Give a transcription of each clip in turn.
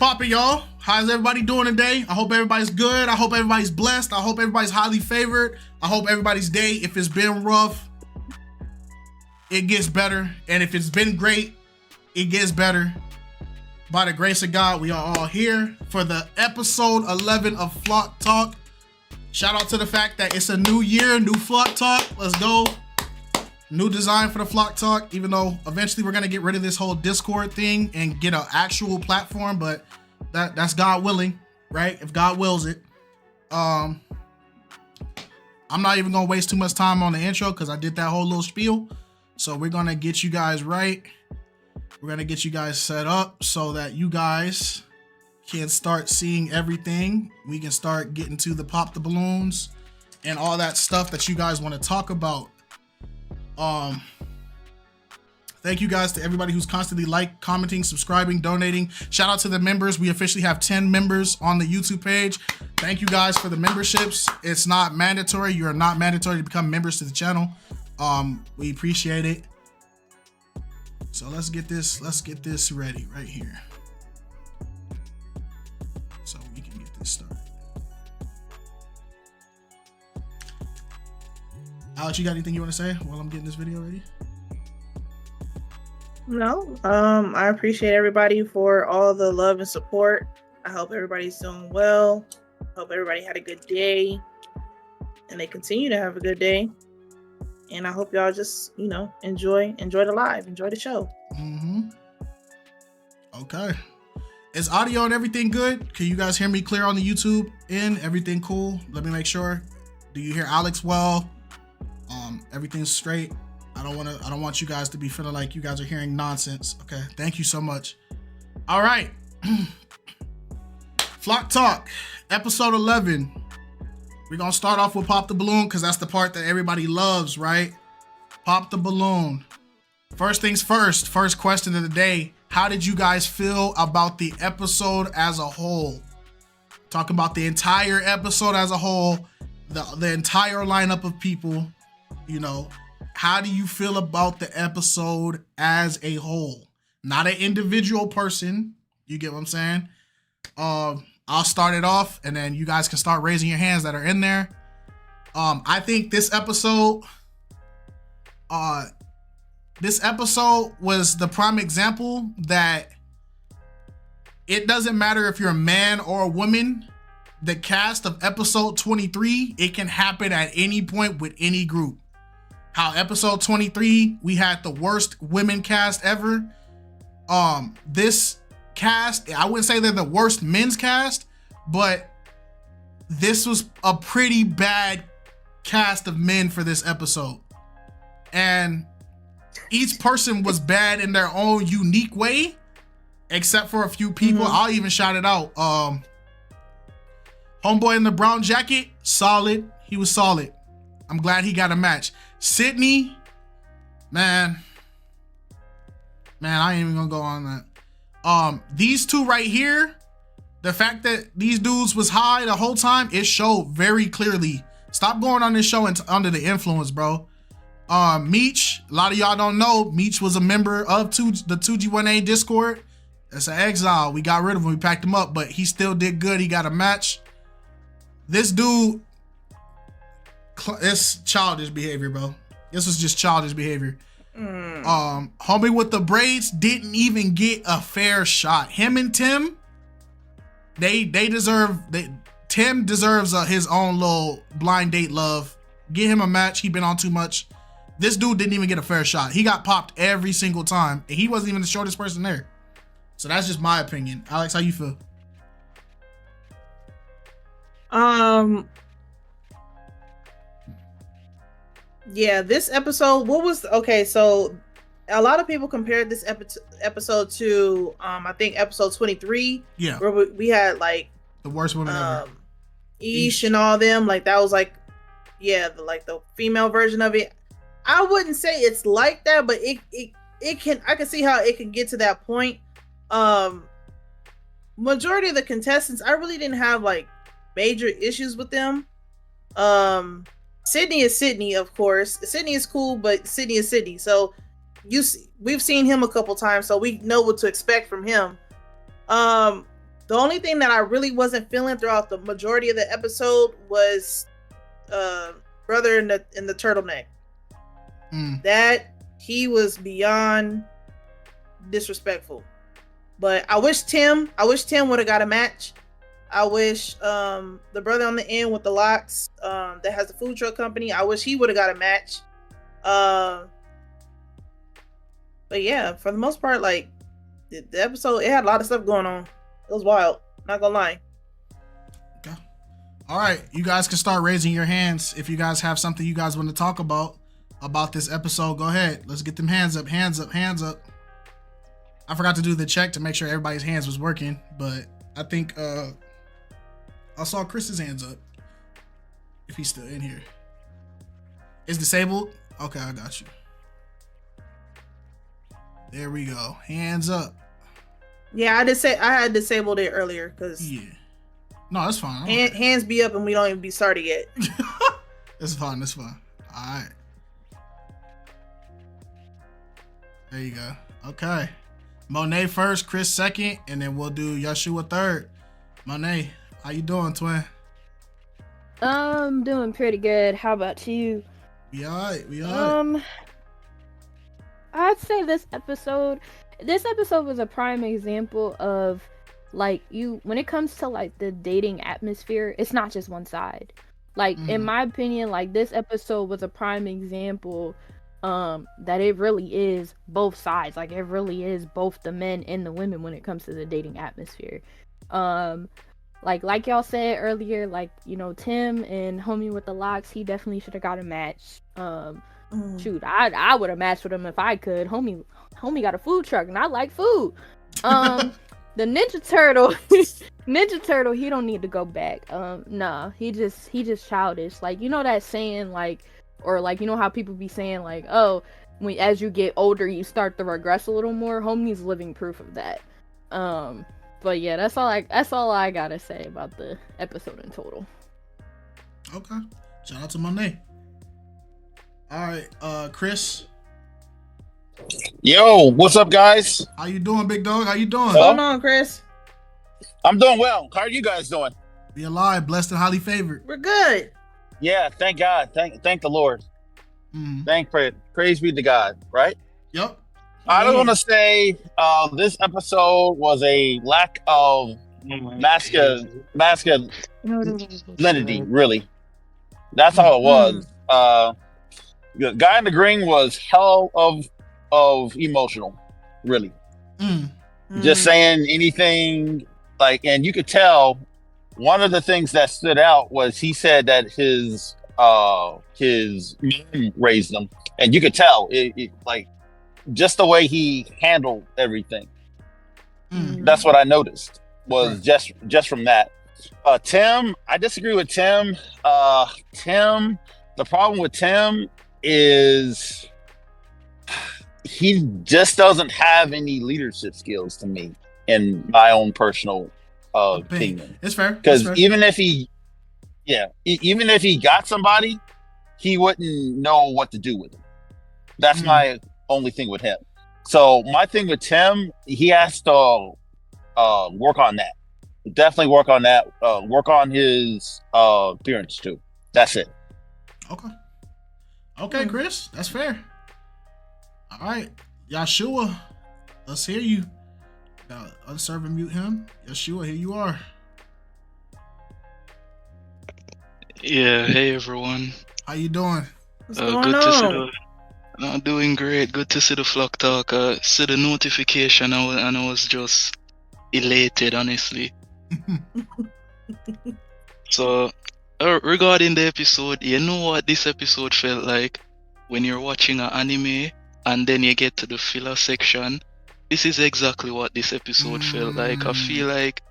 poppin', y'all? How's everybody doing today? I hope everybody's good. I hope everybody's blessed. I hope everybody's highly favored. I hope everybody's day, if it's been rough, it gets better. And if it's been great, it gets better. By the grace of God, we are all here for the episode 11 of Flock Talk. Shout out to the fact that it's a new year, new Flock Talk. Let's go. New design for the Flock Talk, even though eventually we're going to get rid of this whole Discord thing and get an actual platform, but that's God willing, right? If God wills it. I'm not even going to waste too much time on the intro because I did that whole little spiel. So we're going to get you guys right. We're going to get you guys set up so that you guys can start seeing everything. We can start getting to the pop the balloons and all that stuff that you guys want to talk about. Thank you guys to everybody who's constantly commenting, subscribing, donating. Shout out to the members. We officially have 10 members on the YouTube page. Thank you guys for the memberships. It's not mandatory. You are not mandatory to become members to the channel. We appreciate it. So let's get this ready right here. So we can get this started. Alex, you got anything you want to say while I'm getting this video ready? No, I appreciate everybody for all the love and support. I hope everybody's doing well. Hope everybody had a good day and they continue to have a good day. And I hope y'all just, enjoy the live, enjoy the show. Okay. Is audio and everything good? Can you guys hear me clear on the YouTube end? Everything cool? Let me make sure. Do you hear Alex well? Everything's straight. I don't want you guys to be feeling like you guys are hearing nonsense. Okay. Thank you so much. All right. Flock Talk, episode 11. We're going to start off with Pop the Balloon because that's the part that everybody loves, right? Pop the balloon. First things first question of the day. How did you guys feel about the episode as a whole? Talking about the entire episode as a whole, the entire lineup of people, how do you feel about the episode as a whole? Not an individual person. You get what I'm saying? I'll start it off and then you guys can start raising your hands that are in there. I think this episode was the prime example that it doesn't matter if you're a man or a woman. The cast of episode 23, it can happen at any point with any group. How episode 23, we had the worst women cast ever. This cast, I wouldn't say they're the worst men's cast, but this was a pretty bad cast of men for this episode. And each person was bad in their own unique way, except for a few people. I'll even shout it out. Homeboy in the brown jacket, solid. He was solid. I'm glad he got a match. Sydney, man, I ain't even gonna go on that. These two right here, the fact that these dudes was high the whole time, it showed very clearly. Stop going on this show under the influence, bro. Meech, a lot of y'all don't know, Meech was a member of the 2G1A Discord. That's an exile. We got rid of him. We packed him up, but he still did good. He got a match. This dude, it's childish behavior, bro. This was just childish behavior. Homie with the braids didn't even get a fair shot. Him and Tim, Tim deserves his own little blind date love. Get him a match. He been on too much. This dude didn't even get a fair shot. He got popped every single time, and he wasn't even the shortest person there. So that's just my opinion. Alex, how you feel? Yeah, this episode, so a lot of people compared this episode to I think episode 23. Yeah. Where we had like the worst woman ever. Ish and all them, like that was like, the female version of it. I wouldn't say it's like that, but I can see how it can get to that point. Majority of the contestants, I really didn't have like major issues with them. Sydney is Sydney, of course. Sydney is cool, but Sydney is Sydney. So we've seen him a couple times, so we know what to expect from him. The only thing that I really wasn't feeling throughout the majority of the episode was brother in the turtleneck. That he was beyond disrespectful. But I wish Tim would have got a match. I wish the brother on the end with the locks that has the food truck company, I wish he would have got a match. But yeah, for the most part, like the episode, it had a lot of stuff going on. It was wild. Not gonna lie. Okay. All right, you guys can start raising your hands if you guys have something you guys want to talk about this episode. Go ahead. Let's get them hands up. Hands up. Hands up. I forgot to do the check to make sure everybody's hands was working, but I think I saw Chris's hands up. If he's still in here. It's disabled? Okay, I got you. There we go. Hands up. Yeah, I had disabled it earlier because yeah. No, that's fine. Hands be up and we don't even be started yet. That's fine. That's fine. All right. There you go. Okay. Monet first, Chris second, and then we'll do Yeshua third. Monet, how you doing, twin? I'm doing pretty good. How about you? We all right. I'd say this episode was a prime example of like when it comes to like the dating atmosphere, it's not just one side. Like in my opinion, like this episode was a prime example that it really is both sides. Like it really is both the men and the women when it comes to the dating atmosphere. Like y'all said earlier, like, you know, Tim and homie with the locks, he definitely should have got a match. Shoot, I would have matched with him if I could. Homie got a food truck and I like food. The Ninja Turtle, he don't need to go back. Nah, he just childish. Like, you know that saying, like, or like, you know how people be saying like, oh, as you get older you start to regress a little more. Homie's living proof of that. But yeah, that's all I gotta say about the episode in total. Okay. Shout out to Monet. All right, Chris. Yo, what's up, guys? How you doing, big dog? How you doing? What's going on, Chris? I'm doing well. How are you guys doing? Be alive, blessed and highly favored. We're good. Yeah, thank God. Thank the Lord. Praise be to God, right? Yep. I just want to say this episode was a lack of masculinity, really. That's all it was. The guy in the green was hell of emotional, really. Just saying anything, like, and you could tell one of the things that stood out was he said that his mom raised him, and you could tell it like just the way he handled everything. That's what I noticed was just from that. Tim, I disagree with Tim. The problem with Tim is he just doesn't have any leadership skills to me, in my own personal opinion. It's fair. Because even if he got somebody, he wouldn't know what to do with it. That's my only thing with him. So my thing with Tim, he has to work on that. Definitely work on that. Work on his appearance too. That's it. Okay, Chris, that's fair. All right, Yeshua, let's hear you. Unserve and mute him. Yeshua, here you are. Yeah, hey everyone. How you doing? What's going good on? to see I'm doing great. Good to see the Flock Talk. See the notification and I was just elated, honestly. So, regarding the episode, you know what this episode felt like? When you're watching an anime and then you get to the filler section. This is exactly what this episode felt like. I feel like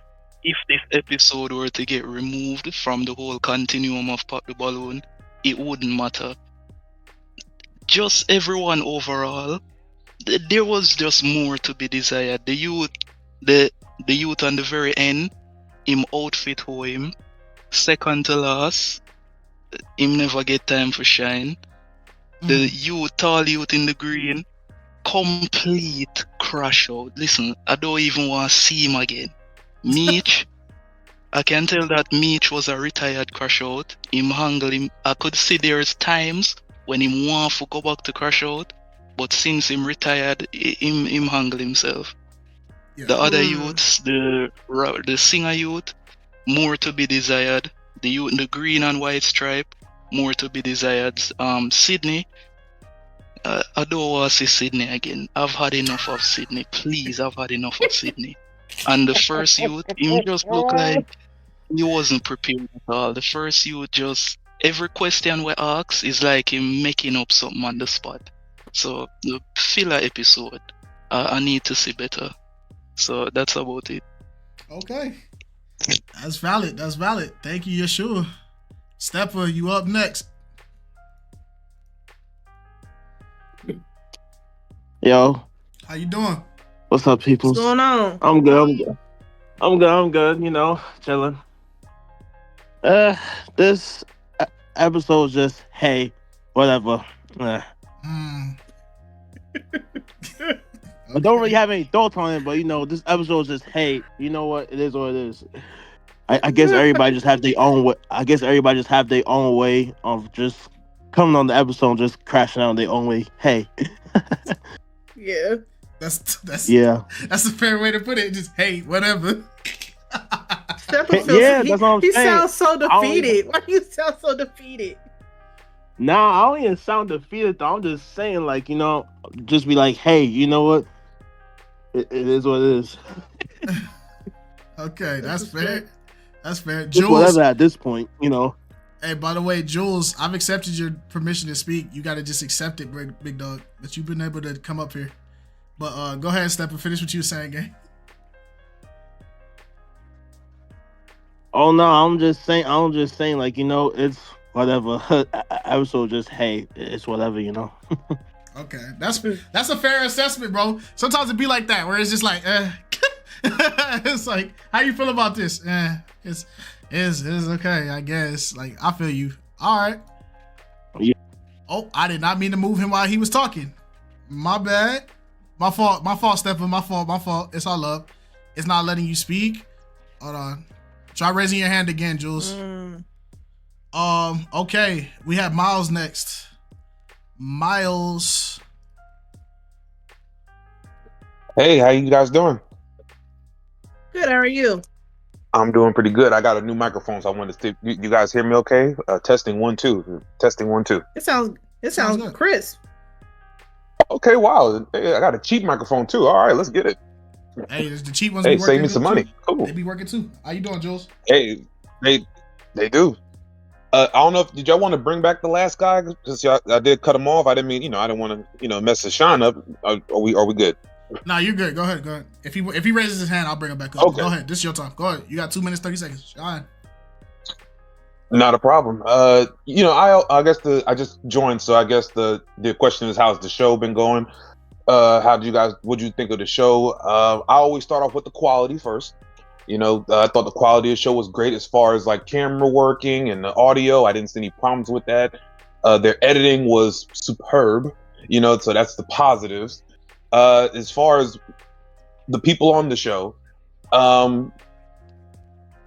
if this episode were to get removed from the whole continuum of Pop the Balloon, it wouldn't matter. Just everyone overall, there was just more to be desired. The youth on the very end, him outfit for him, second to last, him never get time for shine. The tall youth in the green, complete crash out. Listen, I don't even want to see him again. Meech, I can tell that Meech was a retired crash out. Him handle him. I could see there's times when him want to go back to crash out, but since him retired, him handle himself. Yeah. The other youths, the singer youth, more to be desired. The youth, the green and white stripe, more to be desired. Sydney, I don't want to see Sydney again. I've had enough of Sydney. Please, I've had enough of Sydney. And the first youth, him just look like he wasn't prepared at all. The first youth just, every question we ask is like him making up something on the spot. So the filler episode, I need to see better. So that's about it. Okay. That's valid. That's valid. Thank you, Yeshua. Stepper, you up next. Yo. How you doing? What's up, people? What's going on? I'm good. You know, chilling. This episode just, hey, whatever. I don't really have any thoughts on it, but you know, this episode is just, hey, you know what? It is what it is. I guess everybody just have their own way. I guess everybody just have their own way of just coming on the episode and just crashing out their own way. Hey. Yeah. That's That's a fair way to put it. Just hey, whatever. Stepper feels, that's what I'm he saying. sounds so defeated. Why do you sound so defeated? Nah, I don't even sound defeated though. I'm just saying, like, you know, just be like, hey, you know what? It is what it is. Okay, that's fair. That's fair. Just Jules, whatever at this point, you know. hey, by the way, Jules, I've accepted your permission to speak. You got to just accept it, big dog. But you've been able to come up here. But go ahead, Step, and finish what you were saying, gang. Oh no, I'm just saying, like, you know, it's whatever. Episode just, hey, it's whatever, you know. Okay, that's a fair assessment, bro. Sometimes it be like that, where it's just like, it's like, how you feel about this? It's okay, I guess. Like, I feel you. All right. Yeah. Oh, I did not mean to move him while he was talking. My bad. My fault, Stephen. My fault. It's all love. It's not letting you speak. Hold on. Try raising your hand again, Jules. Okay. We have Miles next. Miles. Hey, how you guys doing? Good, how are you? I'm doing pretty good. I got a new microphone, so I wanted to see. You guys hear me okay? Testing 1 2. Testing 1 2. It sounds good. crisp. Okay, wow. Hey, I got a cheap microphone too. All right, let's get it. Hey, the cheap ones. Hey, be save me working some too. money. Cool. They be working too. How you doing, Jules? Hey, they do. I don't know if did y'all want to bring back the last guy because I did cut him off. I didn't mean I didn't want to mess the shine up. Are we good? Nah, you're good. Go ahead. If he raises his hand, I'll bring him back up. Okay. Go ahead. This is your time. Go ahead. You got 2 minutes 30 seconds. Shine. Not a problem. I guess I just joined, so I guess the question is, how's the show been going? What'd you think of the show? I always start off with the quality first. I thought the quality of the show was great as far as like camera working and the audio. I didn't see any problems with that. Their editing was superb, so that's the positives. As far as the people on the show, I'm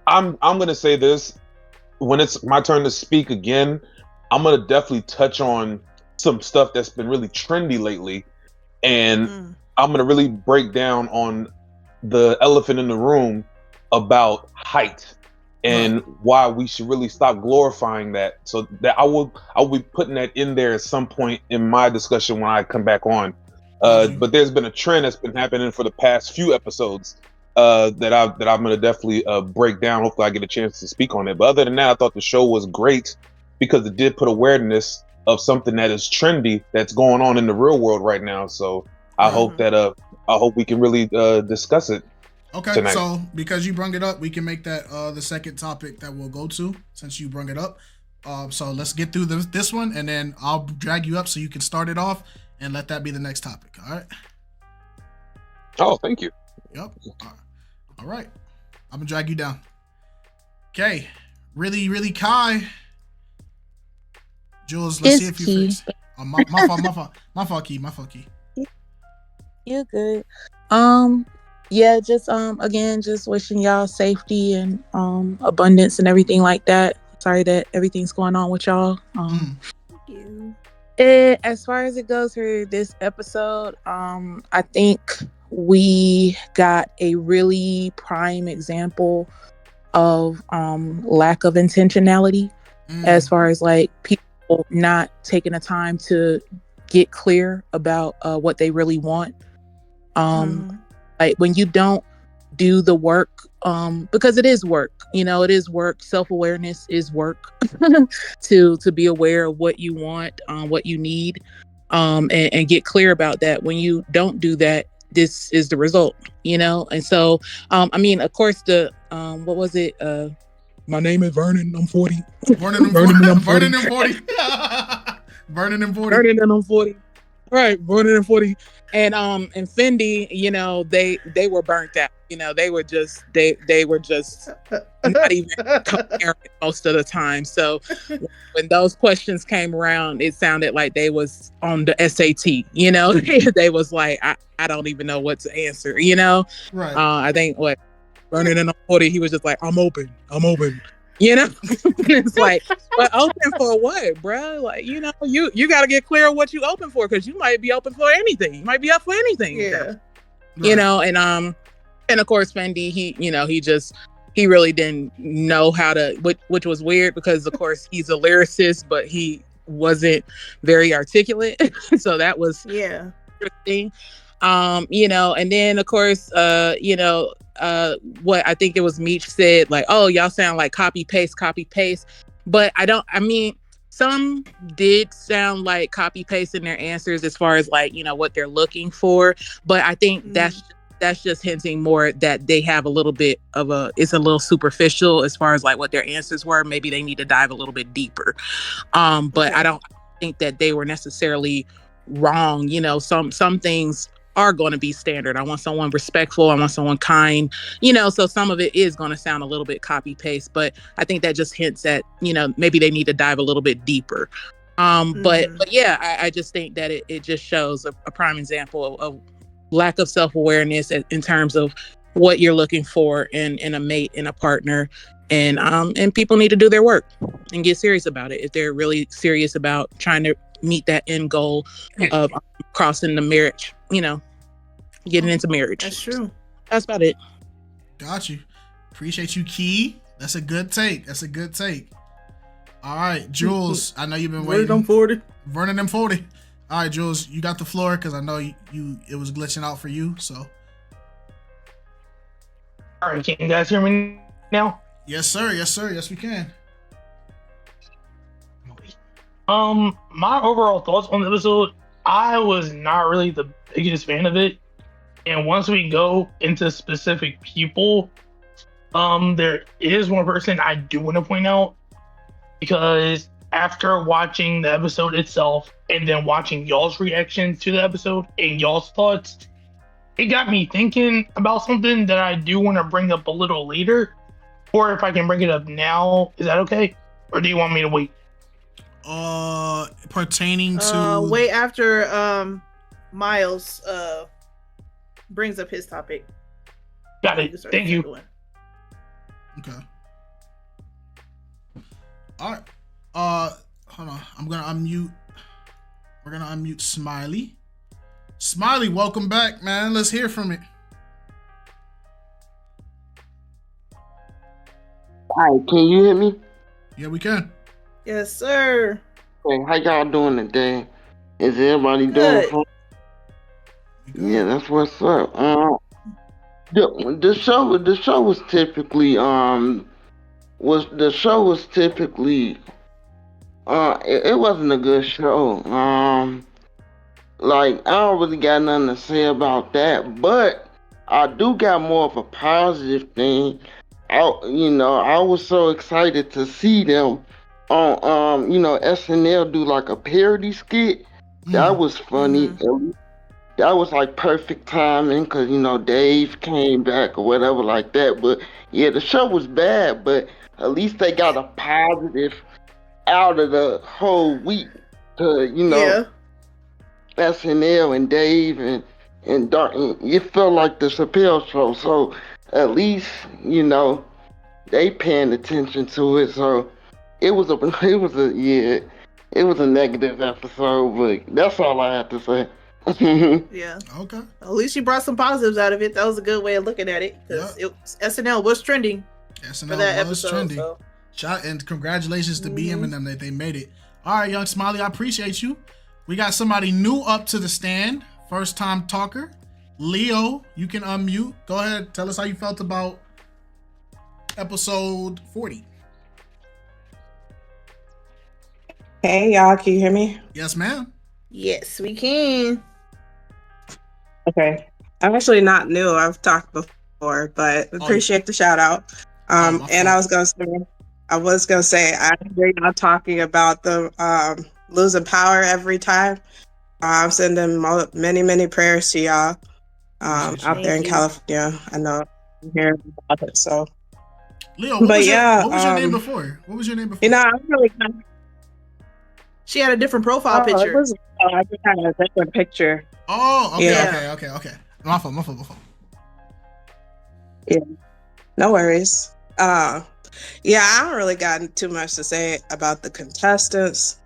gonna say this. When it's my turn to speak again, I'm gonna definitely touch on some stuff that's been really trendy lately. And I'm going to really break down on the elephant in the room about height and why we should really stop glorifying that. So that I will be putting that in there at some point in my discussion when I come back on. But there's been a trend that's been happening for the past few episodes that I'm going to definitely break down. Hopefully I get a chance to speak on it. But other than that, I thought the show was great because it did put awareness of something that is trendy that's going on in the real world right now. So I hope we can really discuss it. Okay, tonight. So because you brung it up, we can make that the second topic that we'll go to since you brung it up. So let's get through this one, and then I'll drag you up so you can start it off and let that be the next topic. All right. Oh, thank you. Yep. All right. I'm gonna drag you down. Okay. Really, Kai. Jules, let's see if you fix. My fault, Key. You good. yeah, just again, just wishing y'all safety and abundance and everything like that. Sorry that everything's going on with y'all. Thank you. As far as it goes for this episode, I think we got a really prime example of lack of intentionality as far as like people not taking the time to get clear about what they really want. Like when you don't do the work, because it is work, it is work. Self-awareness is work to be aware of what you want, what you need, and get clear about that. When you don't do that, this is the result, and so I mean, of course, the what was it, my name is Vernon, I'm 40. Vernon and 40. Vernon and 40. Vernon and 40. Vernon and I'm 40. Right, Vernon and 40. And Fendi, they were burnt out. They were just not even coherent most of the time. So when those questions came around, it sounded like they was on the SAT. They was like, I don't even know what to answer. Right. I think Vernon and 40, he was just like, I'm open. It's like, but open for what, bro? Like, you got to get clear on what you open for, because you might be open for anything. You might be up for anything. Yeah. And of course, Fendi, he really didn't know how to, which was weird, because of course he's a lyricist, but he wasn't very articulate. So that was interesting. And then of course, what I think it was Meech said, like, oh, y'all sound like copy paste. But some did sound like copy paste in their answers as far as like, what they're looking for. But I think that's just hinting more that they have a little bit of it's a little superficial as far as like what their answers were. Maybe they need to dive a little bit deeper. But I don't think that they were necessarily wrong. Some things are going to be standard. I want someone respectful. I want someone kind, so some of it is going to sound a little bit copy paste, but I think that just hints at, maybe they need to dive a little bit deeper. But yeah, I just think that it just shows a prime example of lack of self-awareness in terms of what you're looking for in a mate, in a partner. And people need to do their work and get serious about it if they're really serious about trying to meet that end goal of crossing the marriage, getting into marriage. That's true. That's about it. Got you. Appreciate you, Key. That's a good take. All right, Jules, I know you've been waiting. Vernon and 40. All right, Jules, you got the floor, because I know it was glitching out for you, so. All right, can you guys hear me now? Yes, sir. Yes, we can. My overall thoughts on the episode, I was not really the biggest fan of it. And once we go into specific people, there is one person I do want to point out, because after watching the episode itself and then watching y'all's reaction to the episode and y'all's thoughts, it got me thinking about something that I do want to bring up a little later. Or if I can bring it up now, is that okay? Or do you want me to wait? Pertaining to wait after Miles brings up his topic. Got it. Thank you. Okay. All right. Hold on. I'm gonna unmute. We're gonna unmute Smiley. Smiley, welcome back, man. Let's hear from it. Hi, can you hear me? Yeah, we can. Yes, sir. Hey, how y'all doing today? Is everybody doing fine? Yeah, that's what's up. The show was typically it wasn't a good show. Like, I don't really got nothing to say about that, but I do got more of a positive thing. I was so excited to see them on SNL do like a parody skit. That was funny. That was like perfect timing, because Dave came back or whatever like that. But yeah, the show was bad, but at least they got a positive out of the whole week to SNL and Dave and and dark. And it felt like the Chappelle show. So at least they paying attention to it. So it was a it was a negative episode, but that's all I have to say. Yeah. Okay. At least you brought some positives out of it. That was a good way of looking at it because SNL was trending. SNL for that was episode, trending. So. Shout and congratulations to BM and them that they made it. All right, Young Smiley, I appreciate you. We got somebody new up to the stand. First time talker. Leo, you can unmute. Go ahead. Tell us how you felt about episode 40. Hey, y'all, can you hear me? Yes, ma'am. Yes, we can. Okay. I'm actually not new. I've talked before, but appreciate the shout out. And I was gonna say, I hear y'all talking about the losing power every time. I'm sending many prayers to y'all out there in California. I know you hear about it. So, Leo, what was your name before? What was your name before? I'm really. She had a different profile picture. I just had a different picture. Oh, okay, Yeah. okay. My fault. Yeah, no worries. I don't really got too much to say about the contestants.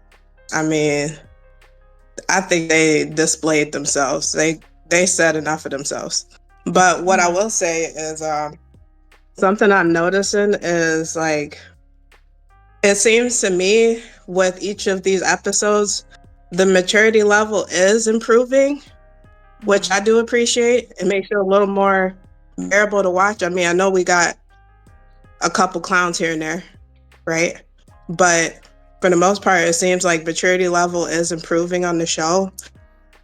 I mean, I think they displayed themselves. They said enough of themselves. But what I will say is something I'm noticing is like, it seems to me with each of these episodes, the maturity level is improving, which I do appreciate. It makes it a little more bearable to watch. I mean, I know we got a couple clowns here and there, right? But for the most part, it seems like maturity level is improving on the show.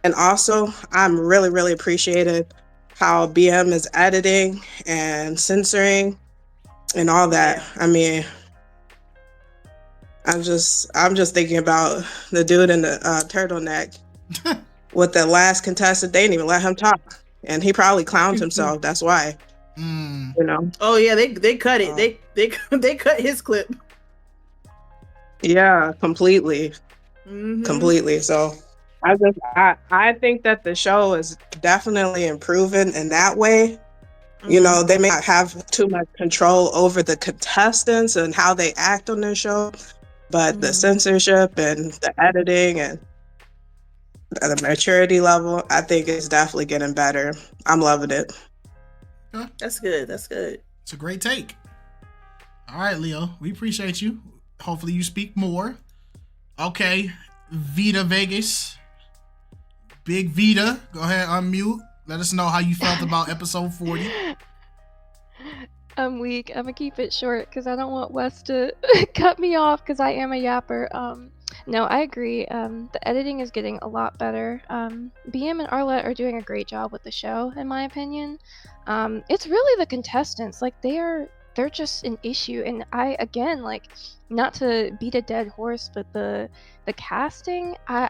And also, I'm really appreciated how BM is editing and censoring and all that. I mean, I'm just thinking about the dude in the turtleneck with the last contestant. They didn't even let him talk, and he probably clowned himself. That's why. Oh yeah, they cut it. They cut his clip. Yeah, completely. Completely. So I think that the show is definitely improving in that way. They may not have too much control over the contestants and how they act on their show, but the censorship and the editing and the maturity level, I think is definitely getting better. I'm loving it. Okay. That's good. It's a great take. All right, Leo, we appreciate you. Hopefully you speak more. Okay, Vita Vegas. Big Vita, go ahead, unmute. Let us know how you felt about episode 40. I'm weak. I'm gonna keep it short because I don't want Wes to cut me off because I am a yapper. No, I agree. The editing is getting a lot better. BM and Arlette are doing a great job with the show, in my opinion. It's really the contestants. Like they're just an issue, and I again, like, not to beat a dead horse, but the casting, I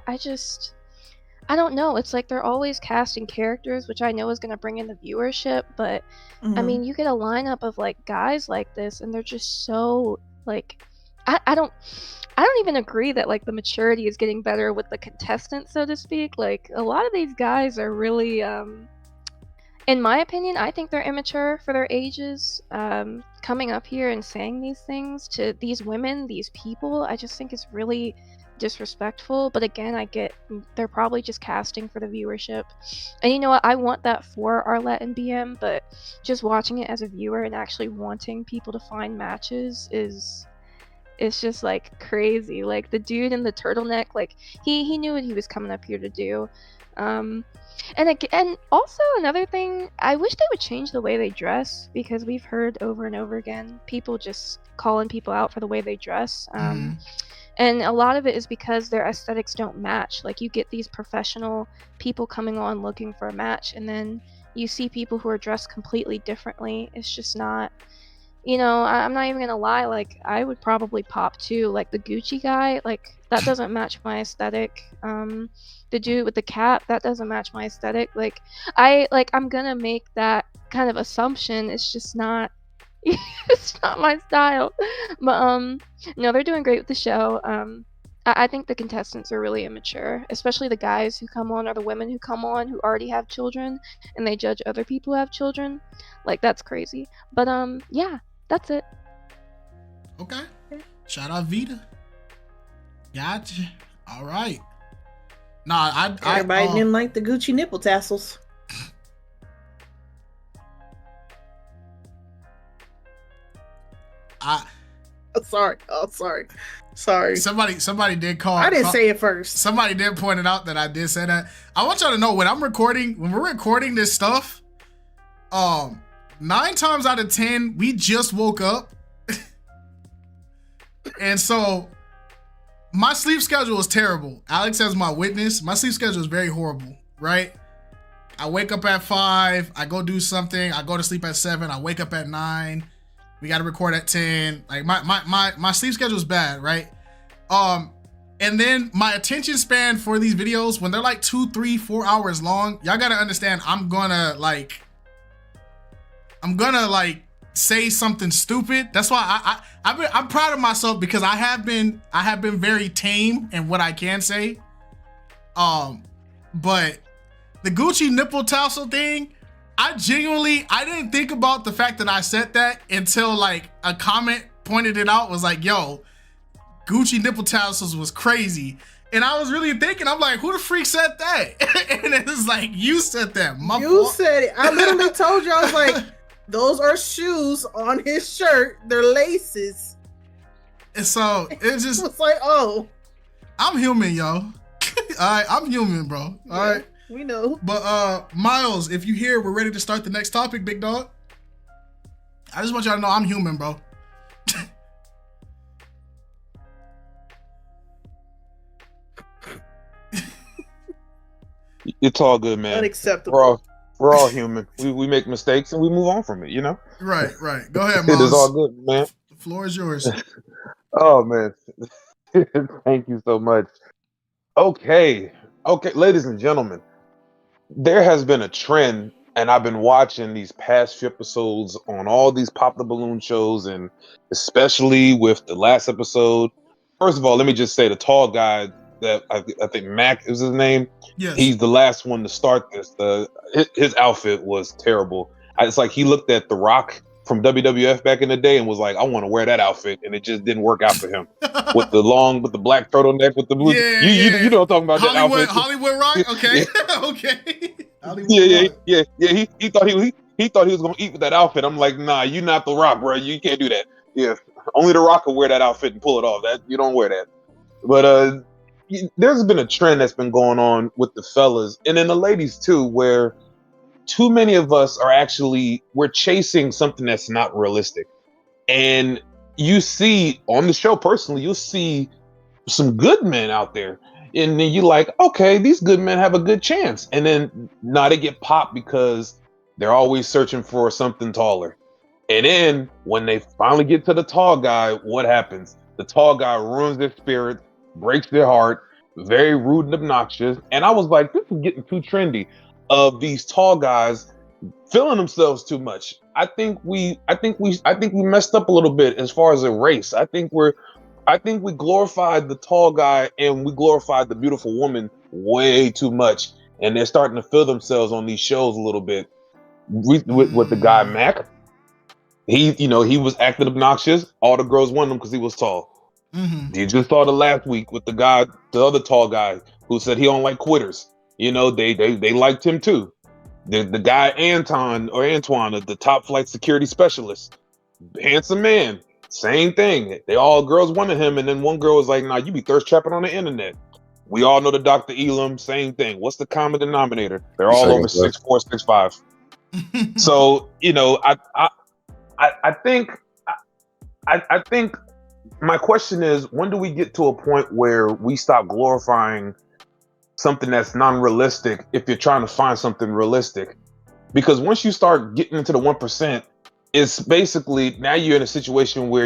don't know. It's like they're always casting characters, which I know is going to bring in the viewership. But I mean, you get a lineup of like guys like this, and they're just so like, I don't even agree that like the maturity is getting better with the contestants, so to speak. Like a lot of these guys are really, in my opinion, I think they're immature for their ages. Coming up here and saying these things to these women, these people, I just think it's really disrespectful. But again, I get they're probably just casting for the viewership, and you know what, I want that for Arlette and BM, but just watching it as a viewer and actually wanting people to find matches it's just like crazy. Like the dude in the turtleneck, like he knew what he was coming up here to do. And also another thing, I wish they would change the way they dress, because we've heard over and over again people just calling people out for the way they dress. And a lot of it is because their aesthetics don't match. Like you get these professional people coming on looking for a match, and then you see people who are dressed completely differently. It's just not, I'm not even gonna lie, like I would probably pop too. Like the Gucci guy, like that doesn't match my aesthetic. The dude with the cap, that doesn't match my aesthetic. Like I'm gonna make that kind of assumption. It's just not it's not my style. But no, they're doing great with the show. I think the contestants are really immature, especially the guys who come on or the women who come on who already have children and they judge other people who have children. Like, that's crazy. But yeah, that's it. Okay. Shout out Vita. Gotcha. All right. Nah, everybody didn't like the Gucci nipple tassels. Sorry. Oh, sorry. Somebody did call. I didn't say it first. Somebody did point it out that I did say that. I want y'all to know when we're recording this stuff, 9 times out of 10, we just woke up. And so my sleep schedule is terrible. Alex as my witness. My sleep schedule is very horrible, right? I wake up at 5, I go do something, I go to sleep at 7, I wake up at 9. We got to record at 10. Like my sleep schedule is bad, right? And then my attention span for these videos, when they're like 2, 3, 4 hours long, y'all got to understand I'm gonna say something stupid. That's why I'm proud of myself because I have been very tame in what I can say. But the Gucci nipple tassel thing, I didn't think about the fact that I said that until like a comment pointed it out, was like, yo, Gucci nipple tassels was crazy. And I was really thinking, I'm like, who the freak said that? And it was like, you said that. You said it. I literally told you, I was like, those are shoes on his shirt. They're laces. And so it just was like, oh, I'm human, yo. All right, I'm human, bro. All right. We know. But Miles, if you here, we're ready to start the next topic, big dog. I just want y'all to know I'm human, bro. It's all good, man. Unacceptable. We're all human. We make mistakes and we move on from it, you know? Right. Go ahead, Miles. It is all good, man. The floor is yours. Oh, man. Thank you so much. Okay, ladies and gentlemen. There has been a trend, and I've been watching these past few episodes on all these Pop the Balloon shows, and especially with the last episode. First of all, let me just say the tall guy that I think Mac is his name. Yes. He's the last one to start this. His outfit was terrible. It's like he looked at The Rock from WWF back in the day and was like, I want to wear that outfit, and it just didn't work out for him. with the black turtleneck with the blue. Yeah, you know what I'm talking about. Hollywood, that outfit. Hollywood Rock. Okay, okay. Yeah. He thought he was gonna eat with that outfit. I'm like, nah, you not The Rock, bro. You can't do that. Yeah, only The Rock can wear that outfit and pull it off. That you don't wear that. But there's been a trend that's been going on with the fellas and then the ladies too, where too many of us we're chasing something that's not realistic. And you see on the show personally, you'll see some good men out there. And then you're like, okay, these good men have a good chance. And then now they get popped because they're always searching for something taller. And then when they finally get to the tall guy, what happens? The tall guy ruins their spirit, breaks their heart, very rude and obnoxious. And I was like, this is getting too trendy of these tall guys feeling themselves too much. I think we messed up a little bit as far as a race. I think we glorified the tall guy and we glorified the beautiful woman way too much. And they're starting to feel themselves on these shows a little bit. With the guy Mac, he was acting obnoxious. All the girls wanted him because he was tall. Mm-hmm. You just saw the last week with the other tall guy who said he don't like quitters. They liked him too. The guy Antoine, the top flight security specialist, handsome man, same thing. Girls wanted him, and then one girl was like, "Nah, you be thirst trapping on the internet." We all know the Dr. Elam, same thing. What's the common denominator? They're all over 6'4", 6'5". So I think my question is, when do we get to a point where we stop glorifying something that's non-realistic if you're trying to find something realistic? Because once you start getting into the 1%, it's basically now you're in a situation where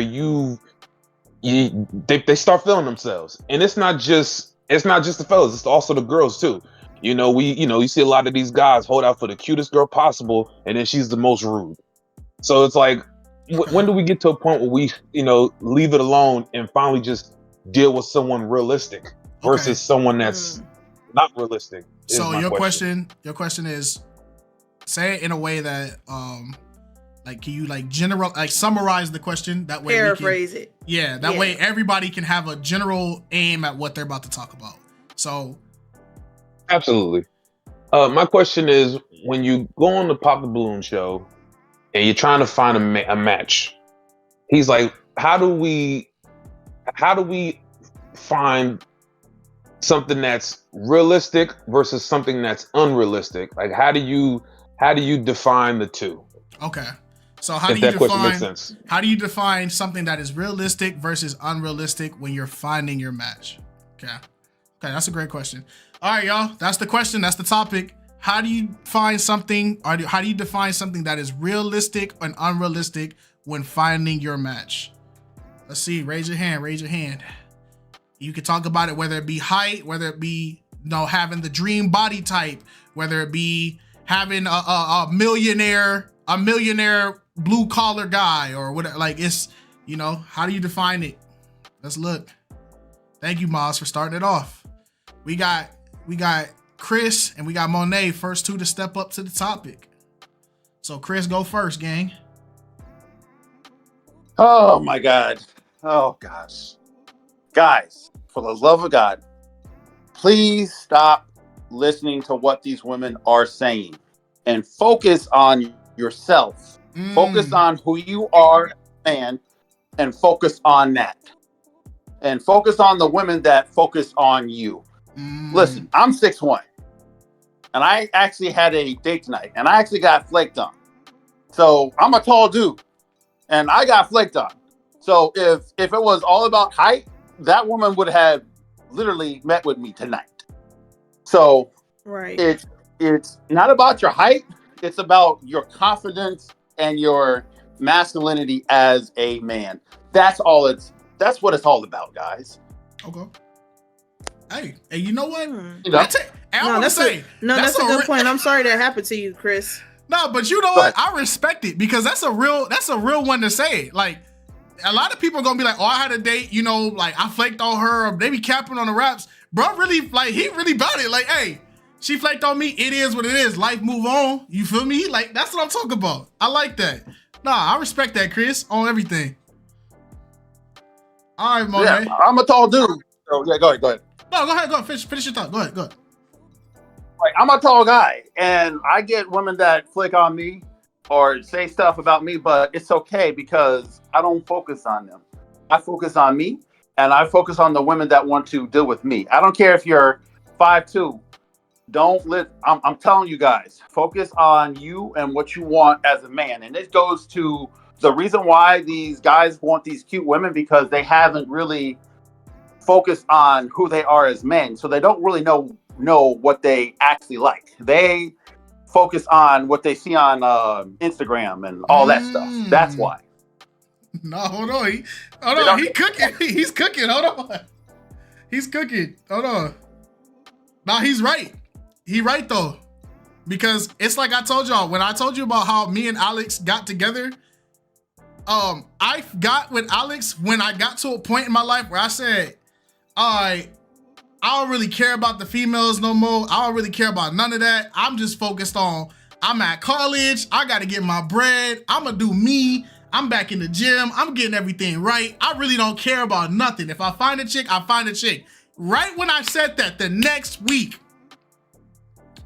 they start feeling themselves. And it's not just the fellas, it's also the girls too. You see a lot of these guys hold out for the cutest girl possible, and then she's the most rude. So it's like, when do we get to a point where we, leave it alone and finally just deal with someone realistic versus someone that's not realistic. So your question is, say it in a way that like, can you like summarize the question that way? Paraphrase it. Yeah, that way everybody can have a general aim at what they're about to talk about. So absolutely. My question is, when you go on the Pop the Balloon show and you're trying to find a match, he's like, how do we find something that's realistic versus something that's unrealistic? Like, how do you define the two? Okay. So how do you define something that is realistic versus unrealistic when you're finding your match? Okay, that's a great question. All right, y'all, that's the question. That's the topic. How do you find something, or how do you define something that is realistic and unrealistic when finding your match? Let's see. Raise your hand. You can talk about it, whether it be height, whether it be having the dream body type, whether it be having a millionaire blue collar guy, or whatever. Like, it's, how do you define it? Let's look. Thank you, Moz, for starting it off. We got Chris and we got Monet, first two to step up to the topic. So Chris, go first, gang. Oh my God. Oh gosh. Guys, for the love of God, please stop listening to what these women are saying and focus on yourself. Focus on who you are, man, and focus on that. And focus on the women that focus on you. Listen, I'm 6'1", and I actually had a date tonight, and I actually got flaked on. So I'm a tall dude, and I got flaked on. So if it was all about height, that woman would have literally met with me tonight. So it's not about your height. It's about your confidence and your masculinity as a man. That's what it's all about, guys. Okay. Hey, you know what? That's a good point. I'm sorry that happened to you, Chris. No, but you know what? I respect it, because that's a real one to say. Like, a lot of people are gonna be like, oh, I had a date, like I flaked on her, or they be capping on the raps. Bro, really, like, he really about it. Like, hey, she flaked on me. It is what it is. Life move on. You feel me? Like, that's what I'm talking about. I like that. Nah, I respect that, Chris, on everything. All right, Monet. Yeah, I'm a tall dude. So yeah, go ahead. No, go ahead. Finish your thought. Go ahead. Like, I'm a tall guy, and I get women that flick on me or say stuff about me, but it's okay, because I don't focus on them. I focus on me, and I focus on the women that want to deal with me. I don't care if you're 5'2". I'm telling you guys, focus on you and what you want as a man. And this goes to the reason why these guys want these cute women, because they haven't really focused on who they are as men. So they don't really know what they actually like. They focus on what they see on Instagram and all that stuff. That's why. No, hold on. He cooking. He's cooking. Hold on. He's cooking. Hold on. No, he's right. He right though. Because it's like I told y'all, when I told you about how me and Alex got together, I got with Alex when I got to a point in my life where I said, all right, I don't really care about the females no more. I don't really care about none of that. I'm just focused on, I'm at college. I got to get my bread. I'm going to do me. I'm back in the gym. I'm getting everything right. I really don't care about nothing. If I find a chick, I find a chick. Right when I said that, the next week,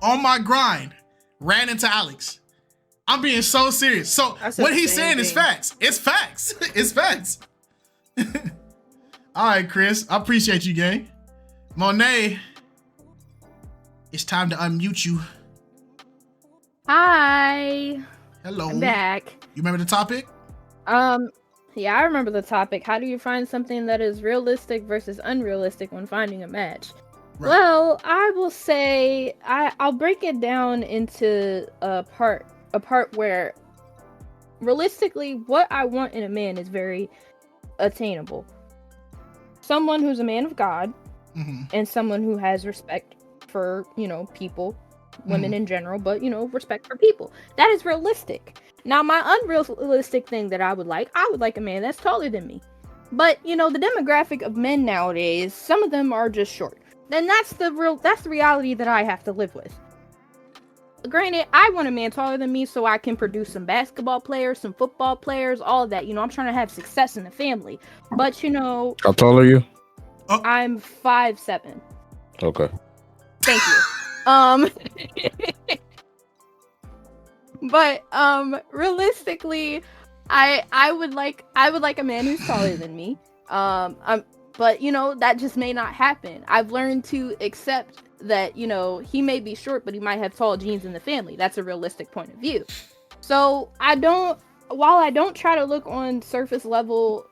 on my grind, ran into Alex. I'm being so serious. So what he's saying is facts. It's facts. It's facts. All right, Chris. I appreciate you, gang. Monet, it's time to unmute you. Hi. Hello. I'm back. You remember the topic? Yeah, I remember the topic. How do you find something that is realistic versus unrealistic when finding a match? Right. Well, I will say I'll break it down into a part where realistically what I want in a man is very attainable. Someone who's a man of God, and someone who has respect for, people, women in general, but, respect for people. That is realistic. Now, my unrealistic thing that I would like a man that's taller than me. But you know, the demographic of men nowadays, some of them are just short. And that's the reality that I have to live with. Granted, I want a man taller than me so I can produce some basketball players, some football players, all of that. You know, I'm trying to have success in the family. But you know, how tall are you? I'm 5'7". Okay. Thank you. But realistically, I would like a man who's taller than me. But you know, that just may not happen. I've learned to accept that, you know, he may be short, but he might have tall genes in the family. That's a realistic point of view. So while I don't try to look on surface level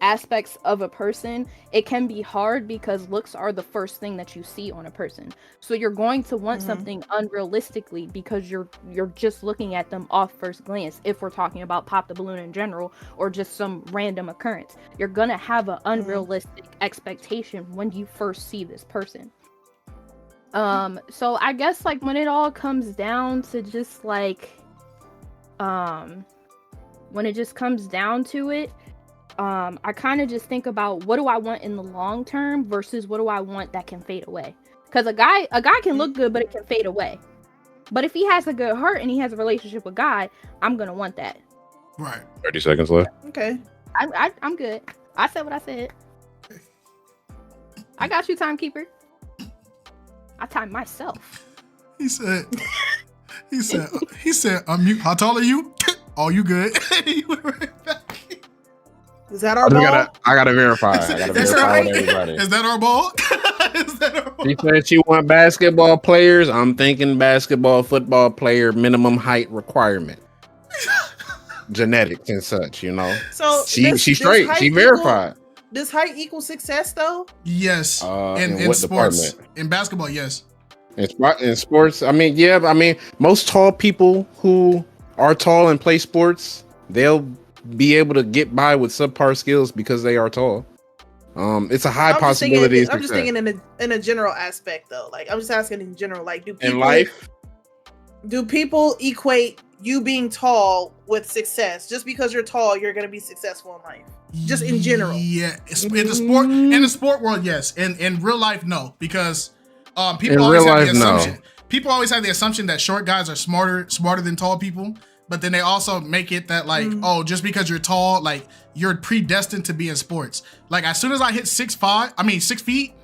aspects of a person, it can be hard because looks are the first thing that you see on a person. So you're going to want something unrealistically because you're just looking at them off first glance. If we're talking about pop the balloon in general or just some random occurrence, you're gonna have an unrealistic expectation when you first see this person. So I guess like when it all comes down to just like when it just comes down to it, I kind of just think about what do I want in the long term versus what do I want that can fade away. Because a guy can look good, but it can fade away. But if he has a good heart and he has a relationship with God, I'm gonna want that. Right. 30 seconds left. Okay. I'm good. I said what I said. I got you, timekeeper. I timed myself. He said, unmute. How tall are you? Oh, you good? He went right back. Is that our ball? I gotta verify. I gotta verify with everybody. Is that our ball? She said she want basketball players. I'm thinking basketball, football player minimum height requirement. Genetics and such, you know. So she's straight. She verified. Does height equal success though? Yes. In what sports. department? In basketball, yes. In sports, I mean, yeah. I mean, most tall people who are tall and play sports, they'll be able to get by with subpar skills because they are tall. It's a high possibility. I'm just thinking in a general aspect though. Like I'm just asking in general. Like do people in life? Do people equate you being tall with success? Just because you're tall, you're gonna be successful in life. Just in general. Yeah. In the sport world, yes. In real life, no. Because people always have the assumption that short guys are smarter than tall people. But then they also make it that like, oh, just because you're tall, like you're predestined to be in sports. Like as soon as I hit 6 feet,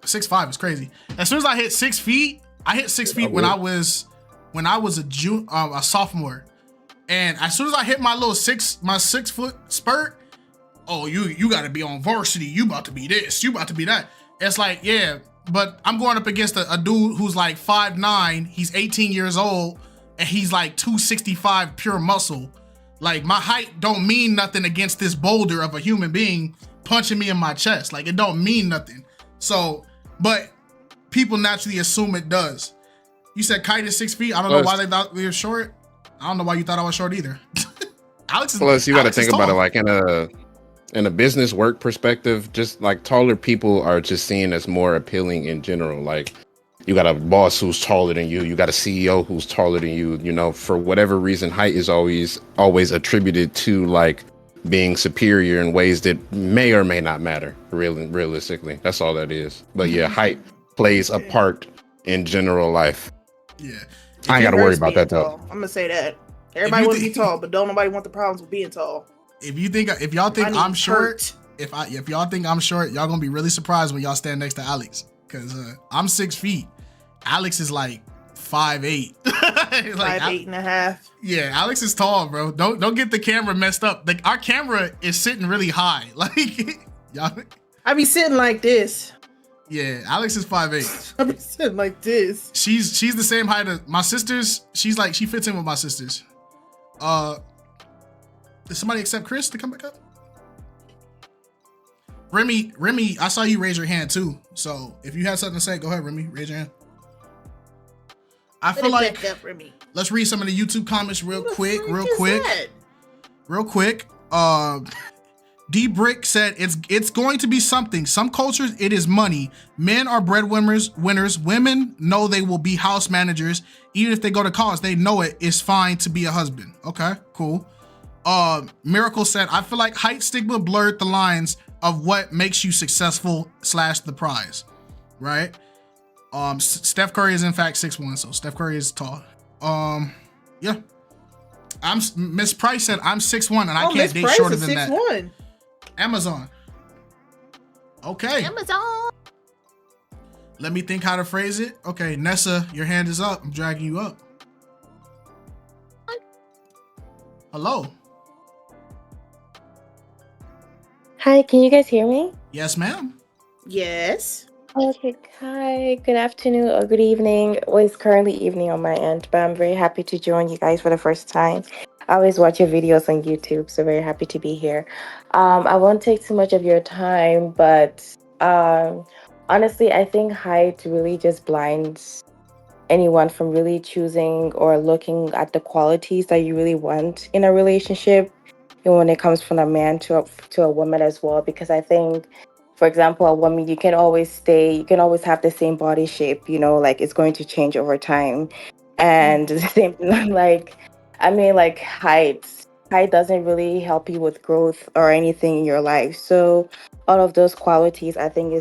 6'5" is crazy. As soon as I hit 6 feet, I hit 6 feet when I was a sophomore. And as soon as I hit my little 6 foot spurt, oh, you gotta be on varsity. You about to be this, you about to be that. It's like, yeah, but I'm going up against a dude who's like 5'9", he's 18 years old, and he's like 265 pure muscle. Like my height don't mean nothing against this boulder of a human being punching me in my chest. Like it don't mean nothing. So, but people naturally assume it does. You said Kite is 6 feet. I don't know why they thought we were short. I don't know why you thought I was short either. Alex is, plus you got to think tall. about it like in a business work perspective. Just like taller people are just seen as more appealing in general. Like you got a boss who's taller than you. You got a CEO who's taller than you. You know, for whatever reason, height is always attributed to like being superior in ways that may or may not matter. Realistically, that's all that is. But yeah, height plays a part in general life. Yeah, I ain't got to worry about that though. I'm gonna say that everybody want to be tall, but don't nobody want the problems with being tall. If y'all think I'm short, if y'all think I'm short, y'all gonna be really surprised when y'all stand next to Alex. Cause I'm 6 feet. Alex is like 5'8". like 5'8.5". Yeah, Alex is tall, bro. Don't get the camera messed up. Like our camera is sitting really high. Like y'all. I be sitting like this. Yeah, Alex is 5'8". I be sitting like this. She's the same height as my sisters. She fits in with my sisters. Did somebody accept Chris to come back up? Remy, I saw you raise your hand too. So if you have something to say, go ahead, Remy. Raise your hand. I feel like let's read some of the YouTube comments real quick. D Brick said it's going to be something. Some cultures it is money. Men are breadwinners. Women know they will be house managers. Even if they go to college, they know it's fine to be a husband. Okay, cool. Miracle said, I feel like height stigma blurred the lines of what makes you successful / the prize, right? Steph Curry is in fact 6'1", so Steph Curry is tall. Yeah. Miss Price said I'm 6'1" and I can't Miss date Price shorter is than that. 6'1". Amazon. Okay. Amazon. Let me think how to phrase it. Okay, Nessa, your hand is up. I'm dragging you up. Hello. Hi, can you guys hear me? Yes, ma'am. Yes. Okay, hi, good afternoon or good evening. Well, it's currently evening on my end, but I'm very happy to join you guys for the first time. I always watch your videos on YouTube, so very happy to be here. I won't take too much of your time, but honestly, I think height really just blinds anyone from really choosing or looking at the qualities that you really want in a relationship, and when it comes from a man to a woman as well. Because I think, for example, a woman, you can always have the same body shape, like it's going to change over time. And the same, like, I mean, like height doesn't really help you with growth or anything in your life. So all of those qualities, I think,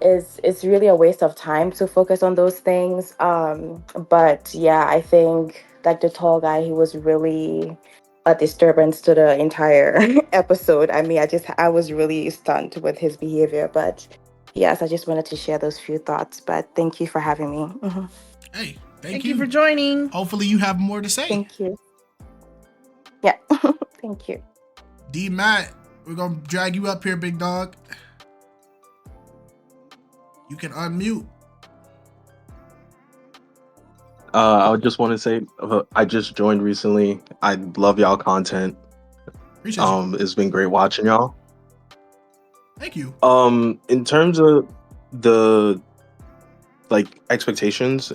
it's really a waste of time to focus on those things. But yeah, I think that the tall guy, he was really a disturbance to the entire episode. I mean, I was really stunned with his behavior. But yes, I just wanted to share those few thoughts. But thank you for having me. Hey, thank you for joining. Hopefully you have more to say. Thank you. Yeah, thank you. D Matt, we're gonna drag you up here, big dog. You can unmute. I just want to say I just joined recently. I love y'all content. Appreciate you. It's been great watching y'all. Thank you. In terms of the expectations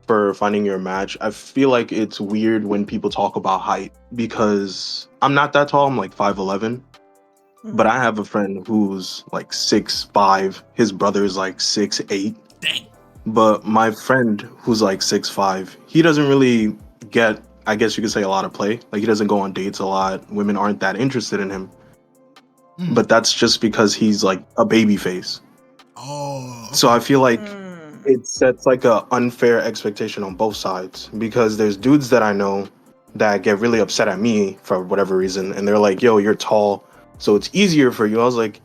for finding your match, I feel like it's weird when people talk about height because I'm not that tall. I'm like 5'11". But I have a friend who's like 6'5". His brother is like 6'8". Dang. But my friend who's like 6'5", he doesn't really get, I guess you could say, a lot of play. Like, he doesn't go on dates a lot. Women aren't that interested in him. But that's just because he's like a baby face. Oh. Okay. So I feel like it sets like a unfair expectation on both sides, because there's dudes that I know that get really upset at me for whatever reason, and they're like, yo, you're tall, so it's easier for you. I was like,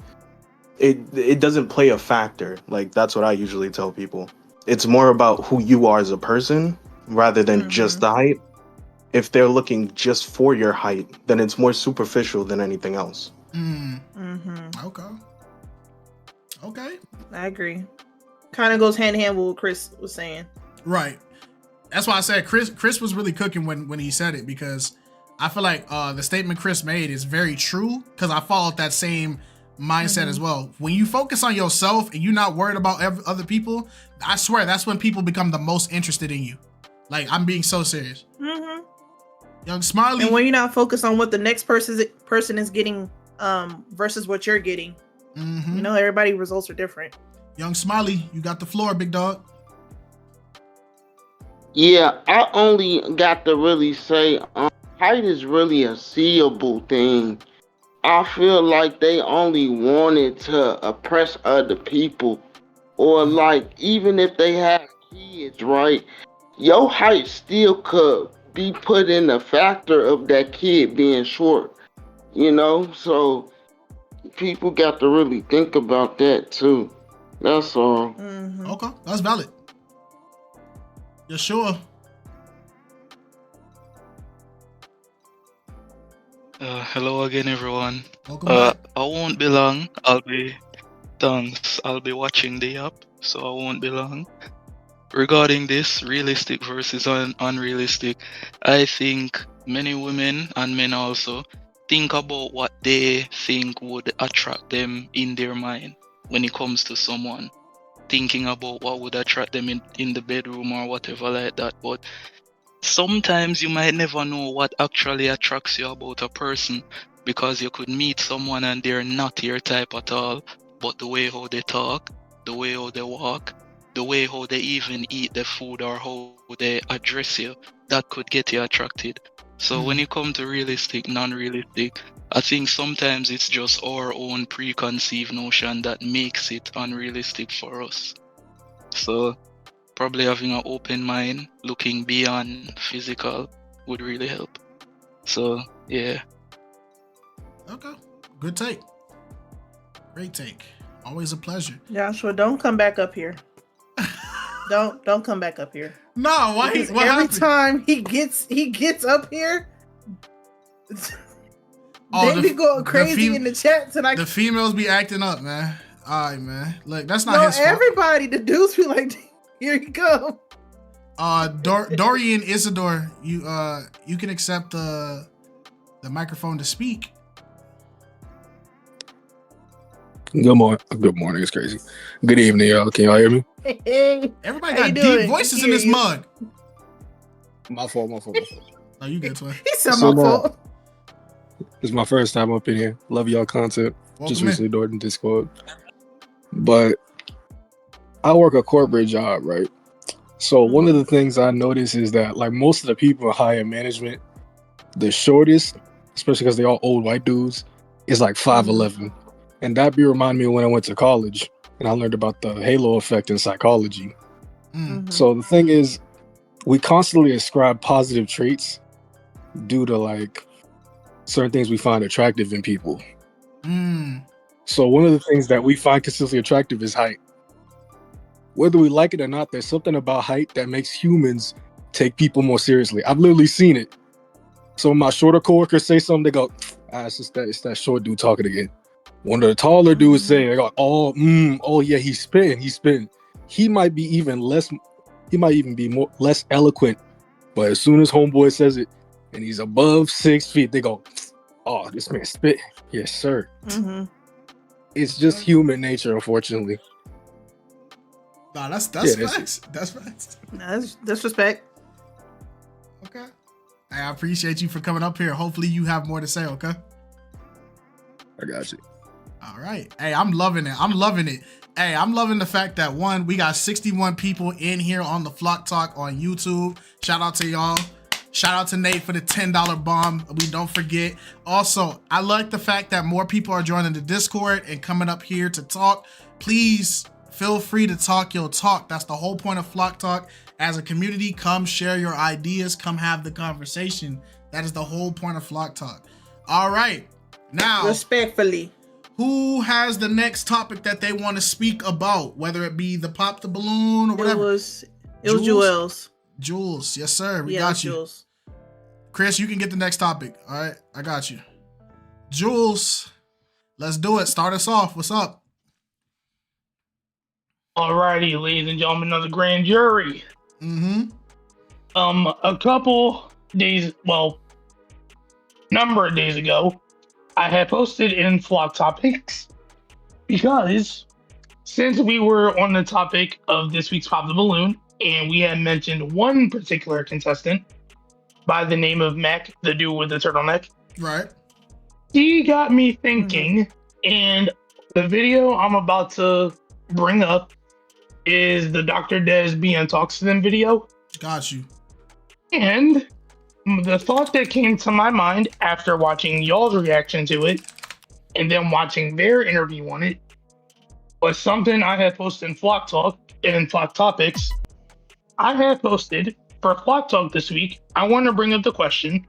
it doesn't play a factor. Like, that's what I usually tell people. It's more about who you are as a person rather than just the height. If they're looking just for your height, then it's more superficial than anything else. Okay. I agree. Kind of goes hand in hand with what Chris was saying. Right. That's why I said Chris was really cooking when he said it, because I feel like the statement Chris made is very true, because I followed that same mindset as well. When you focus on yourself and you're not worried about other people, I swear that's when people become the most interested in you. Like, I'm being so serious. Young Smiley. And when you're not focused on what the next person is getting versus what you're getting, you know, everybody's results are different. Young Smiley, you got the floor, big dog. Yeah, I only got to really say height is really a seeable thing. I feel like they only wanted to oppress other people, or like, even if they have kids, right? Your height still could be put in the factor of that kid being short, you know? So people got to really think about that too. That's all. Okay, that's valid. Yeah, sure. Hello again, everyone. Welcome back. I won't be long. I'll be watching the app, so I won't be long. Regarding this, realistic versus unrealistic, I think many women and men also think about what they think would attract them in their mind when it comes to someone. Thinking about what would attract them in the bedroom or whatever like that. But sometimes you might never know what actually attracts you about a person, because you could meet someone and they're not your type at all, but the way how they talk, the way how they walk, the way how they even eat the food or how they address you, that could get you attracted. So when you come to realistic, non-realistic, I think sometimes it's just our own preconceived notion that makes it unrealistic for us. So probably having an open mind, looking beyond physical would really help. So yeah. Okay. Good take. Great take. Always a pleasure. Joshua, don't come back up here. don't come back up here. No, why? Because What every happened? time he gets up here, Oh, they be going crazy in the chats, and the females be acting up, man. All right, man. Look, that's not no, his fault. everybody. The dudes be like, here you go. Dorian Isidore, you can accept the microphone to speak. Good morning. It's crazy. Good evening, y'all. Can y'all hear me? Hey, everybody got deep voices in this mug. My fault. Oh, you good, twin? He said my fault. This is my first time up in here. Love y'all content. Welcome Just in. recently doing it in Discord. But I work a corporate job, right? So one of the things I notice is that like most of the people in higher management, the shortest, especially because they're all old white dudes, is like 5'11". And that be remind me of when I went to college and I learned about the halo effect in psychology. So the thing is, we constantly ascribe positive traits due to like certain things we find attractive in people. So one of the things that we find consistently attractive is height. Whether we like it or not, there's something about height that makes humans take people more seriously. I've literally seen it. Some of my shorter coworkers say something, they go, it's that short dude talking again. One of the taller dudes say, they go, oh yeah, he's spitting. He might be even be less eloquent, but as soon as homeboy says it and he's above 6 feet, they go, oh, this man spit. Yes, sir. It's just human nature, unfortunately. Nah, that's facts. That's facts. That's disrespect. Okay. Hey, I appreciate you for coming up here. Hopefully you have more to say, okay? I got you. All right. Hey, I'm loving it. Hey, I'm loving the fact that one, we got 61 people in here on the Flock Talk on YouTube. Shout out to y'all. Shout out to Nate for the $10 bomb. We don't forget. Also, I like the fact that more people are joining the Discord and coming up here to talk. Please feel free to talk your talk. That's the whole point of Flock Talk. As a community, come share your ideas. Come have the conversation. That is the whole point of Flock Talk. All right. Now, respectfully, who has the next topic that they want to speak about? Whether it be the pop the balloon or whatever. It was Jules. Jules, yes sir. We got you. Jules. Chris, you can get the next topic. All right, I got you. Jules, let's do it. Start us off. What's up? Alrighty, ladies and gentlemen of the grand jury. A couple days, number of days ago, I had posted in Flock Topics because since we were on the topic of this week's Pop the Balloon, and we had mentioned one particular contestant by the name of Mac, the dude with the turtleneck. Right. He got me thinking, and the video I'm about to bring up is the Dr. Dez being talks to them video. Got you. And the thought that came to my mind after watching y'all's reaction to it and then watching their interview on it was something I had posted in Flock Talk and in Flock Topics. I had posted for Flock Talk this week. I want to bring up the question,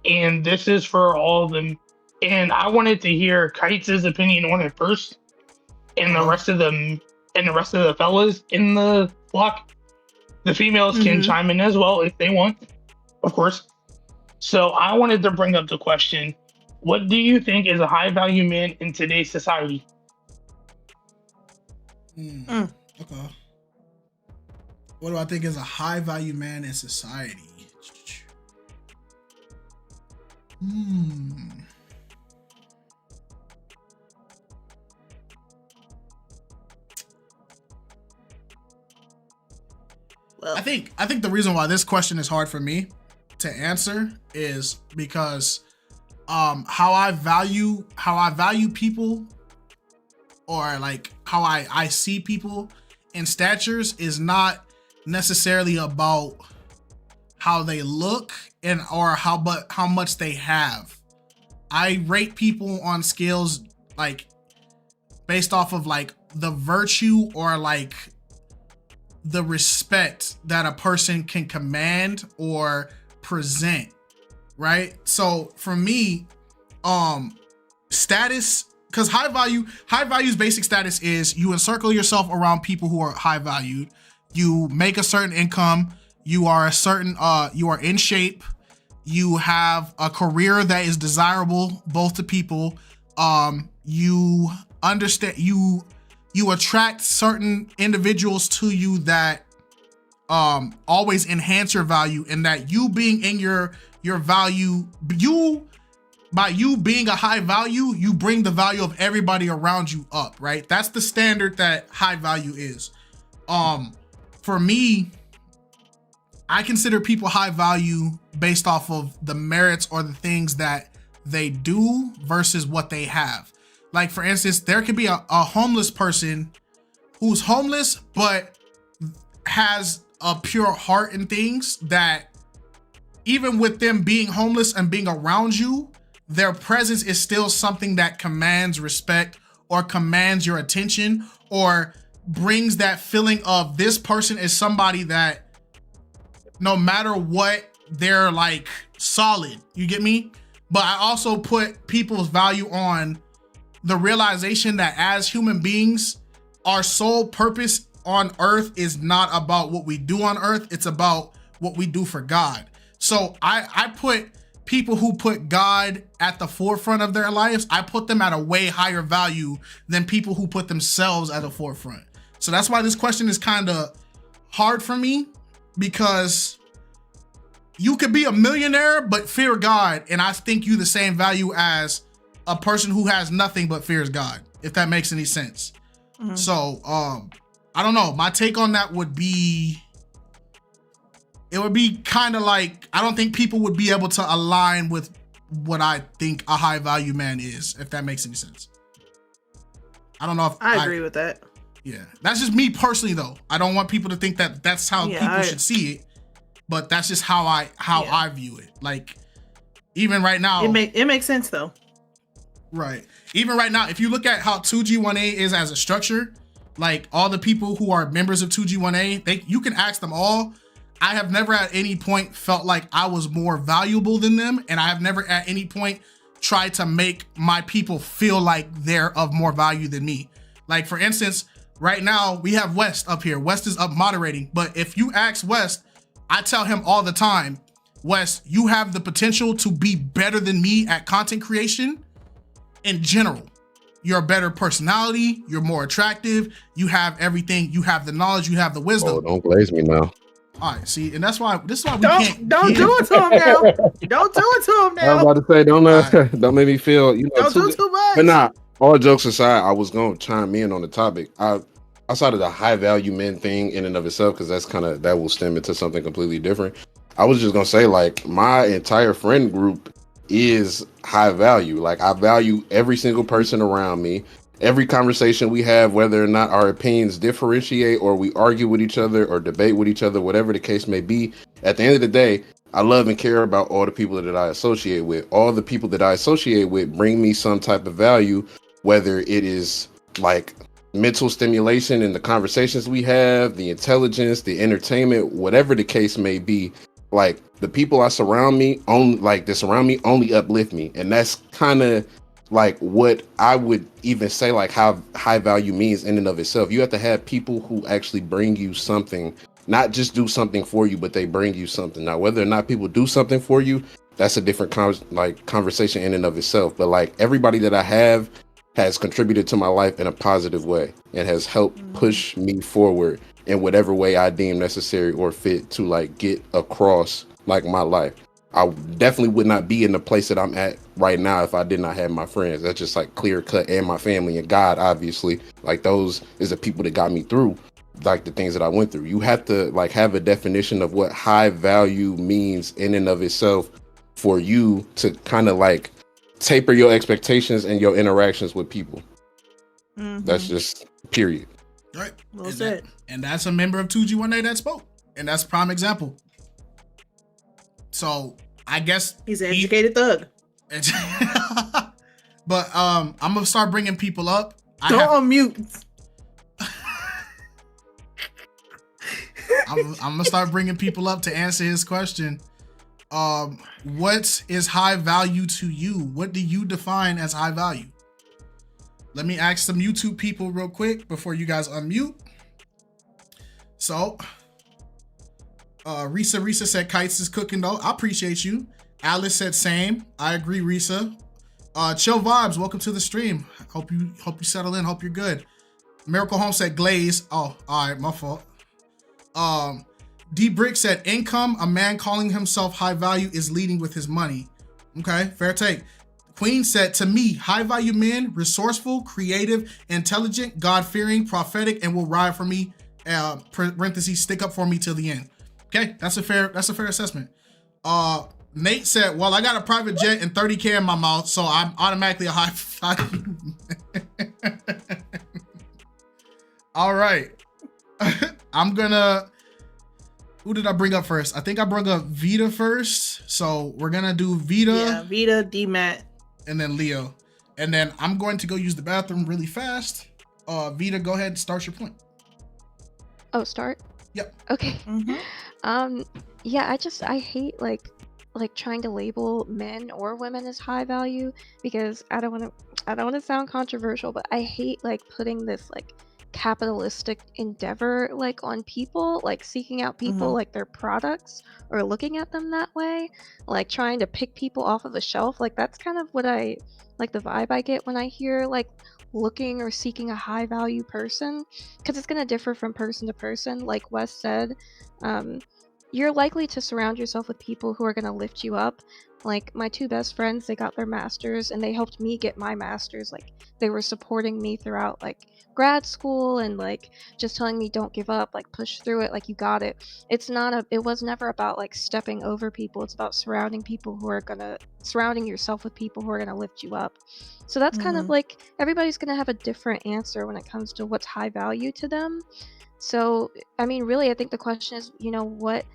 and this is for all of them. And I wanted to hear KiteZz's opinion on it first, and the rest of them, and the rest of the fellas in the flock. The females can chime in as well if they want, of course. So I wanted to bring up the question: what do you think is a high value man in today's society? Okay. What do I think is a high value man in society? Well, I think the reason why this question is hard for me to answer is because how I value people, or like how I see people in statures, is not necessarily about how they look and or how much they have. I rate people on scales like based off of like the virtue or like the respect that a person can command or present, right? So for me, status, because high value's basic status is you encircle yourself around people who are high valued. You make a certain income. You are you are in shape. You have a career that is desirable both to people. You understand, you attract certain individuals to you that always enhance your value, and that you being in your value, by you being a high value, you bring the value of everybody around you up, right? That's the standard that high value is. For me, I consider people high value based off of the merits or the things that they do versus what they have. Like for instance, there could be a homeless person who's homeless but has a pure heart and things that even with them being homeless and being around you, their presence is still something that commands respect or commands your attention or brings that feeling of this person is somebody that no matter what, they're like solid. You get me? But I also put people's value on the realization that as human beings, our sole purpose on earth is not about what we do on earth. It's about what we do for God. So I put people who put God at the forefront of their lives, I put them at a way higher value than people who put themselves at the forefront. So that's why this question is kind of hard for me, because you could be a millionaire but fear God, and I think you the same value as a person who has nothing but fears God, if that makes any sense. Mm-hmm. So I don't know. My take on that would be, it would be kind of like, I don't think people would be able to align with what I think a high value man is, if that makes any sense. I don't know if I agree with that. Yeah, that's just me personally though. I don't want people to think that that's how people should see it, but that's just how I view it. Like even right now, it makes sense though. Right. Even right now, if you look at how 2G1A is as a structure, like all the people who are members of 2G1A, you can ask them all. I have never at any point felt like I was more valuable than them, and I have never at any point tried to make my people feel like they're of more value than me. Like for instance, right now we have West up here. West is up moderating, but if you ask West, I tell him all the time, West, you have the potential to be better than me at content creation in general. You're a better personality, you're more attractive, you have everything, you have the knowledge, you have the wisdom. Oh, don't glaze me now. All right, see, and this is why we can't. Don't do it to him now. Don't do it to him now. I was about to say, don't make me feel, don't do too much. But nah, all jokes aside, I was going to chime in on the topic. Outside of the high value men thing in and of itself, because that will stem into something completely different. I was just gonna say, like, my entire friend group is high value. Like, I value every single person around me. Every conversation we have, whether or not our opinions differentiate or we argue with each other or debate with each other, whatever the case may be, at the end of the day, I love and care about all the people that I associate with. All the people that I associate with bring me some type of value, whether it is like mental stimulation in the conversations we have, the intelligence, the entertainment, whatever the case may be. Like, the people I surround me only uplift me. And that's kind of like what I would even say, like, how high value means in and of itself. You have to have people who actually bring you something, not just do something for you, but they bring you something. Now, whether or not people do something for you, that's a different conversation in and of itself. But like, everybody that I have has contributed to my life in a positive way and has helped push me forward in whatever way I deem necessary or fit to like get across like my life. I definitely would not be in the place that I'm at right now if I did not have my friends. That's just like clear cut, and my family and God, obviously. Like, those is the people that got me through like the things that I went through. You have to like have a definition of what high value means in and of itself for you to kind of like taper your expectations and your interactions with people. Mm-hmm. That's just period. Right. Well said. And that's a member of 2G1A that spoke. And that's a prime example. So I guess he's an educated thug. But I'm gonna start bringing people up. On mute. I'm gonna start bringing people up to answer his question. What is high value to you? What do you define as high value? Let me ask some YouTube people real quick before you guys unmute. So, Risa said KiteZz is cooking though. I appreciate you. Alice said same. I agree, Risa. Chill Vibes, welcome to the stream. Hope you settle in. Hope you're good. Miracle Home said glaze. Oh, all right, my fault. D Brick said income. A man calling himself high value is leading with his money. Okay, fair take. Queen said, to me, high value men, resourceful, creative, intelligent, God-fearing, prophetic, and will ride for me. Parentheses, stick up for me till the end. Okay, that's a fair assessment. Nate said, well, I got a private jet and 30K in my mouth, so I'm automatically a high value. All right. Who did I bring up first? I think I brought up Vita first. So we're gonna do Vita. Yeah, Vita, D-Matt. And then Leo. And then I'm going to go use the bathroom really fast. Vita, go ahead and start your point. Oh, start? Yep. Okay. Yeah, I hate like trying to label men or women as high value, because I don't want to sound controversial, but I hate like putting this like capitalistic endeavor like on people, like seeking out people like their products or looking at them that way, like trying to pick people off of the shelf. Like that's kind of what I like, the vibe I get when I hear like looking or seeking a high value person, because it's going to differ from person to person. Like Wes said, you're likely to surround yourself with people who are going to lift you up. Like my two best friends, they got their masters and they helped me get my masters. Like they were supporting me throughout like grad school and like just telling me don't give up, like push through it, like you got it. It was never about like stepping over people. It's about surrounding yourself with people who are gonna lift you up. So that's kind of like, everybody's gonna have a different answer when it comes to what's high value to them. So I mean, really, I think the question is, what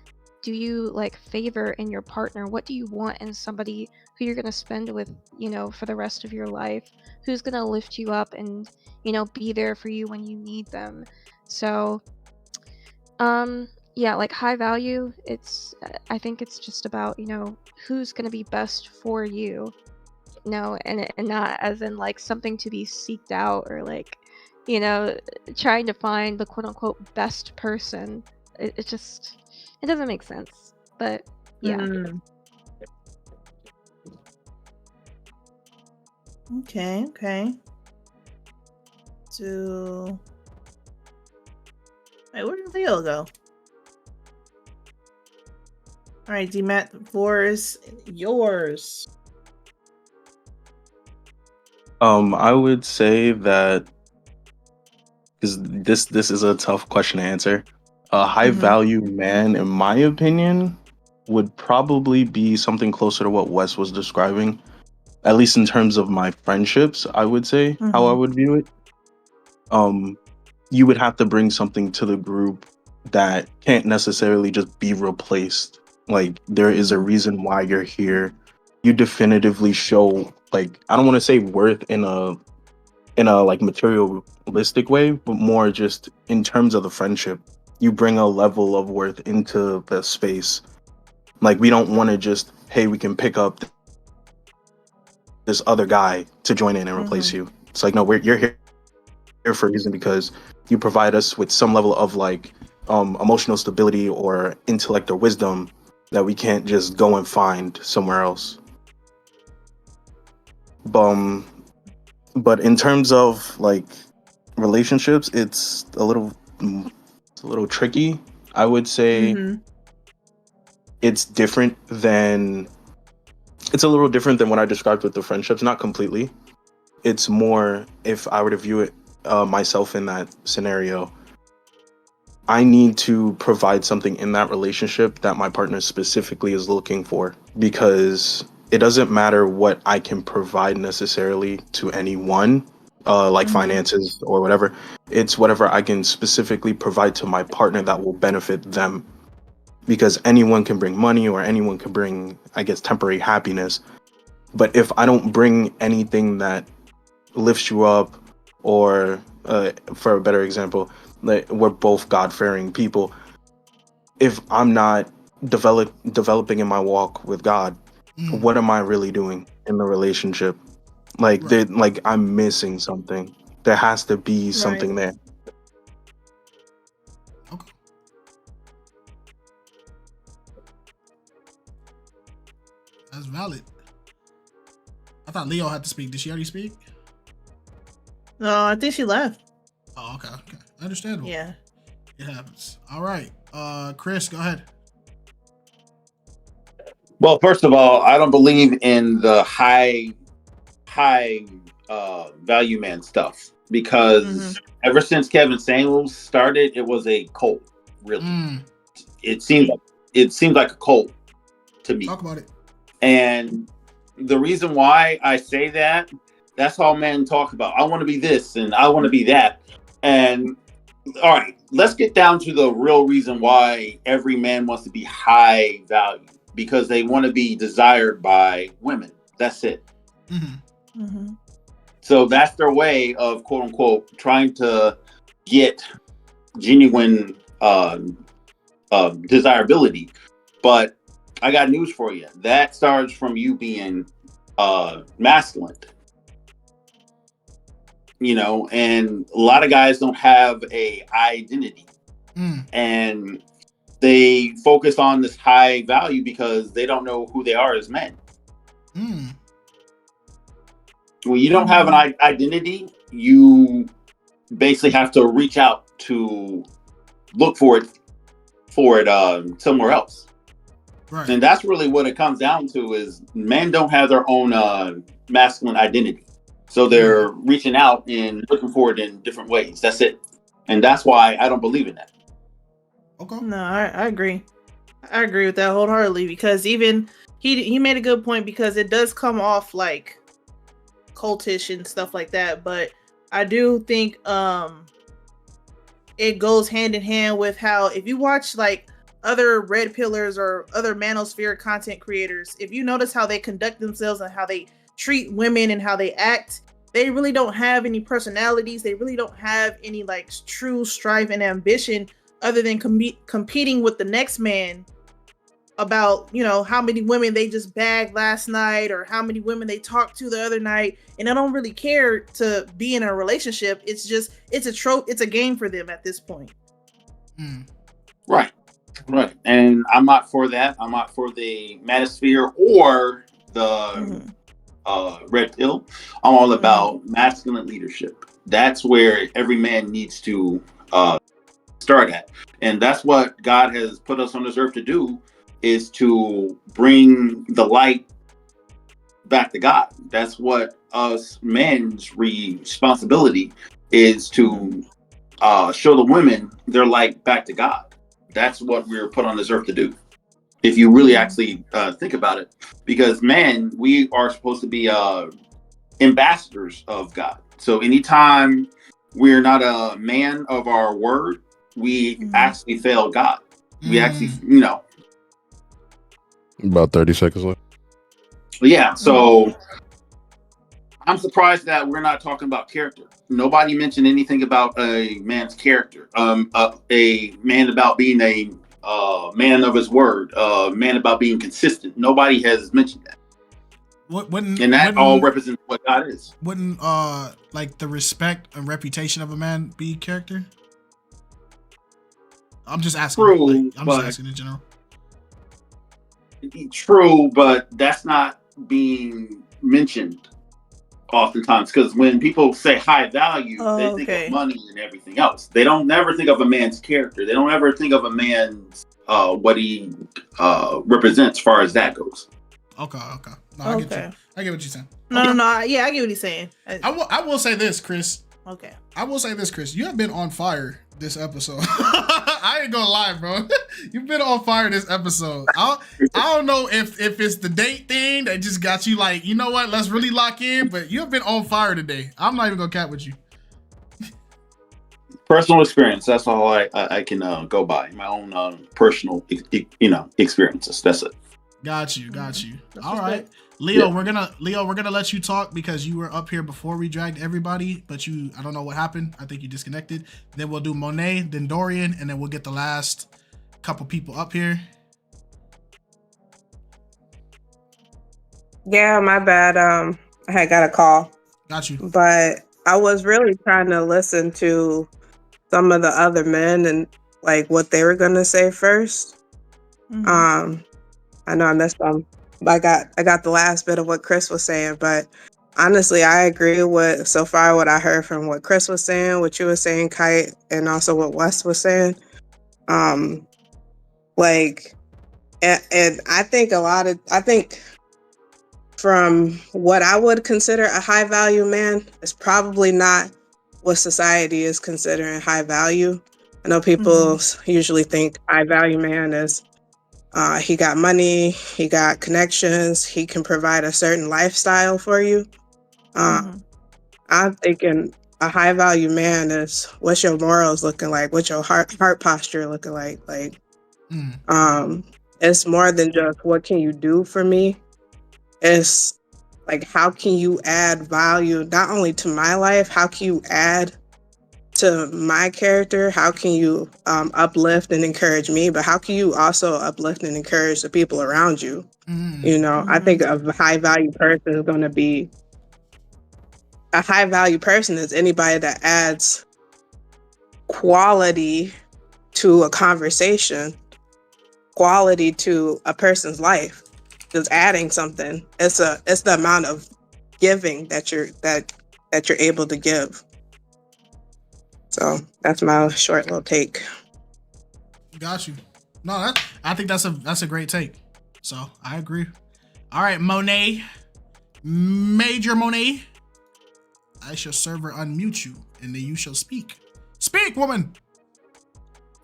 do you like favor in your partner? What do you want in somebody who you're going to spend with, for the rest of your life, who's going to lift you up and, be there for you when you need them? So, yeah, like high value, I think it's just about, who's going to be best for you, and not as in like something to be seeked out or like, trying to find the quote unquote best person. It doesn't make sense, but yeah. Okay. So, wait, where did Leo go? All right, D-Matt, the floor is yours. I would say that, because this is a tough question to answer. A high value man, in my opinion, would probably be something closer to what Wes was describing, at least in terms of my friendships. I would say how I would view it. You would have to bring something to the group that can't necessarily just be replaced. Like there is a reason why you're here. You definitively show, like, I don't want to say worth in a like materialistic way, but more just in terms of the friendship. You bring a level of worth into the space. Like we don't want to just, hey, we can pick up this other guy to join in and replace you. It's like, no, you're here for a reason, because you provide us with some level of like emotional stability or intellect or wisdom that we can't just go and find somewhere else. But in terms of like relationships, it's a little tricky. I would say it's a little different than what I described with the friendships. Not completely. It's more, if I were to view it myself in that scenario, I need to provide something in that relationship that my partner specifically is looking for, because it doesn't matter what I can provide necessarily to anyone, like finances or whatever. It's whatever I can specifically provide to my partner that will benefit them. because anyone can bring money or anyone can bring, I guess, temporary happiness. But if I don't bring anything that lifts you up, or for a better example, like we're both God-fearing people. If I'm not developing in my walk with God, what am I really doing in the relationship? Like, like I'm missing something. There has to be something there. That's valid. I thought Leo had to speak. Did she already speak? No, I think she left. Oh, okay. Understandable. Yeah. It happens. All right. Chris, go ahead. Well, first of all, I don't believe in the high value man stuff, because ever since Kevin Samuels started, it was a cult. Really, it seems like a cult to me. Talk about it. And the reason why I say that's all men talk about. I want to be this and I want to be that. And all right, let's get down to the real reason why every man wants to be high value, because they want to be desired by women. That's it. So that's their way of, quote unquote, trying to get genuine desirability. But I got news for you. That starts from you being masculine. You know, and a lot of guys don't have a identity. And they focus on this high value because they don't know who they are as men. When you don't have an identity, you basically have to reach out to look for it somewhere else. Right. And that's really what it comes down to, is men don't have their own masculine identity. So they're reaching out and looking for it in different ways. That's it. And that's why I don't believe in that. Okay. No, I agree. I agree with that wholeheartedly, because even he made a good point, because it does come off like cultish and stuff like that. But I do think it goes hand in hand with how, if you watch like other red pillars or other manosphere content creators, if you notice how they conduct themselves and how they treat women and how they act, they really don't have any personalities. They really don't have any like true strive and ambition, other than competing with the next man about, you know, how many women they just bagged last night or how many women they talked to the other night. And I don't really care to be in a relationship. It's just, it's a trope. It's a game for them at this point. Right. And I'm not for that. I'm not for the manosphere or the red pill. I'm all about masculine leadership. That's where every man needs to start at. And that's what God has put us on this earth to do, is to bring the light back to God. That's what us men's responsibility is, to show the women their light back to God. That's what we're put on this earth to do, if you really actually think about it. Because men, we are supposed to be ambassadors of God. So anytime we're not a man of our word, we actually fail God. We actually, you know. About 30 seconds left. Yeah, so I'm surprised that we're not talking about character. Nobody mentioned anything about a man's character. A man about being a man of his word. A man about being consistent. Nobody has mentioned that. And that all represents what God is. Wouldn't like the respect and reputation of a man be character? I'm just asking. True, I'm just asking in general. True, but that's not being mentioned oftentimes, because when people say high value, they think of money and everything else. They don't never think of a man's character. They don't ever think of a man's what he represents, as far as that goes. Okay. No, I get you. I get what you're saying. No. Yeah, I get what he's saying. I will say this, Chris. Okay. I will say this, Chris. You have been on fire this episode. I ain't gonna lie, bro. You've been on fire this episode. I don't know if it's the date thing that just got you like, you know what, let's really lock in, but you have been on fire today. I'm not even gonna cap with you. Personal experience. That's all I can go by. My own personal, experiences. That's it. Got you. All right, Leo. Yeah. We're gonna let you talk because you were up here before we dragged everybody, but I don't know what happened. I think you disconnected. Then we'll do Monet, then Dorian, and then we'll get the last couple people up here. Yeah, my bad. I had got a call. Got you. But I was really trying to listen to some of the other men and like what they were gonna say first. I know I missed them. But I got the last bit of what Chris was saying, but honestly, I agree with so far what I heard from what Chris was saying, what you were saying, Kite, and also what Wes was saying. Like, and I think from what I would consider a high value man is probably not what society is considering high value. I know people usually think high value man is he got money, he got connections, he can provide a certain lifestyle for you. I'm thinking a high value man is what's your morals looking like, what's your heart posture looking like. It's more than just what can you do for me. It's like how can you add value not only to my life, how can you add to my character, how can you uplift and encourage me, but how can you also uplift and encourage the people around you? I think a high value person is going to be a high value person is anybody that adds quality to a conversation, quality to a person's life. Just adding something. It's the amount of giving that you're able to give. So that's my short little take. Got you. No, I think that's a great take. So I agree. All right, Monet, Major Monet, I shall server unmute you, and then you shall speak. Speak, woman.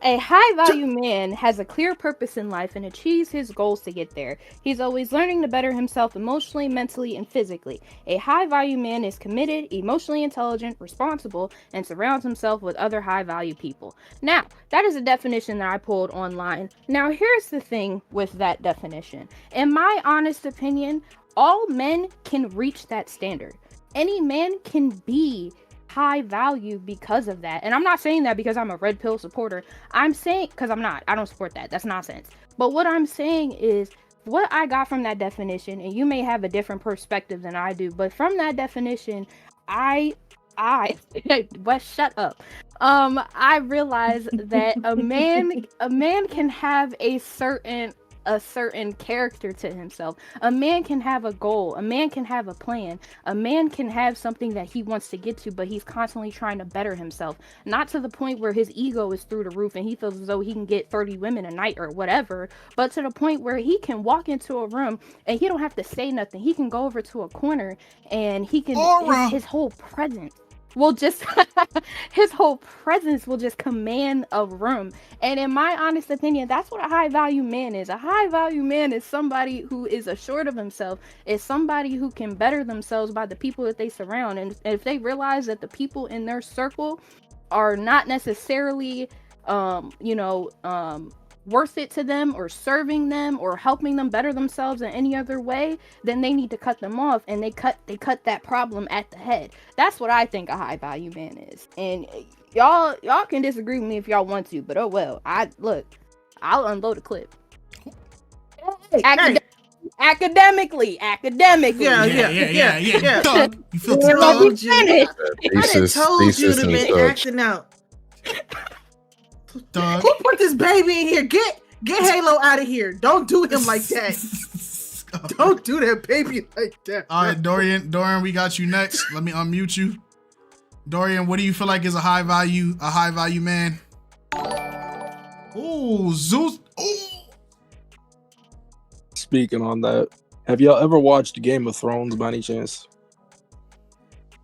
A high-value man has a clear purpose in life and achieves his goals to get there. He's always learning to better himself emotionally, mentally, and physically. A high-value man is committed, emotionally intelligent, responsible, and surrounds himself with other high-value people. Now, that is a definition that I pulled online. Now, here's the thing with that definition. In my honest opinion, all men can reach that standard. Any man can be high value because of that. And I'm not saying that because I'm a red pill supporter. I'm saying, because I'm not. I don't support that. That's nonsense. But what I'm saying is what I got from that definition, and you may have a different perspective than I do, but from that definition, Wes, shut up. I realized that a man can have a certain character to himself. A man can have a goal. A man can have a plan. A man can have something that he wants to get to, but he's constantly trying to better himself. Not to the point where his ego is through the roof and he feels as though he can get 30 women a night or whatever, but to the point where he can walk into a room and he don't have to say nothing. He can go over to a corner and he can, his whole presence will just his whole presence will just command a room. And in my honest opinion, that's what a high value man is. A high value man is somebody who is assured of himself, is somebody who can better themselves by the people that they surround. And if they realize that the people in their circle are not necessarily worth it to them or serving them or helping them better themselves in any other way, then they need to cut them off, and they cut that problem at the head. That's what I think a high value man is. And y'all can disagree with me if y'all want to, but oh well. I'll unload a clip. Academically. Yeah. You feel told you. I Thesis, told you to and be such. acting out. Who put this baby in here? Get Halo out of here. Don't do him like that. Don't do that baby like that. All right, Dorian, we got you next. Let me unmute you. Dorian, what do you feel like is a high value man? Oh, Zeus. Oh. Speaking on that, have y'all ever watched Game of Thrones by any chance?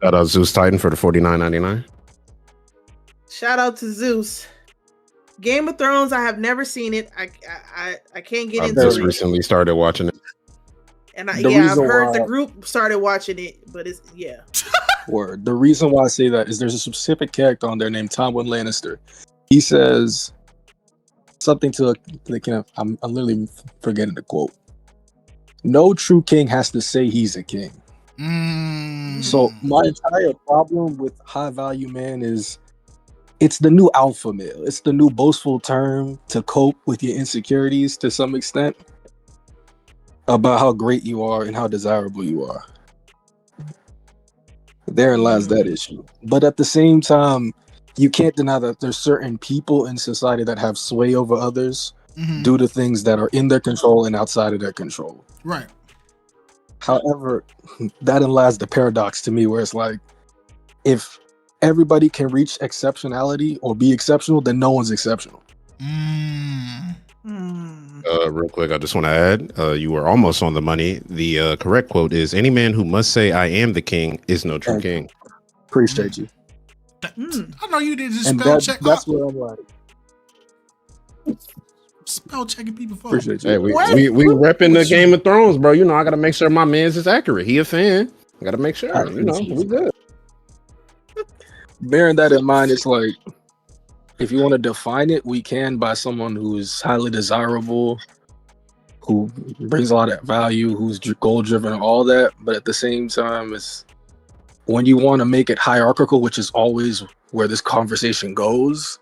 Shout out Zeus Titan for the $49.99. Shout out to Zeus. Game of Thrones, I have never seen it. I can't get into it. I just recently started watching it. And I've heard the group started watching it, but it's Word. The reason why I say that is there's a specific character on there named Tywin Lannister. He says something to the I'm literally forgetting the quote. No true king has to say he's a king. So my entire problem with high value man is it's the new alpha male. It's the new boastful term to cope with your insecurities to some extent about how great you are and how desirable you are. Therein lies that issue. But at the same time, you can't deny that there's certain people in society that have sway over others due to things that are in their control and outside of their control. Right. However, that lies the paradox to me where it's like, if everybody can reach exceptionality or be exceptional, then no one's exceptional. Real quick, I just want to add, you were almost on the money. The correct quote is, any man who must say I am the king is no true king. Appreciate you. I know you did just And spell check. that's where I'm like. Spell checking people for. Appreciate you. Hey, we repping the Game of Thrones, bro. You know, I got to make sure my man's is accurate. He a fan. I got to make sure. You know, we good. Bearing that in mind, it's like, if you want to define it, we can by someone who's highly desirable, who brings a lot of value, who's goal driven, and all that. But at the same time, it's when you want to make it hierarchical, which is always where this conversation goes.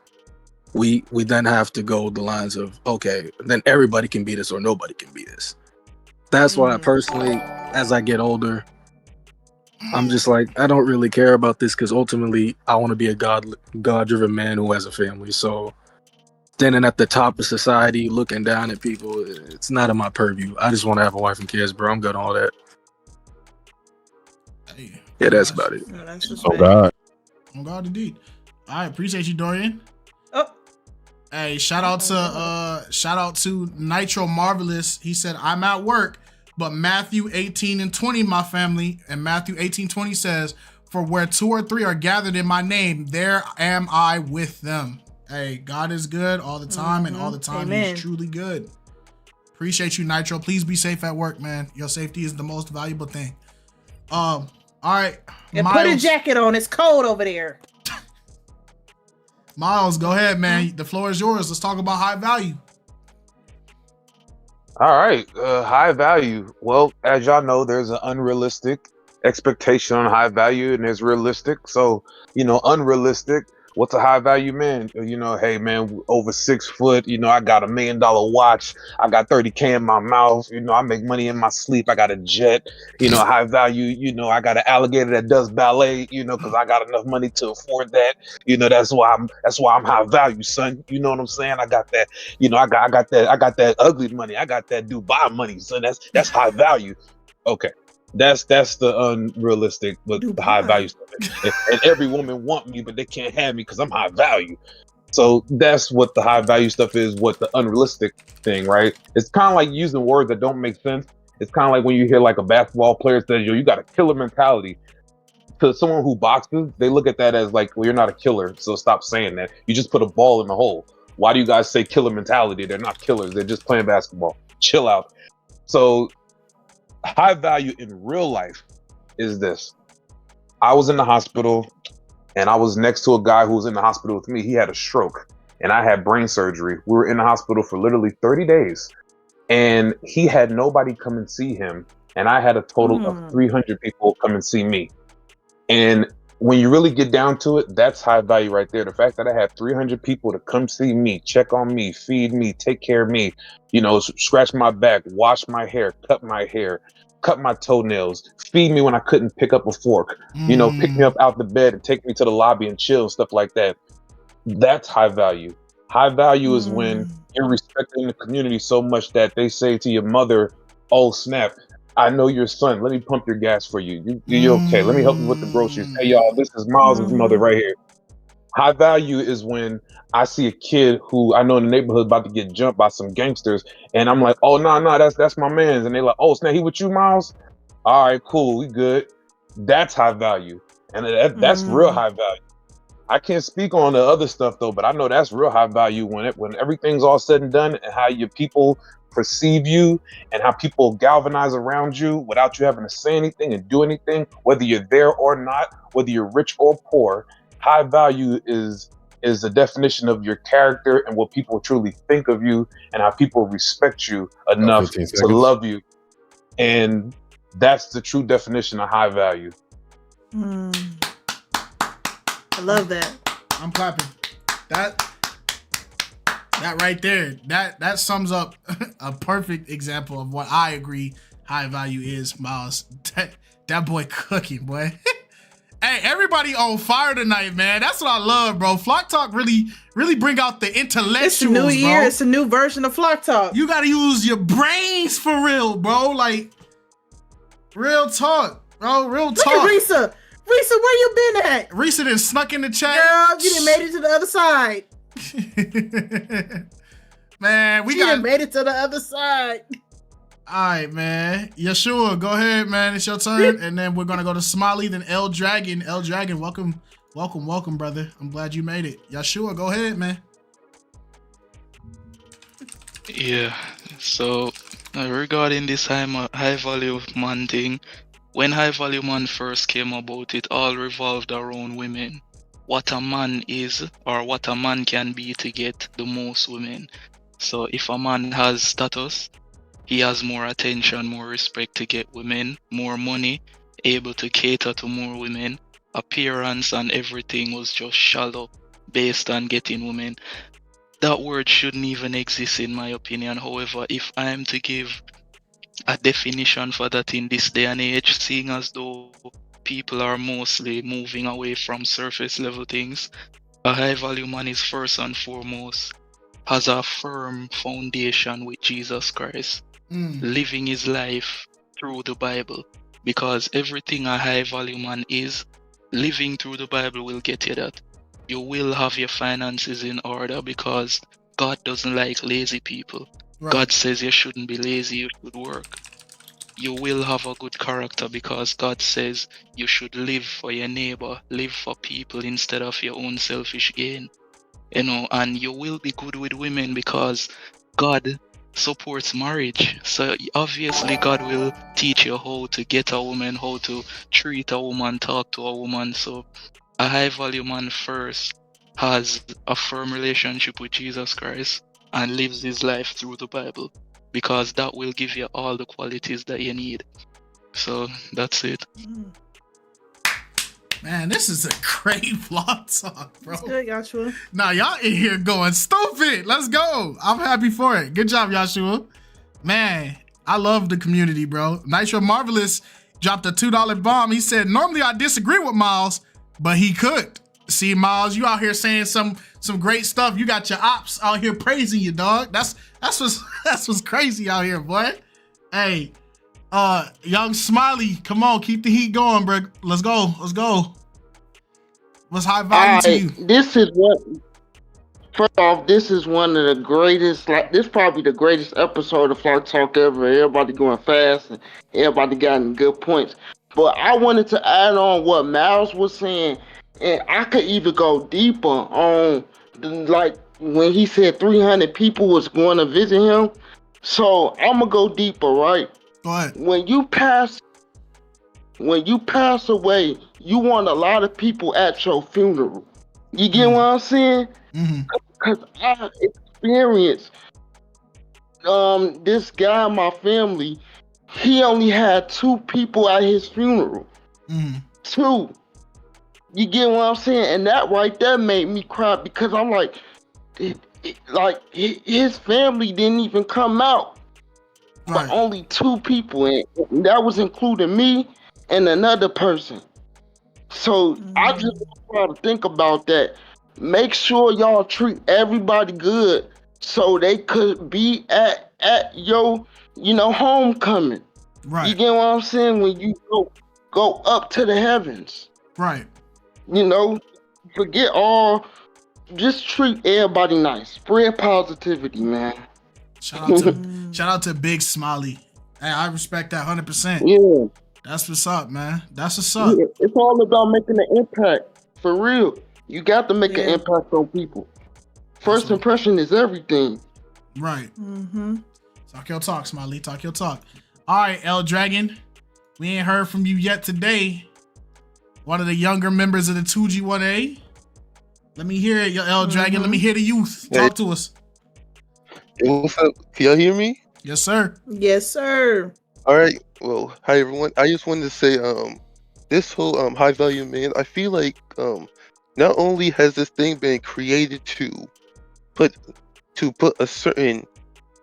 We then have to go the lines of, okay, then everybody can be this or nobody can be this. That's why personally, as I get older, I'm just like, I don't really care about this because ultimately I want to be a God-driven man who has a family. So standing at the top of society, looking down at people, it's not in my purview. I just want to have a wife and kids, bro. I'm good on all that. Hey, yeah, that's about it. Oh God. Oh God, indeed. I appreciate you, Dorian. Oh. Hey, shout out to Nitro Marvelous. He said, I'm at work, but Matthew 18:20, my family, and Matthew 18:20 says, for where 2 or 3 are gathered in my name, there am I with them. Hey, God is good all the time, and all the time He's truly good. Appreciate you, Nitro. Please be safe at work, man. Your safety is the most valuable thing. All right. And put a jacket on. It's cold over there. Miles, go ahead, man. The floor is yours. Let's talk about high value. All right, high value. Well, as y'all know, there's an unrealistic expectation on high value, and there's realistic. So, unrealistic. What's a high value man? Hey man, over 6 foot. I got $1 million watch. I got 30K in my mouth. I make money in my sleep. I got a jet. High value. I got an alligator that does ballet. Because I got enough money to afford that. That's why I'm high value, son. You know what I'm saying? I got that. I got that ugly money. I got that Dubai money, son. That's high value. Okay. That's the unrealistic, but the high value stuff. And every woman want me, but they can't have me because I'm high value. So that's what the high value stuff is. What the unrealistic thing, right? It's kind of like using words that don't make sense. It's kind of like when you hear like a basketball player says, "Yo, you got a killer mentality." To someone who boxes, they look at that as like, "Well, you're not a killer, so stop saying that. You just put a ball in the hole." Why do you guys say killer mentality? They're not killers. They're just playing basketball. Chill out. So high value in real life is this. I was in the hospital and I was next to a guy who was in the hospital with me. He had a stroke and I had brain surgery. We were in the hospital for literally 30 days and he had nobody come and see him. And I had a total of 300 people come and see me. And when you really get down to it, that's high value right there. The fact that I had 300 people to come see me, check on me, feed me, take care of me, scratch my back, wash my hair, cut my toenails, feed me when I couldn't pick up a fork, pick me up out the bed and take me to the lobby and chill and stuff like that. That's high value. High value is when you're respecting the community so much that they say to your mother, oh snap, I know your son. Let me pump your gas for you. You're okay. Let me help you with the groceries. Hey, y'all, this is Miles' mother right here. High value is when I see a kid who I know in the neighborhood about to get jumped by some gangsters. And I'm like, oh, no, that's my man's. And they're like, oh, snap, he with you, Miles? All right, cool. We good. That's high value. And that's real high value. I can't speak on the other stuff though, but I know that's real high value when everything's all said and done, and how your people perceive you and how people galvanize around you without you having to say anything and do anything, whether you're there or not, whether you're rich or poor. High value is the definition of your character and what people truly think of you and how people respect you enough 15 to seconds. love you. And that's the true definition of high value. I love that. I'm clapping. That right there, that sums up a perfect example of what I agree high value is, Miles. That boy cooking, boy. Hey, everybody on fire tonight, man. That's what I love, bro. Flock Talk really bring out the intellectuals, It's a new year. bro. It's a new version of Flock Talk. You gotta use your brains for real, bro. Like, real talk, bro. Real talk. Look at Risa. Risa, where you been at? Risa done snuck in the chat. Girl, you done made it to the other side. Man, She done made it to the other side. All right, man. Yeshua, go ahead, man. It's your turn. And then we're going to go to Smiley, then L Dragon. L Dragon, welcome, brother. I'm glad you made it. Yeshua, go ahead, man. Yeah. So regarding this high value man thing, when high value man first came about, it all revolved around women. What a man is or what a man can be to get the most women. So if a man has status, he has more attention, more respect to get women, more money, able to cater to more women. Appearance and everything was just shallow based on getting women. That word shouldn't even exist in my opinion. However, if I am to give a definition for that in this day and age, seeing as though people are mostly moving away from surface level things, a high value man is first and foremost has a firm foundation with Jesus Christ, living his life through the Bible, because everything a high value man is, living through the Bible will get you that. You will have your finances in order because God doesn't like lazy people. Right. God says you shouldn't be lazy, you should work. You will have a good character because God says you should live for your neighbor, live for people instead of your own selfish gain. You know, and you will be good with women because God supports marriage. So obviously God will teach you how to get a woman, how to treat a woman, talk to a woman. So a high value man first has a firm relationship with Jesus Christ and lives his life through the Bible, because that will give you all the qualities that you need. So that's it. Man, this is a great vlog talk, bro. It's good, Joshua. Nah, y'all in here going stupid. Let's go. I'm happy for it. Good job, Joshua. Man, I love the community, bro. Nitro Marvelous dropped a $2 bomb. He said, normally I disagree with Miles, but he could. See, Miles, you out here saying some great stuff. You got your ops out here praising you, dog. That's what's crazy out here, boy. Hey, young Smiley, come on, keep the heat going, bro. Let's go. What's high value to you? This is what. First off, this is one of the greatest. This is probably the greatest episode of Flock Talk ever. Everybody going fast and everybody got good points. But I wanted to add on what Miles was saying, and I could even go deeper on when he said 300 people was going to visit him. So I'm gonna go deeper, right? Go ahead. When you pass away, you want a lot of people at your funeral. You get what I'm saying? Because I experienced this guy in my family. He only had 2 people at his funeral. 2. You get what I'm saying? And that right there made me cry because I'm like, his family didn't even come out. Right. But only 2 people, and that was including me and another person. So I just want to think about that. Make sure y'all treat everybody good so they could be at your homecoming. Right. You get what I'm saying? When you go up to the heavens. Right. Forget all. Just treat everybody nice. Spread positivity, man. Shout out to Big Smiley. Hey, I respect that 100%. Yeah. That's what's up, man. That's what's up. Yeah, it's all about making an impact. For real. You got to make an impact on people. First impression is everything. Right. Talk your talk, Smiley. Talk your talk. All right, L Dragon. We ain't heard from you yet today. One of the younger members of the 2G1A. Let me hear it, L Dragon. Let me hear the youth. Talk to us. Hey, what's up? Can y'all hear me? Yes, sir. Yes, sir. All right. Well, hi everyone. I just wanted to say, this whole high value man, I feel like not only has this thing been created to put a certain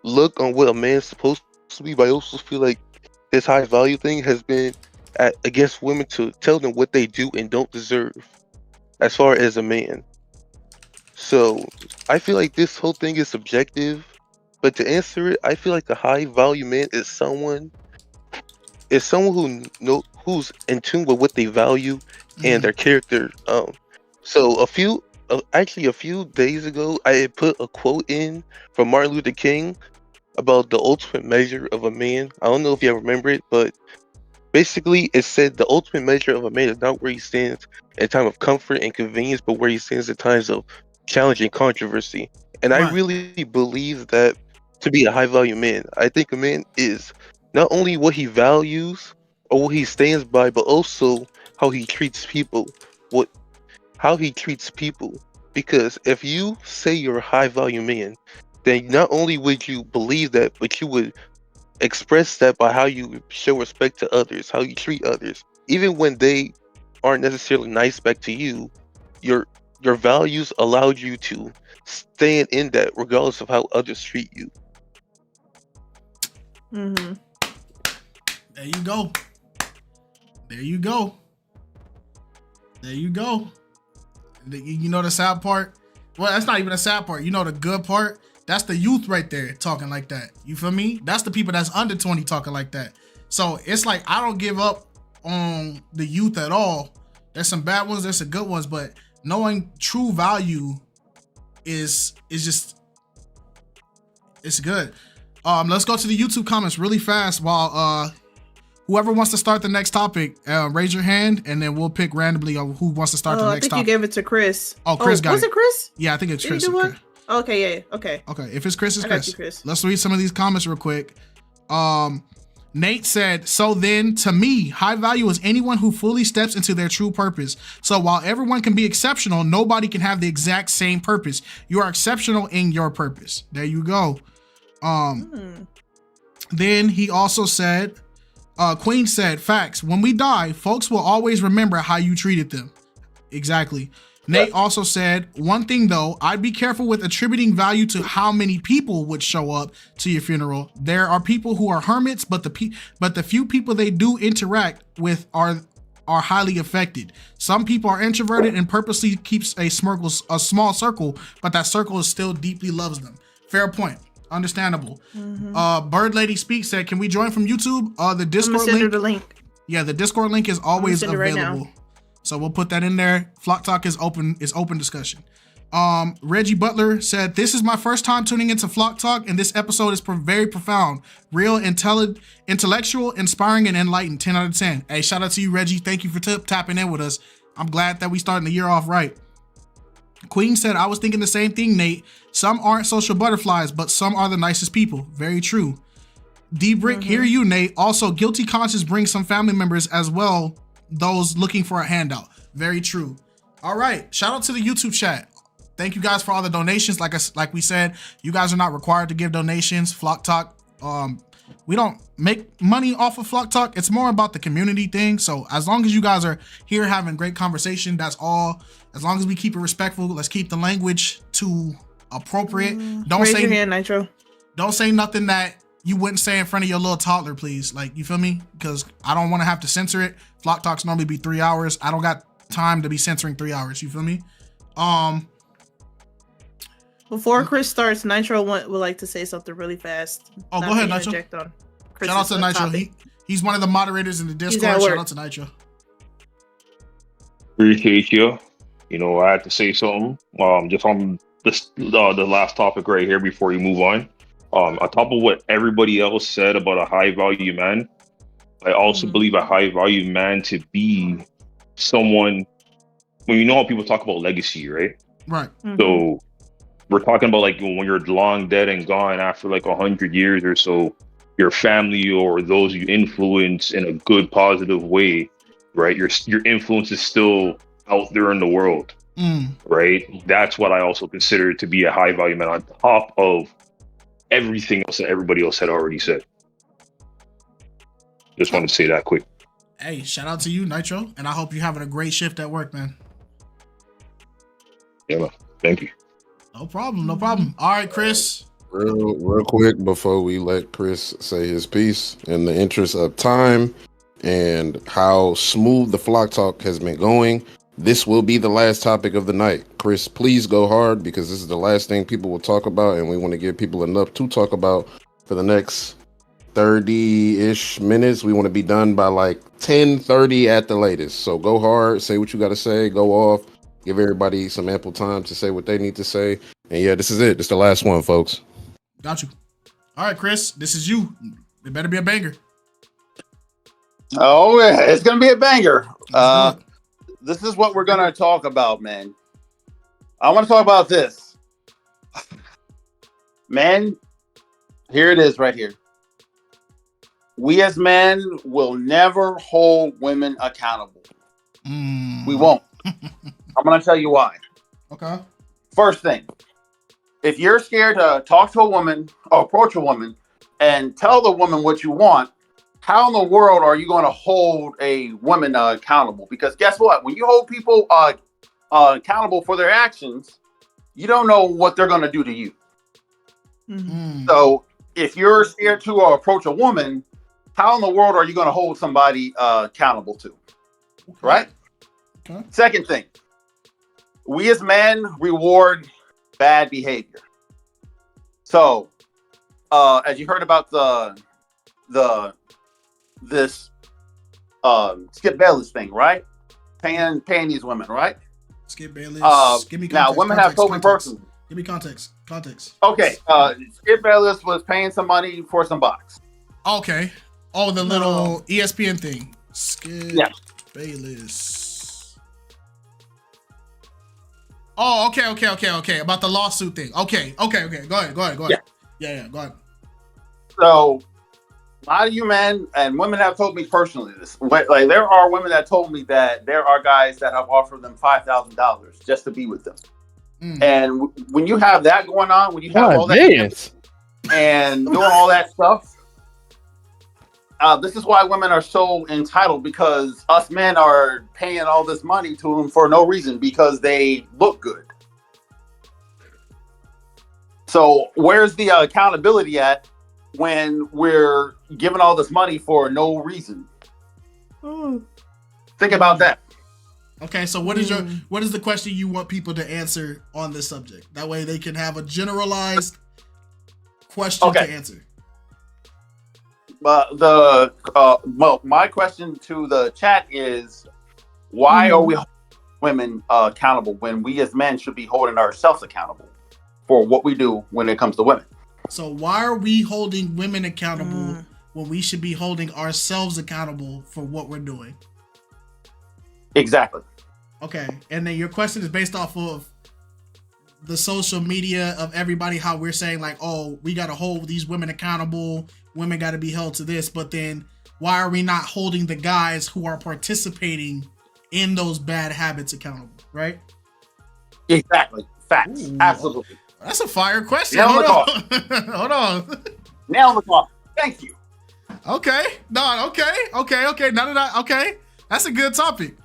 look on what a man's supposed to be, but I also feel like this high value thing has been against women to tell them what they do and don't deserve as far as a man. So I feel like this whole thing is subjective, but to answer it, I feel like the high value man is someone who's in tune with what they value and their character. So a few days ago, I had put a quote in from Martin Luther King about the ultimate measure of a man. I don't know if you remember it, but basically it said the ultimate measure of a man is not where he stands in time of comfort and convenience, but where he stands in times of challenge and controversy. And I really believe that to be a high value man, I think a man is not only what he values or what he stands by, but also how he treats people. Because if you say you're a high value man, then not only would you believe that, but you would express that by how you show respect to others, how you treat others. Even when they aren't necessarily nice back to you, your values allowed you to stand in that regardless of how others treat you. There you go. There you go. There you go. You know the sad part? Well, that's not even a sad part. You know the good part? That's the youth right there talking like that. You feel me? That's the people that's under 20 talking like that. So it's like I don't give up on the youth at all. There's some bad ones, there's some good ones, but knowing true value is just, it's good. Let's go to the YouTube comments really fast while whoever wants to start the next topic, raise your hand and then we'll pick randomly who wants to start the next topic. I think you gave it to Chris. Oh, Chris got it. Was it Chris? Yeah, I think it's Chris. Okay, yeah, okay. Okay, if it's Chris, it's Chris. Chris. Let's read some of these comments real quick. Nate said, so then to me, high value is anyone who fully steps into their true purpose. So while everyone can be exceptional, nobody can have the exact same purpose. You are exceptional in your purpose. There you go. Then he also said, Queen said, facts. When we die, folks will always remember how you treated them. Exactly. Nate also said, one thing though, I'd be careful with attributing value to how many people would show up to your funeral. There are people who are hermits, but the few people they do interact with are highly affected. Some people are introverted and purposely keeps a small circle, but that circle still deeply loves them. Fair point. Understandable. Bird Lady Speaks said, can we join from YouTube? The Discord send her the link. Yeah, the Discord link is always available. Right, so we'll put that in there. Flock Talk is open discussion. Reggie Butler said, this is my first time tuning into Flock Talk, and this episode is very profound, real, intellectual, inspiring, and enlightened. 10 out of 10. Hey, shout out to you, Reggie. Thank you for tapping in with us. I'm glad that we starting the year off right. Queen said, I was thinking the same thing, Nate. Some aren't social butterflies, but some are the nicest people. Very true. D-Brick, hear you, Nate. Also, guilty conscience brings some family members as well, those looking for a handout. Very true. All right. Shout out to the YouTube chat. Thank you guys for all the donations. Like we said, you guys are not required to give donations. Flock Talk, we don't make money off of Flock Talk. It's more about the community thing. So as long as you guys are here having great conversation, that's all. As long as we keep it respectful, let's keep the language to appropriate. Don't Raise say your hand, Nitro. Don't say nothing that you wouldn't say in front of your little toddler, please. Like, you feel me? Because I don't want to have to censor it. Flock Talks normally be 3 hours. I don't got time to be censoring 3 hours. You feel me? Before Chris starts, Nitro would like to say something really fast. Oh, go ahead, Nitro. Shout out to Nitro. He's one of the moderators in the Discord. Shout out to Nitro. Appreciate you. You know, I had to say something. Just on this, the last topic right here before you move on. On top of what everybody else said about a high value man, I also believe a high value man to be someone when you know how people talk about legacy, right? Right. So we're talking about like when you're long dead and gone after like 100 years or so, your family or those you influence in a good, positive way, right? Your influence is still out there in the world, right? That's what I also consider to be a high value man on top of everything else that everybody else had already said. Just wanted to say that quick. Hey, shout out to you, Nitro, and I hope you're having a great shift at work, man. Yeah, man. Thank you. No problem, no problem. All right, Chris. Real quick before we let Chris say his piece, in the interest of time and how smooth the Flock Talk has been going, this will be the last topic of the night. Chris, please go hard because this is the last thing people will talk about, and we want to give people enough to talk about for the next 30-ish minutes. We want to be done by like 10:30 at the latest. So go hard, say what you got to say, go off, give everybody some ample time to say what they need to say. And yeah, this is it. This is the last one, folks. Got you. All right, Chris, this is you. It better be a banger. Oh, yeah, it's going to be a banger. This is what we're going to talk about, man. I want to talk about this. Man, here it is right here. We as men will never hold women accountable. We won't. I'm going to tell you why. Okay. First thing, if you're scared to talk to a woman or approach a woman and tell the woman what you want, how in the world are you going to hold a woman accountable? Because guess what? When you hold people accountable for their actions, you don't know what they're going to do to you. So if you're scared to approach a woman, how in the world are you going to hold somebody accountable to? Right? Okay. Second thing, we as men reward bad behavior. So, as you heard about this Skip Bayless thing, right? Paying these women, right? Skip Bayless. Give me context. Now, women have told me personally. Give me context. Okay. Skip Bayless was paying some money for some box. Okay. Oh, the little ESPN thing. Skip Bayless. Oh, okay. About the lawsuit thing. Okay. Go ahead. Yeah, go ahead. So, a lot of you men and women have told me personally this. Like, there are women that told me that there are guys that have offered them $5,000 just to be with them. And when you have that going on, when you have all that and doing all that stuff, this is why women are so entitled, because us men are paying all this money to them for no reason, because they look good. So where's the accountability at when we're giving all this money for no reason? Think about that. Okay, so what is the question you want people to answer on this subject? That way they can have a generalized question to answer. My question to the chat is, why are we holding women accountable when we as men should be holding ourselves accountable for what we do when it comes to women? So why are we holding women accountable when we should be holding ourselves accountable for what we're doing? Exactly. Okay, and then your question is based off of the social media of everybody, how we're saying like, oh, we got to hold these women accountable, women got to be held to this, but then why are we not holding the guys who are participating in those bad habits accountable, right? Exactly. Facts. Absolutely. That's a fire question. Nail on the Hold on. Nail on the coffin. Thank you. Okay. No, okay. None of that. Okay. That's a good topic.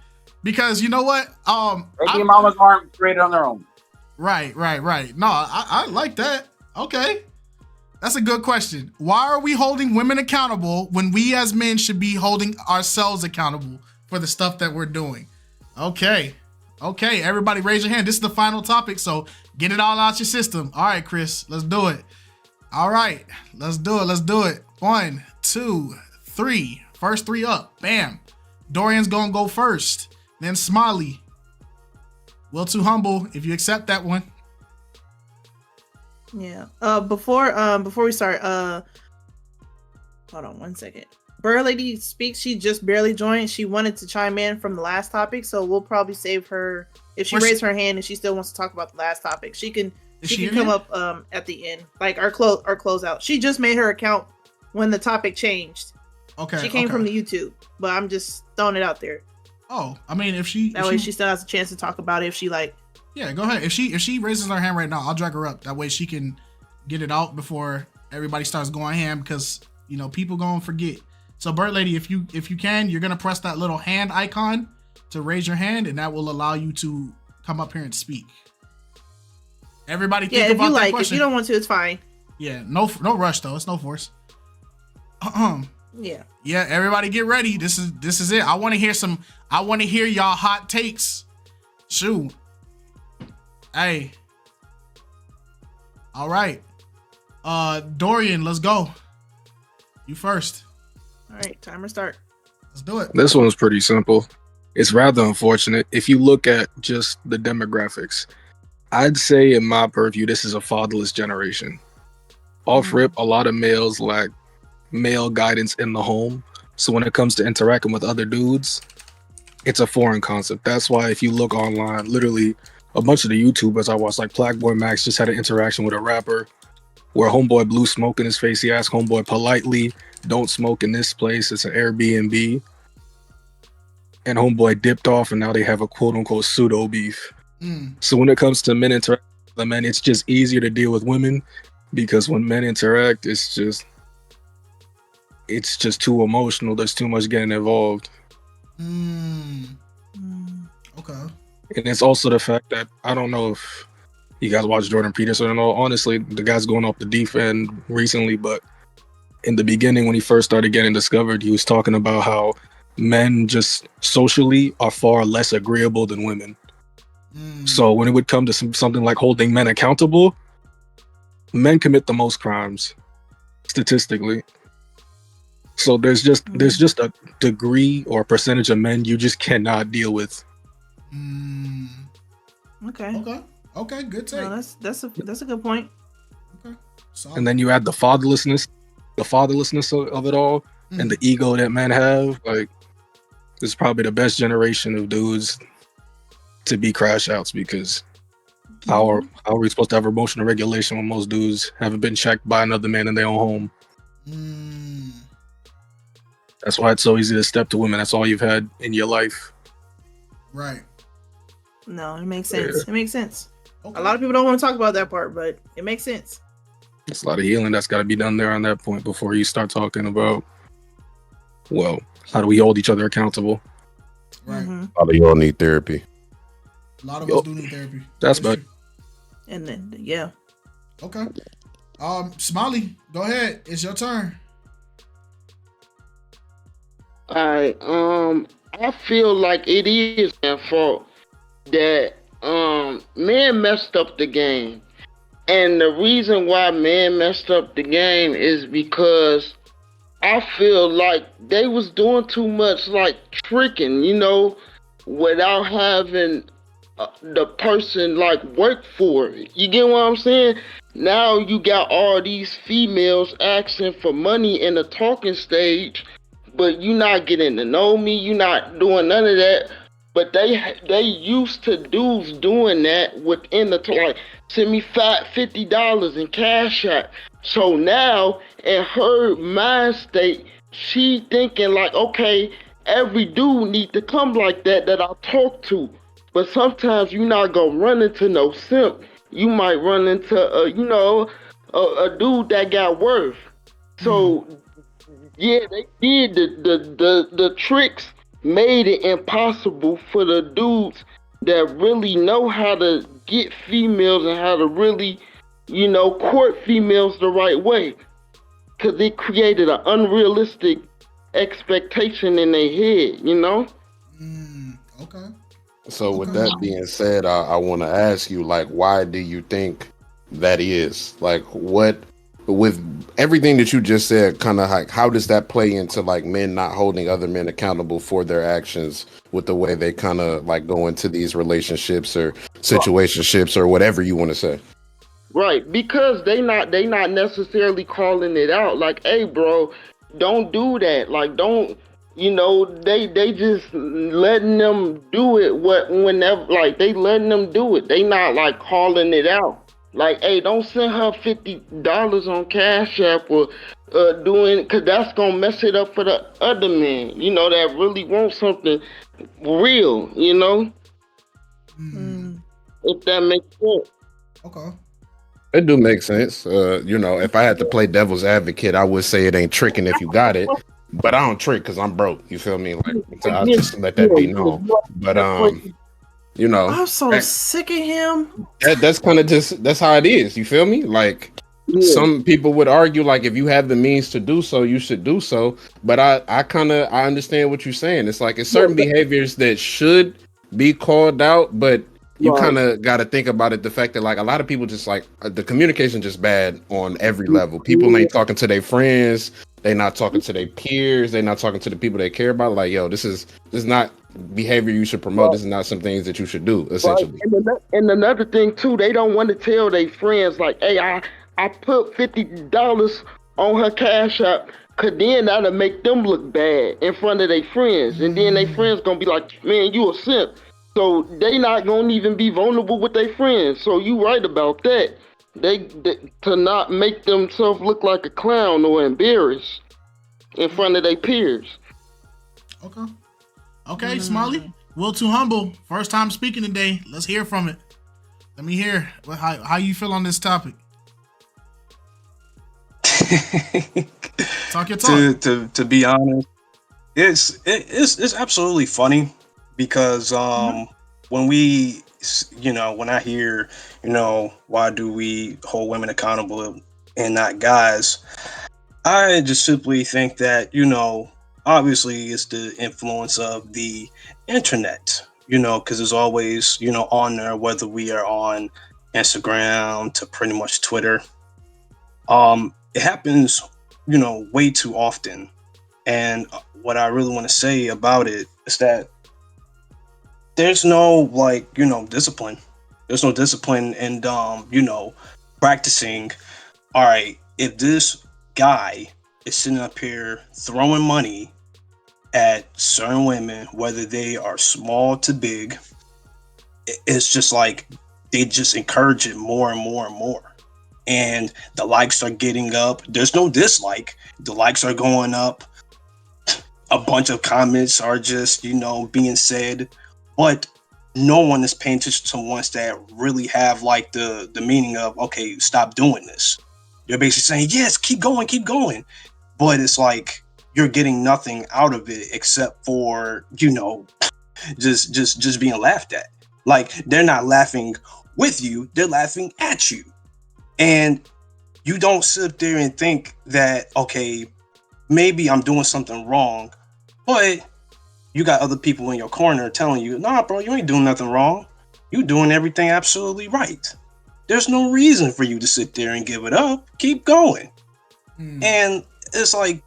Because you know what? Baby mamas aren't created on their own. Right. No, I like that. Okay. That's a good question. Why are we holding women accountable when we as men should be holding ourselves accountable for the stuff that we're doing? Okay. Everybody raise your hand. This is the final topic, so get it all out your system. All right, Chris, let's do it. All right, let's do it. 1, 2, 3. First 3 up. Bam. Dorian's gonna go first. Then Smiley. Will Too Humble, if you accept that one. Yeah. Before we start, hold on 1 second. Bird Lady speaks. She just barely joined. She wanted to chime in from the last topic, so we'll probably save her if she raises her hand and she still wants to talk about the last topic. She can come up at the end, like our closeout. She just made her account when the topic changed. Okay. She came from the YouTube, but I'm just throwing it out there. Oh, I mean, if she still has a chance to talk about it if she like. Yeah, go ahead. If she raises her hand right now, I'll drag her up. That way she can get it out before everybody starts going ham, because people gonna forget. So Bird Lady, if you can, you're gonna press that little hand icon to raise your hand, and that will allow you to come up here and speak. Everybody think about that question. If you don't want to, it's fine. Yeah, no rush though. It's no force. Yeah. Yeah, everybody get ready. This is it. I want to hear y'all hot takes. Shoot. Hey. All right. Dorian, let's go. You first. All right, timer start. Let's do it. This one's pretty simple. It's rather unfortunate. If you look at just the demographics, I'd say in my purview, this is a fatherless generation. Off rip, a lot of males lack male guidance in the home. So when it comes to interacting with other dudes, it's a foreign concept. That's why if you look online, literally a bunch of the YouTubers I watch, like Blackboy Max, just had an interaction with a rapper where homeboy blew smoke in his face. He asked homeboy politely, "Don't smoke in this place. It's an Airbnb." And homeboy dipped off, and now they have a quote-unquote pseudo beef. So when it comes to men interacting with other men, it's just easier to deal with women, because when men interact, it's just too emotional. There's too much getting involved. Okay. And it's also the fact that I don't know if you guys watch Jordan Peterson and all. Honestly, the guy's going off the deep end recently, but in the beginning, when he first started getting discovered, he was talking about how men just socially are far less agreeable than women. So when it would come to something like holding men accountable, men commit the most crimes statistically. So there's just a degree or percentage of men you just cannot deal with. Okay. Good take. No, that's a good point. Okay. And then you add the fatherlessness of it all, and the ego that men have. Like, this is probably the best generation of dudes to be crash outs, because how are we supposed to have emotional regulation when most dudes haven't been checked by another man in their own home? That's why it's so easy to step to women. That's all you've had in your life. Right. No, it makes sense. Yeah. It makes sense. Okay. A lot of people don't want to talk about that part, but it makes sense. There's a lot of healing that's got to be done there on that point before you start talking about, well, how do we hold each other accountable? Right. A lot of y'all need therapy. A lot of us do need therapy. That's about it. And then, yeah. Okay. Smiley, go ahead. It's your turn. Alright, I feel like it is their fault that men messed up the game. And the reason why men messed up the game is because I feel like they was doing too much like tricking, without having the person like work for it. You get what I'm saying? Now you got all these females asking for money in the talking stage, but you not getting to know me. You not doing none of that. But they used to dudes doing that within the like, send me $50 in cash app. So now in her mind state, she thinking like, okay, every dude need to come like that I talk to. But sometimes you not gonna run into no simp. You might run into a dude that got worth. So yeah, they did the tricks, made it impossible for the dudes that really know how to get females and how to really, court females the right way. Cause it created an unrealistic expectation in their head, Okay. So with that being said, I want to ask you, like, why do you think that is? Like, what, with everything that you just said, kind of like, how does that play into like men not holding other men accountable for their actions with the way they kind of like go into these relationships or situationships or whatever you want to say? Right, because they not necessarily calling it out like, hey bro, don't do that. Like, don't, they just letting them do it whenever, like, they letting them do it. They not like calling it out. Like, hey, don't send her $50 on Cash App or doing, cause that's gonna mess it up for the other men, that really want something real, if that makes sense. Okay. It do make sense. If I had to play devil's advocate, I would say it ain't tricking if you got it, but I don't trick because I'm broke. You feel me? Like, so I'll just let that be known. But I'm so sick of him. that's kind of that's how it is. You feel me? Like some people would argue, like if you have the means to do so, you should do so. But I understand what you're saying. It's like it's certain behaviors that should be called out, but you kind of got to think about it. The fact that like a lot of people just like the communication just bad on every level. People ain't talking to their friends. They not talking to their peers. They not talking to the people they care about. Like, yo, this is not behavior you should promote. This is not some things that you should do, essentially. And another thing too, they don't want to tell their friends like, hey, I put $50 on her Cash App, cause then that'll make them look bad in front of their friends, and then their friends gonna be like, man, you a simp. So they not gonna even be vulnerable with their friends. So you right about that. They to not make themselves look like a clown or embarrassed in front of their peers. Okay, Smiley. Will Too Humble. First time speaking today. Let's hear from it. Let me hear how you feel on this topic. Talk your talk. To be honest, it's absolutely funny because when I hear why do we hold women accountable and not guys, I just simply think that obviously it's the influence of the internet, because it's always on there, whether we are on Instagram to pretty much Twitter. It happens way too often, and what I really want to say about it is that there's no discipline. There's no discipline in practicing. All right, if this guy is sitting up here throwing money at certain women, whether they are small to big, it's just like they just encourage it more and more and more. And the likes are getting up. There's no dislike. The likes are going up. A bunch of comments are just, being said. But no one is paying attention to ones that really have like the meaning of, okay, stop doing this. They're basically saying, yes, keep going. But it's like you're getting nothing out of it except for, just being laughed at. Like they're not laughing with you, they're laughing at you. And you don't sit there and think that, okay, maybe I'm doing something wrong, but you got other people in your corner telling you, nah, bro, you ain't doing nothing wrong. You doing everything absolutely right. There's no reason for you to sit there and give it up. Keep going. And it's like,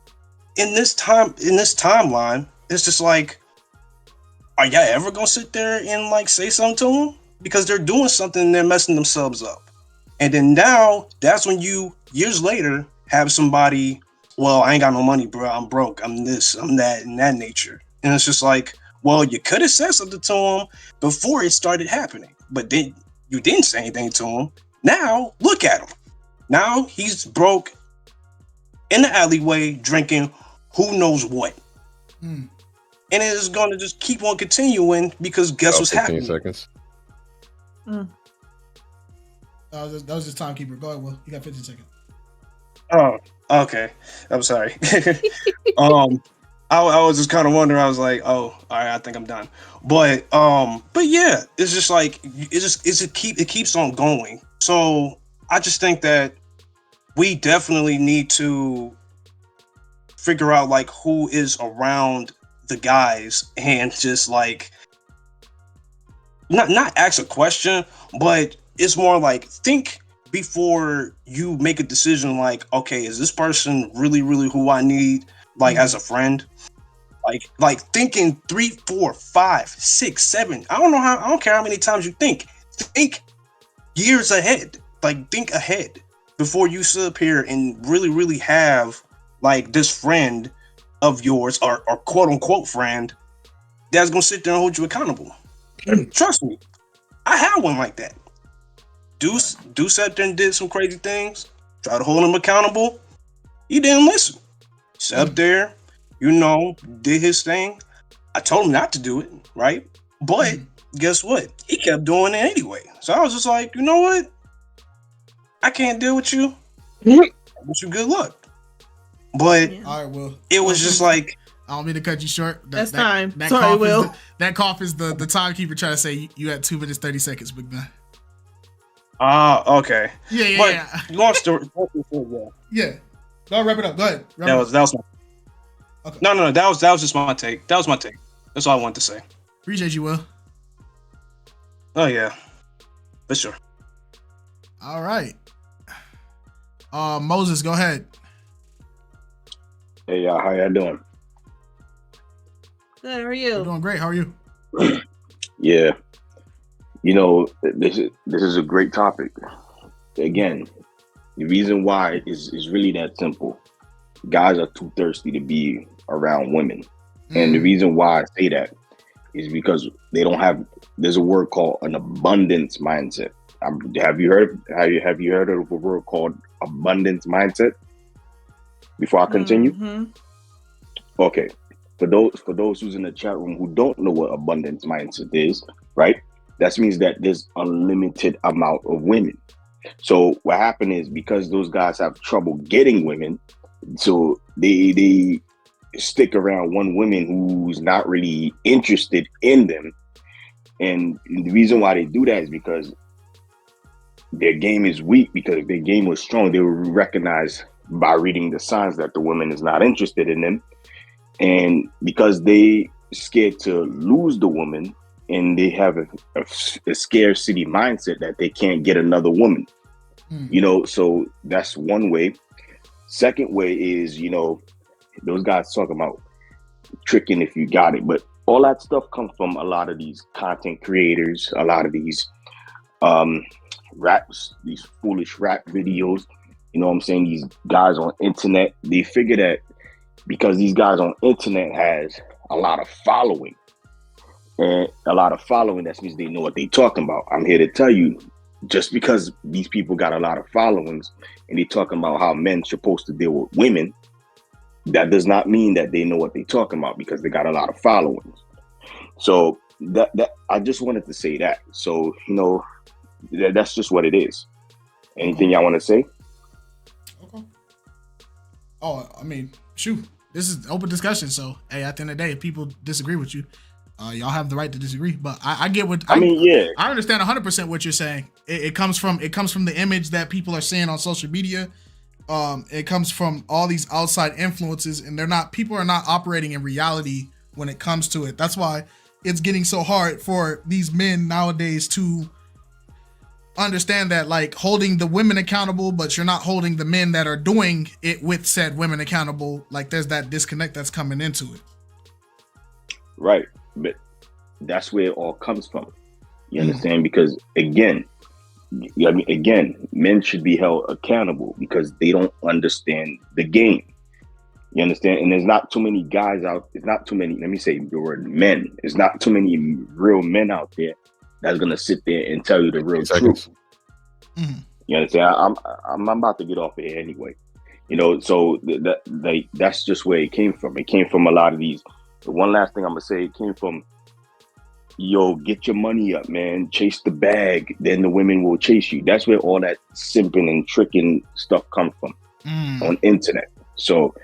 in this timeline, it's just like, are y'all ever gonna sit there and like say something to them? Because they're doing something and they're messing themselves up. And then now, that's when you, years later, have somebody, well, I ain't got no money, bro. I'm broke. I'm this, I'm that, and that nature. And it's just like, well, you could have said something to him before it started happening, but then you didn't say anything to him. Now, look at him. Now he's broke in the alleyway drinking who knows what. And it is going to just keep on continuing because guess what's 15 happening? seconds. That was just timekeeper. Go ahead, Will. You got 15 seconds. Oh, okay. I'm sorry. I was just kind of wondering. I was like, oh, all right, I think I'm done. But yeah, it's just like it keeps on going. So I just think that we definitely need to figure out like who is around the guys and just like not ask a question, but it's more like think before you make a decision like, okay, is this person really who I need like as a friend? Like thinking 3, 4, 5, 6, 7. I don't care how many times you think. Think years ahead. Like think ahead before you sit up here and really have like this friend of yours or quote unquote friend that's gonna sit there and hold you accountable. Trust me, I had one like that. Dude sat there and did some crazy things, tried to hold him accountable. He didn't listen. Sat up there, did his thing. I told him not to do it, right? But guess what? He kept doing it anyway. So I was just like, you know what? I can't deal with you. I wish you good luck. But all right, Will. It was just like, I don't mean to cut you short. That's time. That Sorry, cough Will. That cough is the timekeeper trying to say you had 2 minutes 30 seconds, big man. Okay. Yeah. Long story. Yeah. Go wrap it up. Go ahead. That was my, okay. No. That was just my take. That was my take. That's all I wanted to say. Appreciate you, Will. Oh yeah, for sure. All right. Moses, go ahead. Hey y'all, how y'all doing? Good. How are you? We're doing great. How are you? Yeah. This is a great topic. Again, the reason why is really that simple. Guys are too thirsty to be around women. And the reason why I say that is because they don't have, there's a word called an abundance mindset. Have you heard of a word called abundance mindset? Before I continue? Mm-hmm. Okay. For those who's in the chat room who don't know what abundance mindset is, right? That means that there's unlimited amount of women. So what happened is because those guys have trouble getting women, so they stick around one woman who's not really interested in them. And the reason why they do that is because their game is weak. Because if their game was strong, they would recognize by reading the signs that the woman is not interested in them. And because they scared to lose the woman, and they have a scarcity mindset that they can't get another woman. So that's one way. Second way is, those guys talk about tricking if you got it, but all that stuff comes from a lot of these content creators, a lot of these raps, these foolish rap videos. You know what I'm saying? These guys on internet, they figure that because these guys on internet has a lot of following, and a lot of following, that means they know what they talking about. I'm here to tell you, just because these people got a lot of followings and they talking about how men supposed to deal with women, that does not mean that they know what they talking about because they got a lot of followings. So that I just wanted to say that. So, that's just what it is. Anything y'all want to say? Okay. Oh, I mean, shoot, this is open discussion. So, hey, at the end of the day, if people disagree with you, y'all have the right to disagree. But I get what I understand 100% what you're saying. It comes from the image that people are seeing on social media. It comes from all these outside influences, and people are not operating in reality when it comes to it. That's why it's getting so hard for these men nowadays to understand that, like, holding the women accountable, but you're not holding the men that are doing it with said women accountable. Like, there's that disconnect that's coming into it. Right. But that's where it all comes from. You understand? Because again, men should be held accountable because they don't understand the game. You understand? And there's not too many guys out. There's not too many. Let me say the word men. There's not too many real men out there that's gonna sit there and tell you the real truth. You understand? I'm about to get off of here anyway. So that's just where it came from. It came from a lot of these. The one last thing I'm gonna say, it came from, get your money up, man. Chase the bag, then the women will chase you. That's where all that simping and tricking stuff comes from on internet. So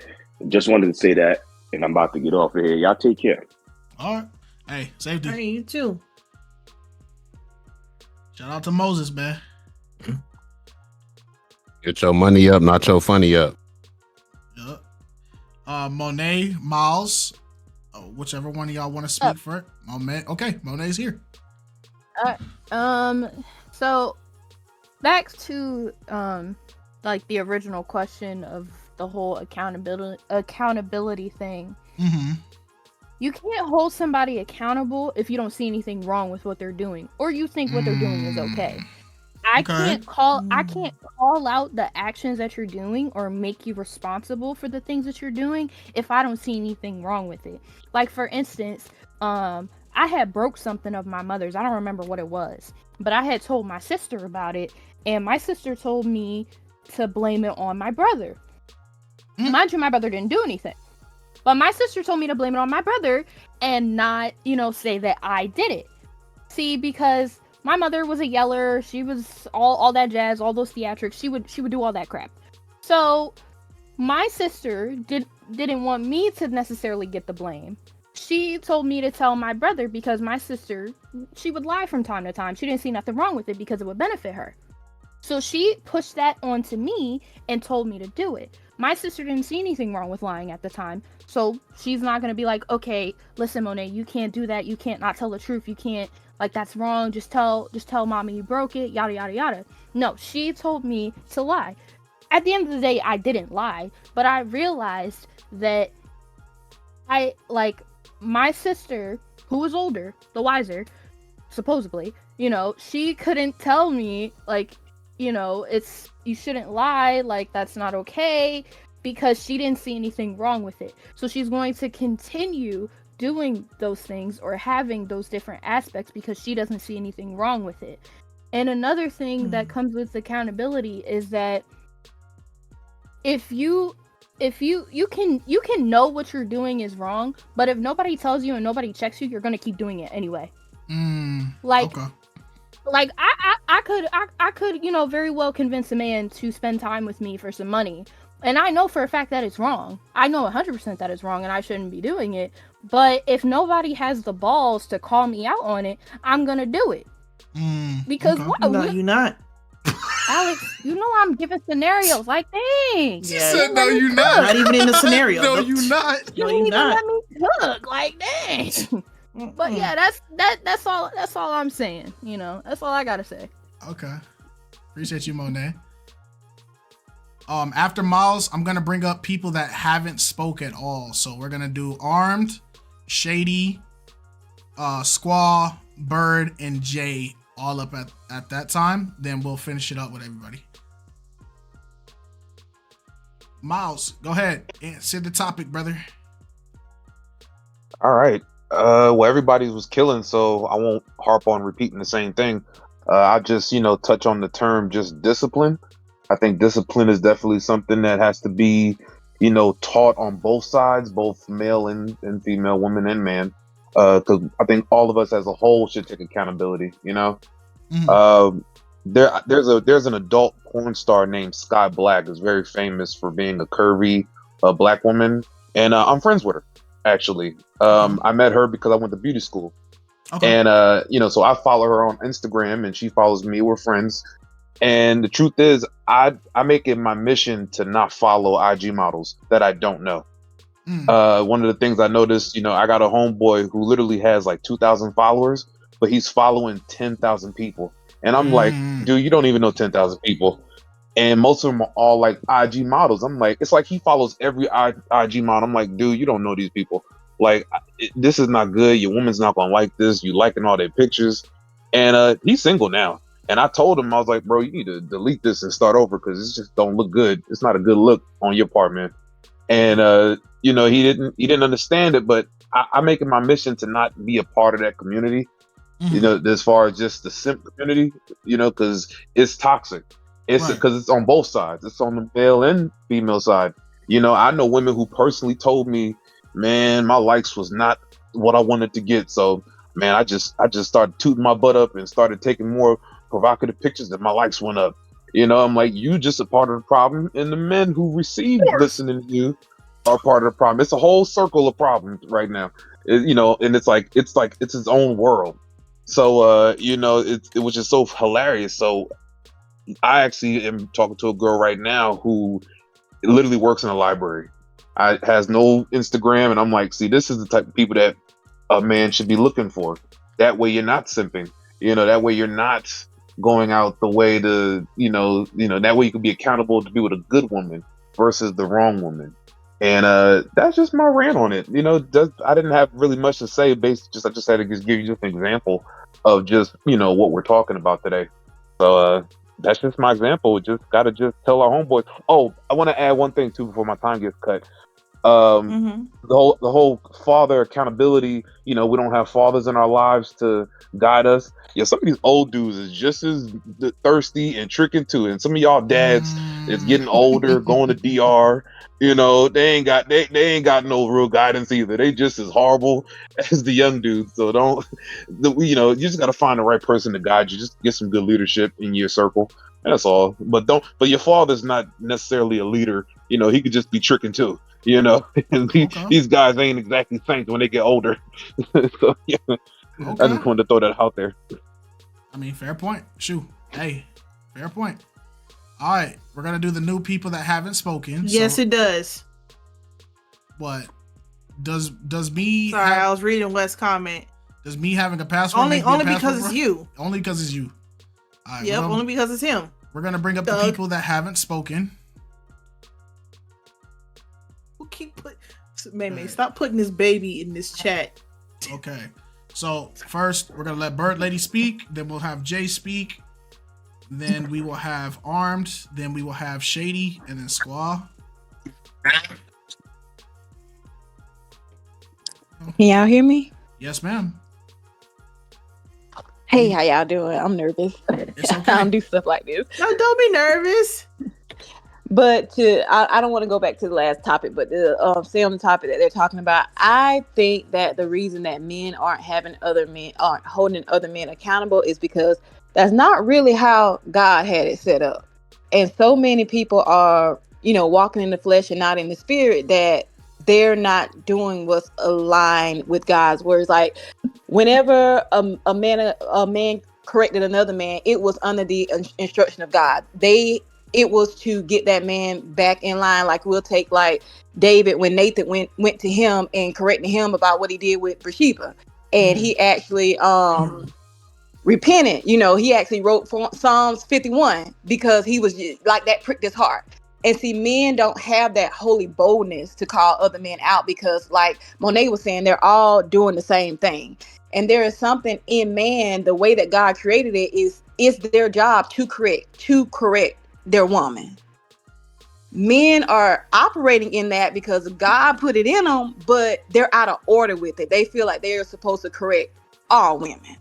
just wanted to say that, and I'm about to get off of here. Y'all take care. All right. Hey, safety. Hey, you too. Shout out to Moses, man. Get your money up, not your funny up. Yep. Monet, Miles, whichever one of y'all want to speak for it. Okay, Monet's here. So back to like the original question of the whole accountability thing. You can't hold somebody accountable if you don't see anything wrong with what they're doing, or you think what they're doing is okay. I can't call out the actions that you're doing or make you responsible for the things that you're doing if I don't see anything wrong with it. Like for instance, I had broke something of my mother's. I don't remember what it was, but I had told my sister about it, and my sister told me to blame it on my brother. Mind you, my brother didn't do anything. But my sister told me to blame it on my brother and not, say that I did it. See, because my mother was a yeller, she was all that jazz, all those theatrics. She would do all that crap. So my sister didn't want me to necessarily get the blame. She told me to tell my brother because my sister, she would lie from time to time. She didn't see nothing wrong with it because it would benefit her. So she pushed that onto me and told me to do it. My sister didn't see anything wrong with lying at the time. So she's not going to be like, okay, listen, Monet, you can't do that. You can't not tell the truth. You can't, like, that's wrong. Just tell mommy you broke it, yada, yada, yada. No, she told me to lie. At the end of the day, I didn't lie, but I realized that my sister, who was older, the wiser, supposedly, she couldn't tell me, you shouldn't lie, like, that's not okay, because she didn't see anything wrong with it. So she's going to continue doing those things or having those different aspects because she doesn't see anything wrong with it. And another thing that comes with accountability is that if you can know what you're doing is wrong, but if nobody tells you and nobody checks you, you're gonna keep doing it anyway. Like I could very well convince a man to spend time with me for some money, and I know for a fact that it's wrong. I know 100% that it's wrong and I shouldn't be doing it. But if nobody has the balls to call me out on it, I'm gonna do it. Because what? No, you're not. Alex, I'm giving scenarios. Like, dang. She said, no, you're not. Not even in the scenario. No, you're not. You didn't even let me cook. Like, dang. But yeah, that's all I'm saying. That's all I gotta say. Okay. Appreciate you, Monet. After Miles, I'm gonna bring up people that haven't spoke at all. So we're gonna do Armed, Shady, Squaw, Bird, and Jay all up at that time. Then we'll finish it up with everybody. Miles, go ahead. Answer the topic, brother. All right. Well, everybody was killing, so I won't harp on repeating the same thing. I just, touch on the term just discipline. I think discipline is definitely something that has to be, taught on both sides, both male and female, women and man. Because I think all of us as a whole should take accountability. There's an adult porn star named Sky Black who's very famous for being a curvy black woman, and I'm friends with her. Actually, I met her because I went to beauty school, and so I follow her on Instagram, and she follows me. We're friends, and the truth is, I make it my mission to not follow IG models that I don't know. One of the things I noticed, I got a homeboy who literally has like 2,000 followers, but he's following 10,000 people, and I'm like, dude, you don't even know 10,000 people. And most of them are all like IG models. I'm like, it's like he follows every IG model. I'm like, dude, you don't know these people. Like, this is not good. Your woman's not gonna like this. You liking all their pictures. And he's single now. And I told him, I was like, bro, you need to delete this and start over because it just don't look good. It's not a good look on your part, man. And he didn't understand it, but I make it my mission to not be a part of that community. As far as just the simp community, because it's toxic. It's because it's on both sides. It's on the male and female side. I know women who personally told me, man, my likes was not what I wanted to get. So, man, I just started tooting my butt up and started taking more provocative pictures and my likes went up. I'm like, you just a part of the problem, and the men who receive listening to you are part of the problem. It's a whole circle of problems right now. And it's its own world. So, it was just so hilarious. So I actually am talking to a girl right now who literally works in a library. Has no Instagram, and I'm like, see, this is the type of people that a man should be looking for. That way you're not simping. That way you're not going out the way to, that way you can be accountable to be with a good woman versus the wrong woman. And that's just my rant on it. I didn't have really much to say. I just had to give you just an example of just, what we're talking about today. So that's just my example. Just gotta just tell our homeboys. Oh, I want to add one thing too before my time gets cut. The whole father accountability. You know, we don't have fathers in our lives to guide us. Yeah, some of these old dudes is just as thirsty and tricking too. And some of y'all dads is getting older, going to DR. You know, they ain't got no real guidance either. They just as horrible as the young dudes. So you know, you just got to find the right person to guide you. Just get some good leadership in your circle. That's all. But your father's not necessarily a leader. You know, he could just be tricking too. You know, and these guys ain't exactly saints when they get older. So yeah, I just wanted to throw that out there. I mean, fair point. Shoot, hey, fair point. All right, we're gonna do the new people that haven't spoken. Yes, it does. What does me? Sorry, I was reading West's comment. Does me having a password only because it's you? Only because it's you. All right, yep, only because it's him. We're gonna bring up the people that haven't spoken. May stop putting this baby in this chat. Okay, so first we're gonna let Bird Lady speak, then we'll have Jay speak, then we will have Armed, then we will have Shady, and then Squaw. Can y'all hear me? Yes, ma'am. Hey, how y'all doing? I'm nervous. It's okay. I don't do stuff like this. No, don't be nervous. But I don't want to go back to the last topic, but the same topic that they're talking about. I think that the reason that men aren't holding other men accountable is because that's not really how God had it set up. And so many people are, walking in the flesh and not in the spirit, that they're not doing what's aligned with God's words. Like whenever a man corrected another man, it was under the instruction of God. It was to get that man back in line. Like we'll take like David when Nathan went to him and corrected him about what he did with Bathsheba, and he actually repented. He actually wrote Psalms 51 because he was like that pricked his heart. And see, men don't have that holy boldness to call other men out because, like Monet was saying, they're all doing the same thing. And there is something in man, the way that God created it is their job to correct their woman. Men are operating in that because God put it in them, but they're out of order with it. They feel like they're supposed to correct all women.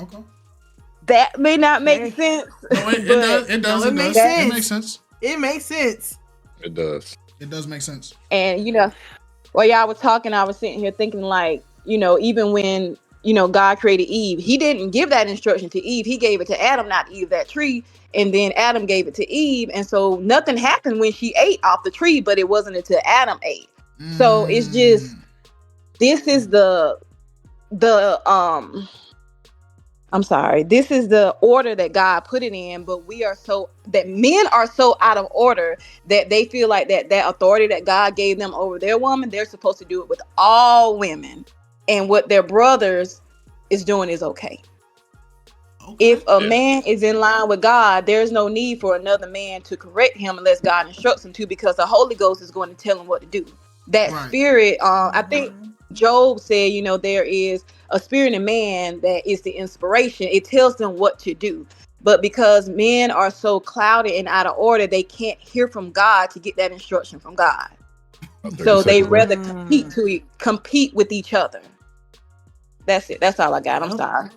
Okay. That may not make sense. No, it does. It makes sense. It makes sense. It does. It does make sense. And while y'all was talking, I was sitting here thinking like, even when God created Eve, he didn't give that instruction to Eve. He gave it to Adam not to eat that tree. And then Adam gave it to Eve. And so nothing happened when she ate off the tree, but it wasn't until Adam ate. So it's just, this is this is the order that God put it in, but men are so out of order that they feel like that authority that God gave them over their woman, they're supposed to do it with all women. And what their brothers is doing is okay. If a man is in line with God, there's no need for another man to correct him unless God instructs him to, because the Holy Ghost is going to tell him what to do. That spirit, I think Job said, there is a spirit in man that is the inspiration. It tells them what to do. But because men are so clouded and out of order, they can't hear from God to get that instruction from God. So they rather compete with each other. That's it. That's all I got. I'm sorry.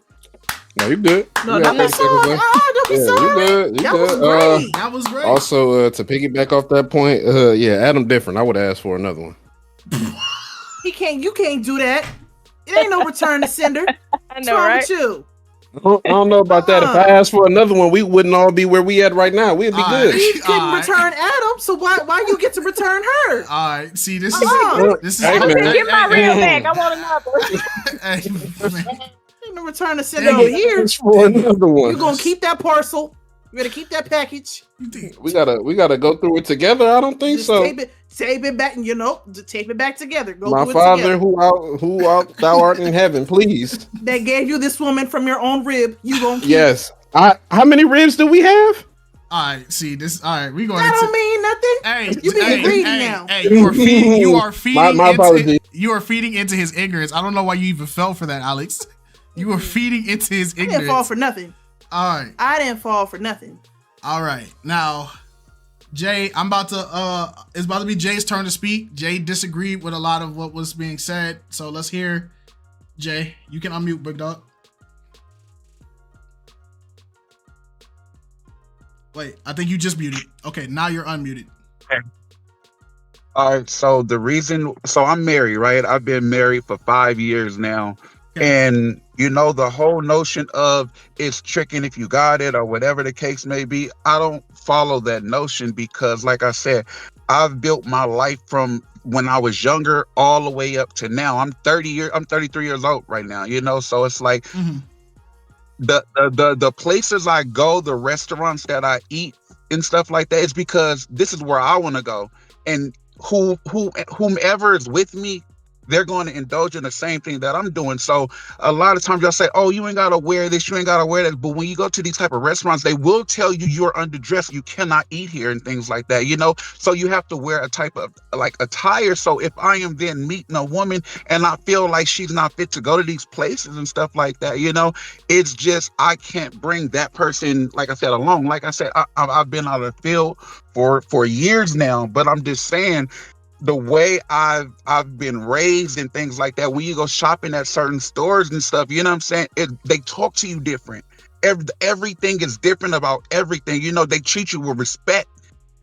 No, you good. No, I'm not sorry. Don't be sorry. You good. That was great. Also, to piggyback off that point, Adam different. I would ask for another one. You can't do that. It ain't no return to sender. I know, right? What's wrong with you? I don't know about that. If I asked for another one, we wouldn't all be where we at right now. We'd be good. You couldn't return Adam, so why you get to return her? All right. See, this is. Hey, get my reel back. I want another. Ain't no return to sender over here. For another one. You're gonna keep that parcel. You better keep that package. We gotta go through it together. I don't think so. Tape it back, tape it back together. My Father, who art thou art in heaven, please. That gave you this woman from your own rib. You gonna keep. Yes. How many ribs do we have? All right, see this. All right, we going. That don't mean nothing. You being greedy now. Hey, you are feeding. My apologies. You are feeding into his ignorance. I don't know why you even fell for that, Alex. You were feeding into his ignorance. I didn't fall for nothing. All right. I didn't fall for nothing. All right. Now, Jay, it's about to be Jay's turn to speak. Jay disagreed with a lot of what was being said. So let's hear Jay. You can unmute, big dog. Wait, I think you just muted. Okay, now you're unmuted. All right, so I'm married, right? I've been married for 5 years now. Okay. And the whole notion of it's tricking if you got it or whatever the case may be, I don't follow that notion because, like I said, I've built my life from when I was younger all the way up to now. I'm 33 years old right now, so it's like the places I go, the restaurants that I eat and stuff like that, it's because this is where I want to go. And whomever is with me, they're going to indulge in the same thing that I'm doing. So a lot of times y'all say, oh, you ain't got to wear this, you ain't got to wear that. But when you go to these type of restaurants, they will tell you you're underdressed. You cannot eat here and things like that, So you have to wear a type of attire. So if I am then meeting a woman and I feel like she's not fit to go to these places and stuff like that, it's just, I can't bring that person, like I said, along. Like I said, I've been out of the field for years now, but I'm just saying, the way I've been raised and things like that, when you go shopping at certain stores and stuff, you know what I'm saying? They talk to you different. Everything is different about everything. They treat you with respect.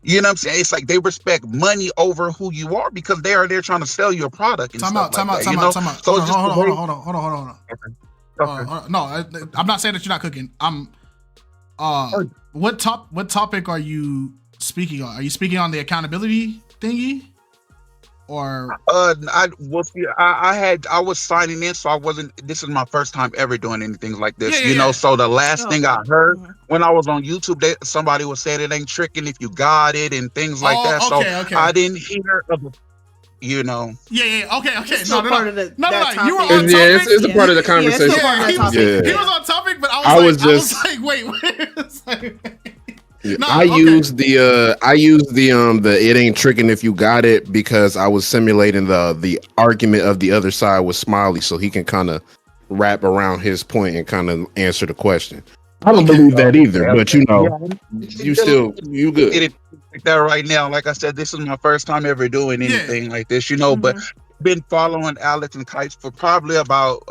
You know what I'm saying? It's like they respect money over who you are because they are there trying to sell you a product. And Time out. So hold on. Okay. No, I'm not saying that you're not cooking. What topic are you speaking on? Are you speaking on the accountability thingy? Or I was signing in, so I wasn't. This is my first time ever doing anything like this, So the last thing I heard when I was on YouTube, somebody was saying it ain't tricking if you got it and things like that. Okay. I didn't hear of Yeah. Okay. No. You were on topic. It's a part of the conversation. He was on topic, but I was like, wait. I used the it ain't tricking if you got it because I was simulating the argument of the other side with Smiley, so he can kind of wrap around his point and kind of answer the question. I don't believe that either, but you good. Like that right now, like I said, this is my first time ever doing anything like this, But I've been following Alex and KiteZz for probably about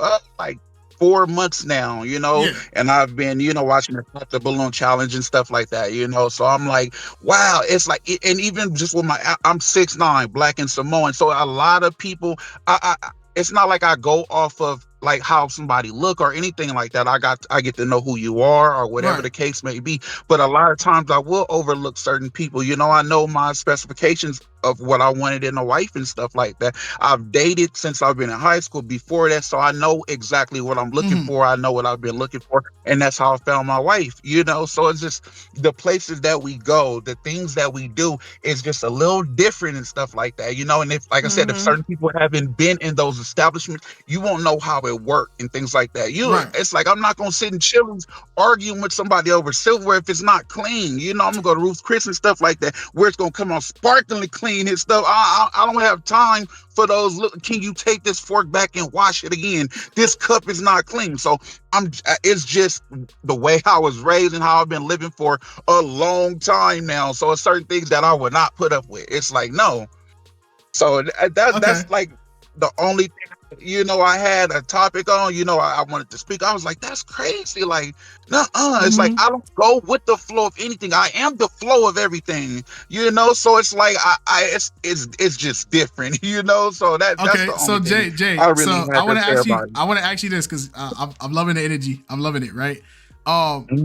4 months now, and I've been, watching the balloon challenge and stuff like that, so I'm like, wow, it's like, and even just with I'm 6'9", Black and Samoan, so a lot of people, it's not like I go off of like how somebody look or anything like that. I get to know who you are or whatever the case may be. But a lot of times I will overlook certain people. I know my specifications of what I wanted in a wife and stuff like that. I've dated since I've been in high school before that, so I know exactly what I'm looking for. I know what I've been looking for, and that's how I found my wife, So it's just the places that we go, the things that we do is just a little different and stuff like that, And if, like I said, if certain people haven't been in those establishments, you won't know how it works and things like that. It's like I'm not gonna sit in Chili's arguing with somebody over silverware if it's not clean. I'm gonna go to Ruth's Chris and stuff like that, where it's gonna come out sparklingly clean. His stuff. I don't have time for those. Look, can you take this fork back and wash it again? This cup is not clean. So it's just the way I was raised and how I've been living for a long time now. So it's certain things that I would not put up with. It's like no. So that's like the only thing. I had a topic on. I wanted to speak. I was like, that's crazy. Like, It's like I don't go with the flow of anything. I am the flow of everything. So it's like it's just different. So that's okay. The so only Jay, I really so I want to ask you this because I'm loving the energy. I'm loving it. Right.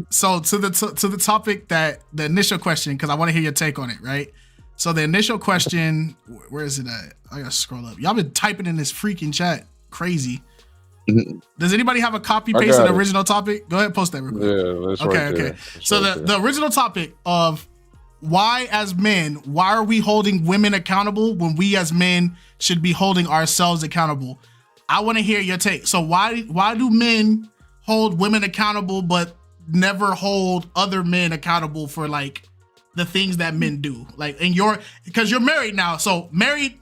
So to the topic that the initial question, because I want to hear your take on it. Right. So the initial question, where is it at? I gotta scroll up. Y'all been typing in this freaking chat. Crazy. Does anybody have a copy paste of the original topic? Go ahead, post that real quick. Yeah, that's right. Okay. So the original topic of why are we holding women accountable when we as men should be holding ourselves accountable? I want to hear your take. So why do men hold women accountable but never hold other men accountable for like the things that men do? Like because you're married now. So married,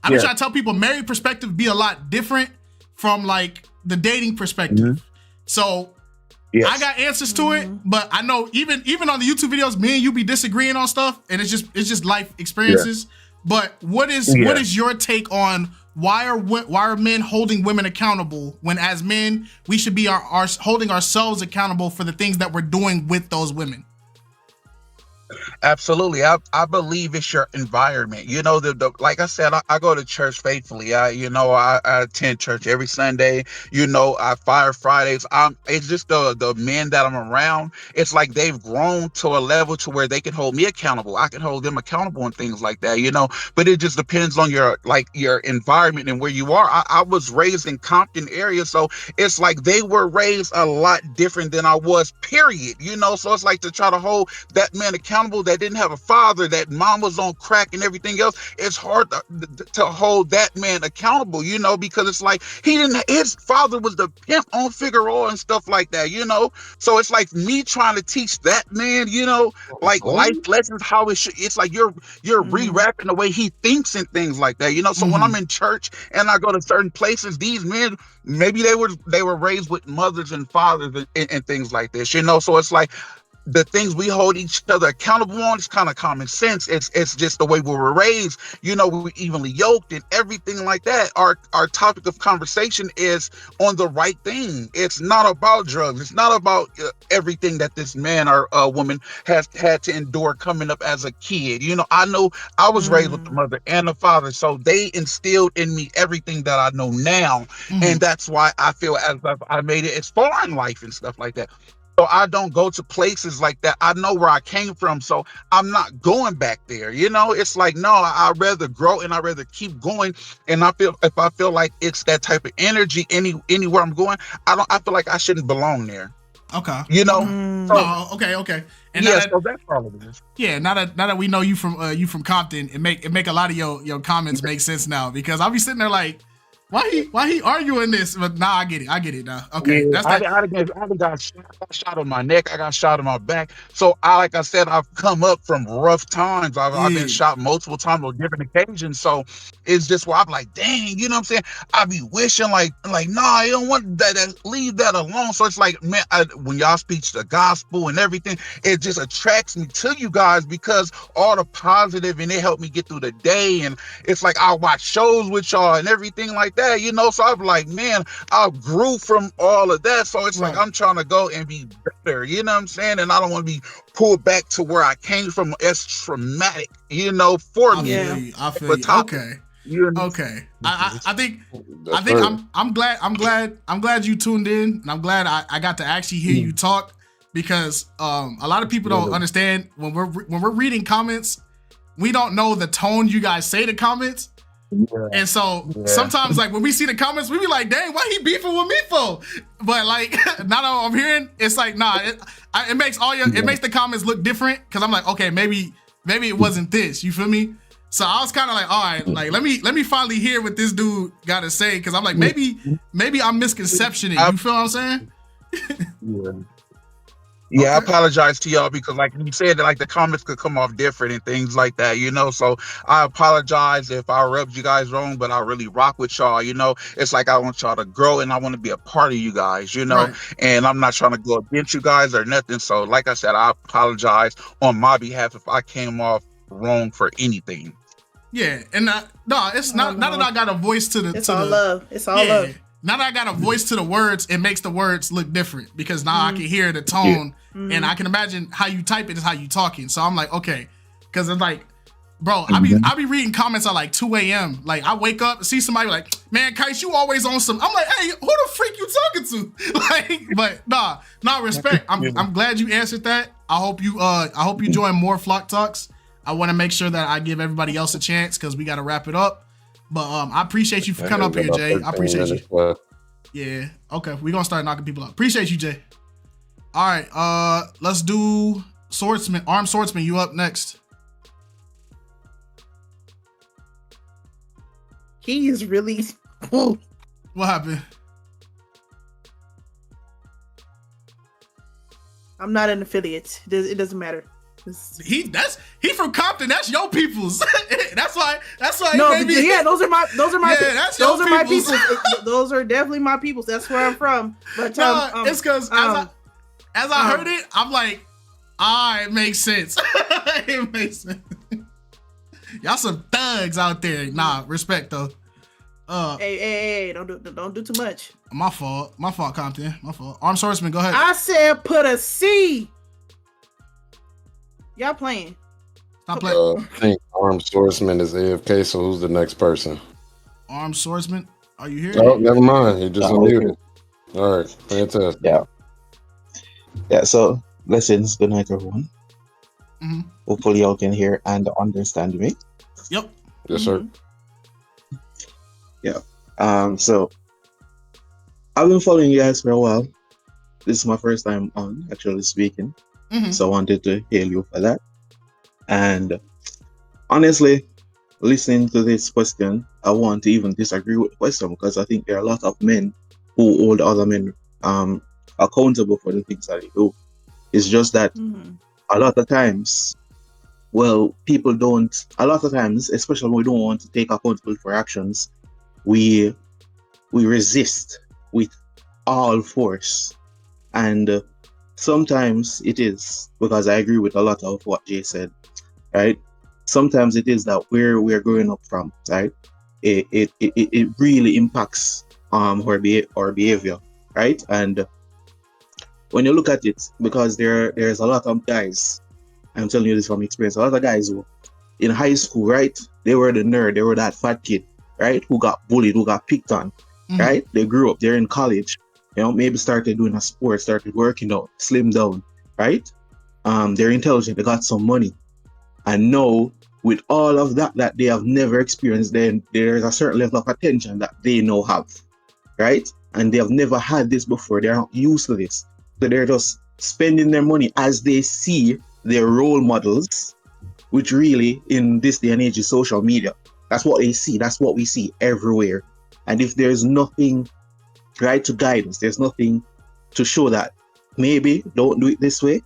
I've been trying to tell people married perspective be a lot different from like the dating perspective. So Yes. I got answers to it, but I know even on the YouTube videos, me and you be disagreeing on stuff, and it's just life experiences. But what is your take on why are men holding women accountable when as men we should be holding ourselves accountable for the things that we're doing with those women? Absolutely. I believe it's your environment. You know, the like I said, I go to church faithfully. I attend church every Sunday. You know, I fire Fridays. It's just the men that I'm around. It's like they've grown to a level to where they can hold me accountable. I can hold them accountable and things like that, you know. But it just depends on your environment and where you are. I was raised in Compton area, so it's like they were raised a lot different than I was, period. You know, so it's like to try to hold that man accountable that didn't have a father, that mom was on crack and everything else. It's hard to hold that man accountable, you know, because it's like his father was the pimp on Figueroa and stuff like that, you know. So it's like me trying to teach that man, you know, like life lessons, how it should. It's like you're rewrapping the way he thinks and things like that, you know. So when I'm in church and I go to certain places, these men, maybe they were raised with mothers and fathers and things like this, you know. So it's like the things we hold each other accountable on is kind of common sense. It's just the way we were raised. You know, we were evenly yoked and everything like that. Our topic of conversation is on the right thing. It's not about drugs. It's not about everything that this man or woman has had to endure coming up as a kid. You know, I know I was raised with the mother and the father, so they instilled in me everything that I know now. And that's why I feel as I made it as far in life and stuff like that. So I don't go to places like that. I know where I came from, so I'm not going back there. You know, it's like, no, I'd rather grow and I'd rather keep going. And if I feel like it's that type of energy anywhere I'm going, I feel like I shouldn't belong there. Okay. You know? Okay. And so that's all it is. Yeah, now that we know you from Compton, it make a lot of your comments make sense now, because I'll be sitting there like, why he arguing this? But nah, I get it now. Okay, Yeah, I got shot on my neck. I got shot on my back. So like I said, I've come up from rough times. I've been shot multiple times on different occasions. So it's just where I'm like, dang, you know what I'm saying? I be wishing like, nah, you don't want that. Leave that alone. So it's like, man, when y'all speak the gospel and everything, it just attracts me to you guys because all the positive, and it helped me get through the day. And it's like I watch shows with y'all and everything like that, you know. So I'm like, man, I grew from all of that. So it's like I'm trying to go and be better, you know what I'm saying? And I don't want to be pulled back to where I came from. It's traumatic, you know, for me. I feel you. Okay. Okay. I think I'm glad you tuned in, and I'm glad I got to actually hear you talk, because a lot of people don't understand when we're reading comments, we don't know the tone you guys say the comments. And so sometimes, like, when we see the comments, we be like, dang, why he beefing with me for? But like, now that I'm hearing, it's like, nah, it makes it makes the comments look different, because I'm like, okay, maybe it wasn't this, you feel me? So I was kind of like, all right, like, let me finally hear what this dude got to say, because I'm like, maybe I'm misconceptioning. You feel what I'm saying? Yeah, I apologize to y'all, because like you said, like the comments could come off different and things like that, you know. So I apologize if I rubbed you guys wrong, but I really rock with y'all, you know. It's like I want y'all to grow and I want to be a part of you guys, you know. And I'm not trying to go against you guys or nothing. So like I said, I apologize on my behalf if I came off wrong for anything. Yeah, and it's not. Now that I got a voice to the, it's all love. It's all love. Now that I got a voice to the words, it makes the words look different, because now I can hear the tone, and I can imagine how you type it is how you talking. So I'm like, okay, because it's like, bro, I be reading comments at like 2 a.m. Like, I wake up and see somebody like, man, KiteZz, you always on some. I'm like, hey, who the freak you talking to? Like, but nah, respect. I'm glad you answered that. I hope you join more Flock Talks. I want to make sure that I give everybody else a chance, because we got to wrap it up. But I appreciate you for coming up here, Jay. I appreciate you. Yeah. Okay. We're gonna start knocking people out. Appreciate you, Jay. All right. Let's do Swordsman. Armed Swordsman, you up next. He is really. What happened? I'm not an affiliate. It doesn't matter. He from Compton. That's your peoples. that's why. No, maybe, yeah, those are my peoples. peoples. Those are definitely my peoples. That's where I'm from. But it's because as I heard it, I'm like, it makes sense. It makes sense. Y'all some thugs out there. Nah, respect though. Hey, don't do too much. My fault, Compton. My fault. Armed swordsman, go ahead. I said put a C. Y'all playing. Stop playing. I think armed swordsman is AFK, so who's the next person? Armed swordsman, are you here? Oh, never mind. He just unmuted. All right, fantastic. Yeah, so blessings. Good night, everyone. Mm-hmm. Hopefully y'all can hear and understand me. Yep. Yes, sir. Yeah. So I've been following you guys for a while. This is my first time on actually speaking. Mm-hmm. So I wanted to hail you for that. And honestly, listening to this question, I want to even disagree with the question because I think there are a lot of men who hold other men accountable for the things that they do. It's just that a lot of times, people don't, a lot of times, especially when we don't want to take accountability for actions, we resist with all force. And sometimes it is, because I agree with a lot of what Jay said, right? Sometimes it is that where we're growing up from, right? It really impacts our behavior, right? And when you look at it, because there's a lot of guys, I'm telling you this from experience, a lot of guys who in high school, right? They were the nerd, they were that fat kid, right? Who got bullied, who got picked on, right? They grew up, they're in college, maybe started doing a sport, started working out, slimmed down, right? They're intelligent, they got some money. And now, with all of that they have never experienced, then there's a certain level of attention that they now have, right? And they have never had this before, they're not used to this. So they're just spending their money as they see their role models, which really in this day and age is social media. That's what they see. That's what we see everywhere. And if there's nothing, right, to guide us, there's nothing to show that maybe don't do it this way.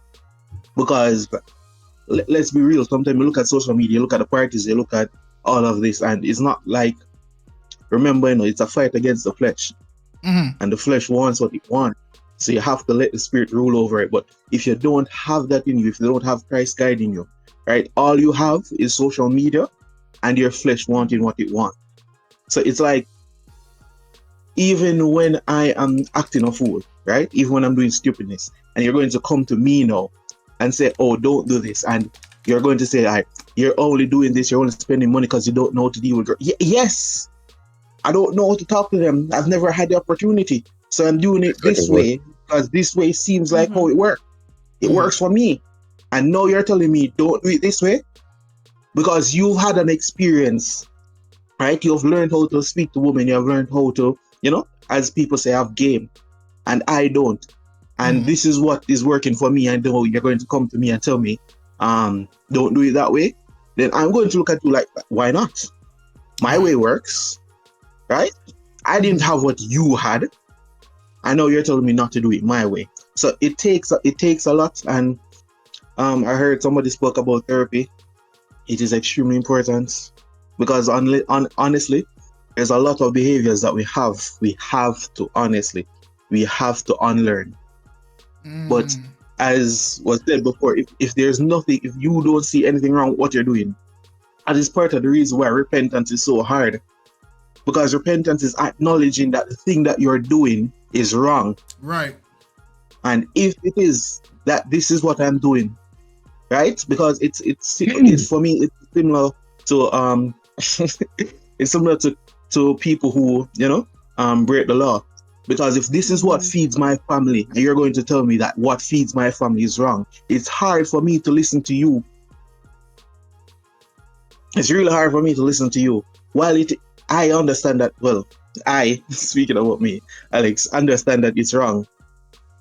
Because let's be real, sometimes you look at social media, you look at the parties, you look at all of this, and it's not like, remember, it's a fight against the flesh. And the flesh wants what it wants. So you have to let the spirit rule over it. But if you don't have that in you, if you don't have Christ guiding you, right, all you have is social media and your flesh wanting what it wants. So it's like, even when I am acting a fool, right, even when I'm doing stupidness, and you're going to come to me now and say, oh, don't do this, and you're going to say, you're only doing this, you're only spending money because you don't know how to deal with girls. Yes, I don't know how to talk to them. I've never had the opportunity. So I'm doing it this way because this way seems like how it works. It works for me. And now you're telling me don't do it this way because you've had an experience, right? You've learned how to speak to women. You've learned how to, as people say, have game. And I don't. And this is what is working for me. And you're going to come to me and tell me, don't do it that way. Then I'm going to look at you like, why not? My way works, right? I didn't have what you had. I know you're telling me not to do it my way. So it takes a lot. And I heard somebody spoke about therapy. It is extremely important because honestly, there's a lot of behaviors that we have to unlearn. But as was said before, if there's nothing, if you don't see anything wrong with what you're doing, that is part of the reason why repentance is so hard. Because repentance is acknowledging that the thing that you're doing is wrong. Right. And if it is that this is what I'm doing, right? Because it's for me, it's similar to it's similar to people who, break the law. Because if this is what feeds my family, and you're going to tell me that what feeds my family is wrong, it's hard for me to listen to you. It's really hard for me to listen to you. While I understand that, speaking about me, Alex, understand that it's wrong.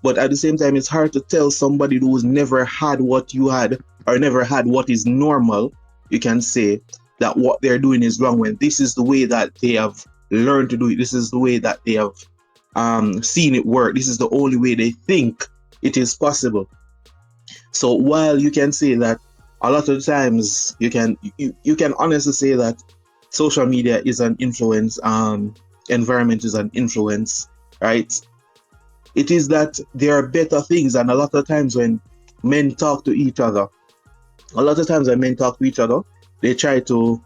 But at the same time, it's hard to tell somebody who's never had what you had or never had what is normal, you can say that what they're doing is wrong when this is the way that they have learned to do it. This is the way that they have seen it work. This is the only way they think it is possible. So while you can say that a lot of times you can honestly say that social media is an influence, environment is an influence, right? It is that there are better things, and a lot of times when men talk to each other, they try to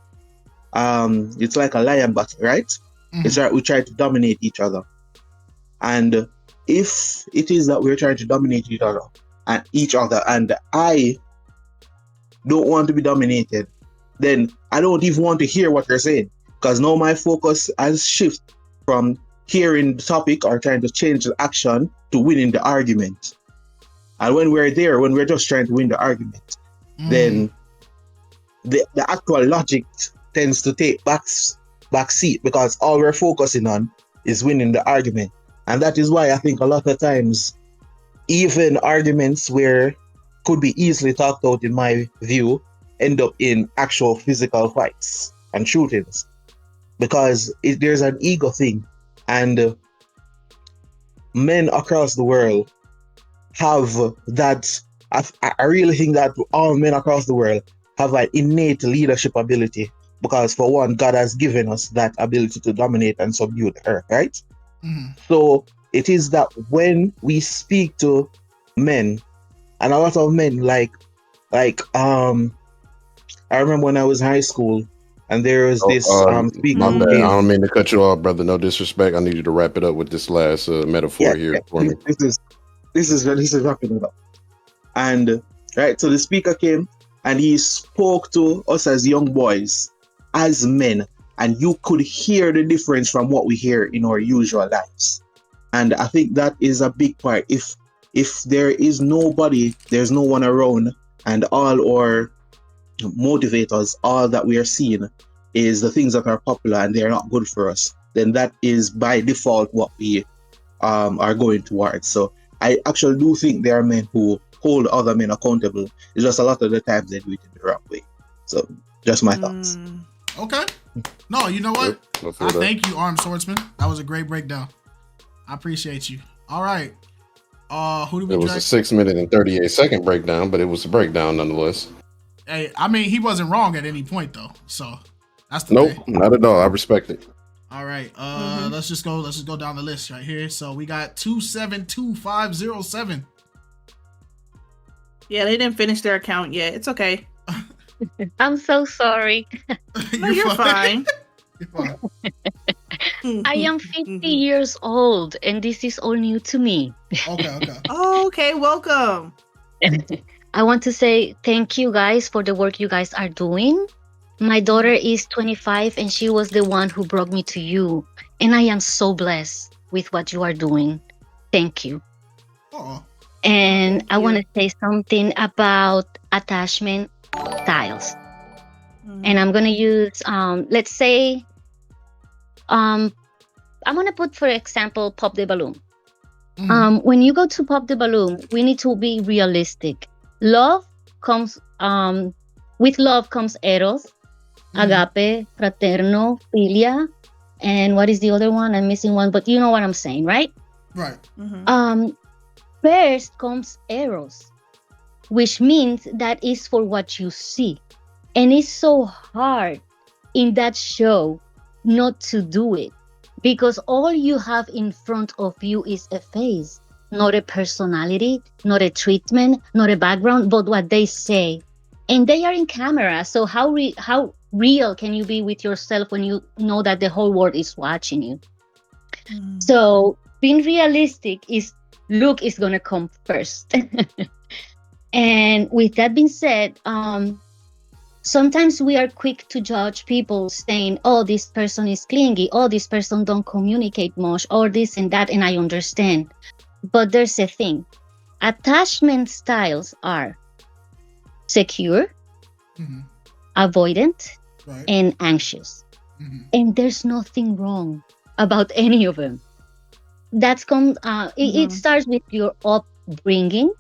it's like a lion battle, right? We try to dominate each other. And if it is that we're trying to dominate each other, and I don't want to be dominated, then I don't even want to hear what they're saying, because now my focus has shifted from hearing the topic or trying to change the action to winning the argument. And when we're just trying to win the argument, then the actual logic tends to take back seat, because all we're focusing on is winning the argument. And that is why I think a lot of times, even arguments where could be easily talked out, in my view, end up in actual physical fights and shootings, because there's an ego thing. And men across the world have that. I really think that all men across the world have an innate leadership ability, because for one, God has given us that ability to dominate and subdue the earth, right? So it is that when we speak to men, and a lot of men, like I remember when I was in high school, and there was this speaker My who bad. came. I don't mean to cut you off, brother. No disrespect. I need you to wrap it up with this last metaphor here for me. This is wrapping it up. And right, so the speaker came and he spoke to us as young boys, as men, and you could hear the difference from what we hear in our usual lives. And I think that is a big part. If there is nobody, there's no one around, and all our motivators, all that we are seeing is the things that are popular and they're not good for us, then that is by default what we are going towards. So I actually do think there are men who hold other men accountable. It's just a lot of the times they do it in the wrong way. So just my thoughts. Okay. No, you know what? I thank you, Armed Swordsman. That was a great breakdown. I appreciate you. All right. Who do we It was a 6-minute and 38-second breakdown, but it was a breakdown nonetheless. Hey, I mean, he wasn't wrong at any point though. So that's the Nope, thing. not at all. I respect it. All right. Let's just go down the list right here. So we got 272507. Yeah, they didn't finish their account yet. It's okay. I'm so sorry. No, you're fine. I am 50 years old and this is all new to me. Okay. Oh, okay, welcome. I want to say thank you guys for the work you guys are doing. My daughter is 25 and she was the one who brought me to you. And I am so blessed with what you are doing. Thank you. And I want to say something about attachment styles. And I'm going to use, let's say, I'm going to put, for example, Pop the Balloon. When you go to Pop the Balloon, we need to be realistic. Love comes, with love comes eros, agape, fraterno, philia, and what is the other one? I'm missing one, but you know what I'm saying, right? Right. First comes eros, which means that is for what you see. And it's so hard in that show not to do it, because all you have in front of you is a face, not a personality, not a treatment, not a background, but what they say. And they are in camera, so how real can you be with yourself when you know that the whole world is watching you? So being realistic look is gonna come first. And with that being said, sometimes we are quick to judge people saying, oh, this person is clingy, oh, this person don't communicate much, or this and that, and I understand. But there's a thing. Attachment styles are secure, avoidant, and anxious. And there's nothing wrong about any of them. That's it starts with your upbringing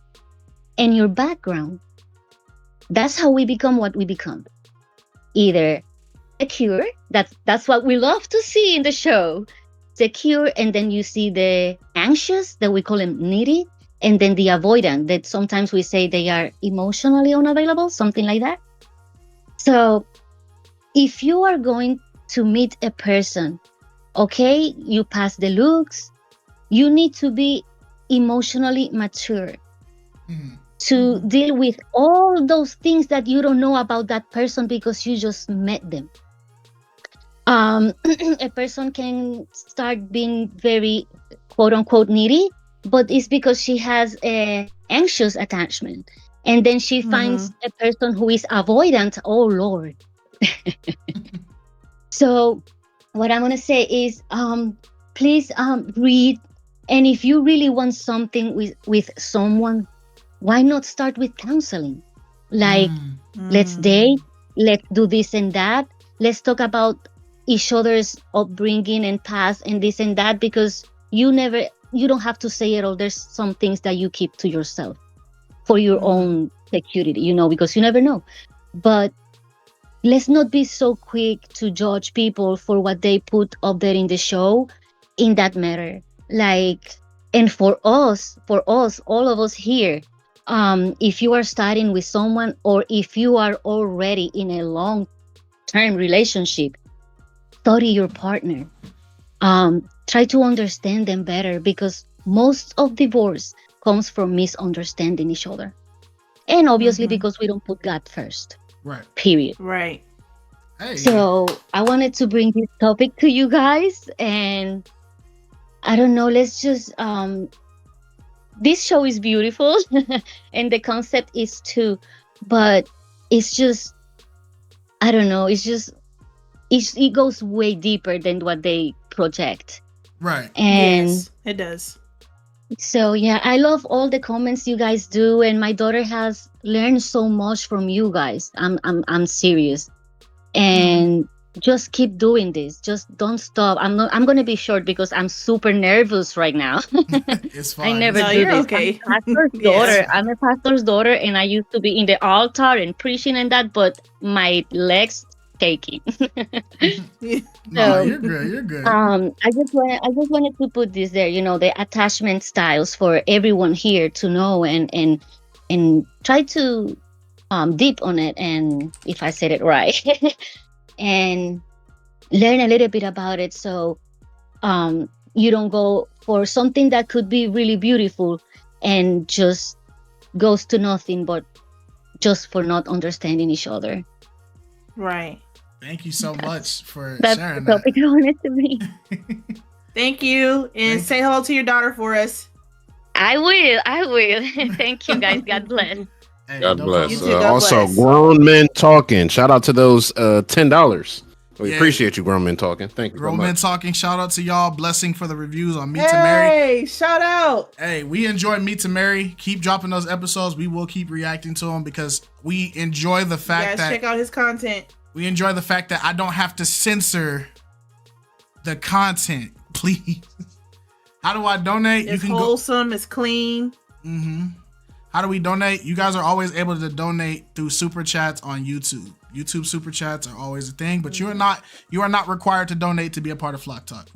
and your background. That's how we become what we become. Either secure, that's what we love to see in the show. Secure, and then you see the anxious, that we call them needy, and then the avoidant, that sometimes we say they are emotionally unavailable, something like that. So if you are going to meet a person, okay, you pass the looks, you need to be emotionally mature to deal with all those things that you don't know about that person because you just met them. A person can start being very quote unquote needy, but it's because she has a anxious attachment. And then she finds a person who is avoidant. Oh Lord. So what I'm gonna say is please read, and if you really want something with someone, why not start with counseling? Like, let's date, let's do this and that, let's talk about each other's upbringing and past and this and that, because you don't have to say it all. There's some things that you keep to yourself for your own security, because you never know. But let's not be so quick to judge people for what they put up there in the show in that matter. Like, and for us, all of us here, if you are starting with someone, or if you are already in a long-term relationship, study your partner. Try to understand them better, because most of divorce comes from misunderstanding each other. And obviously because we don't put God first. Right. Period. Right. Hey. So I wanted to bring this topic to you guys, and I don't know, let's just this show is beautiful and the concept is too, but it's just, I don't know, it goes way deeper than what they project. Right. And yes, it does. So yeah, I love all the comments you guys do, and my daughter has learned so much from you guys. I'm serious. And just keep doing this. Just don't stop. I'm gonna be short because I'm super nervous right now. It's fine. I never No, do you're this. okay. I'm a pastor's daughter. I'm a pastor's daughter, and I used to be in the altar and preaching and that, but my legs shaking. No, you're good. You're good. I just wanted to put this there, the attachment styles for everyone here to know and try to deep on it, and if I said it right, and learn a little bit about it, so you don't go for something that could be really beautiful and just goes to nothing, but just for not understanding each other. Right. Thank you so much for That's sharing the that. topic I wanted to be. Thank you, and say hello to your daughter for us. I will. Thank you, guys. God bless. Hey, God no bless. problem. God Also, bless. grown men talking. Shout out to those $10. We Yeah. appreciate you, grown men talking. Thank you Grown so Men much. Talking. Shout out to y'all. Blessing for the reviews on Meet to Marry. Hey, shout out. Hey, we enjoy Meet to Marry. Keep dropping those episodes. We will keep reacting to them because we enjoy the You fact guys that check out his content. we enjoy the fact that I don't have to censor the content. Please. How do I donate? It's wholesome. It's clean. How do we donate? You guys are always able to donate through super chats on YouTube. YouTube super chats are always a thing, but you are not required to donate to be a part of Flock Talk.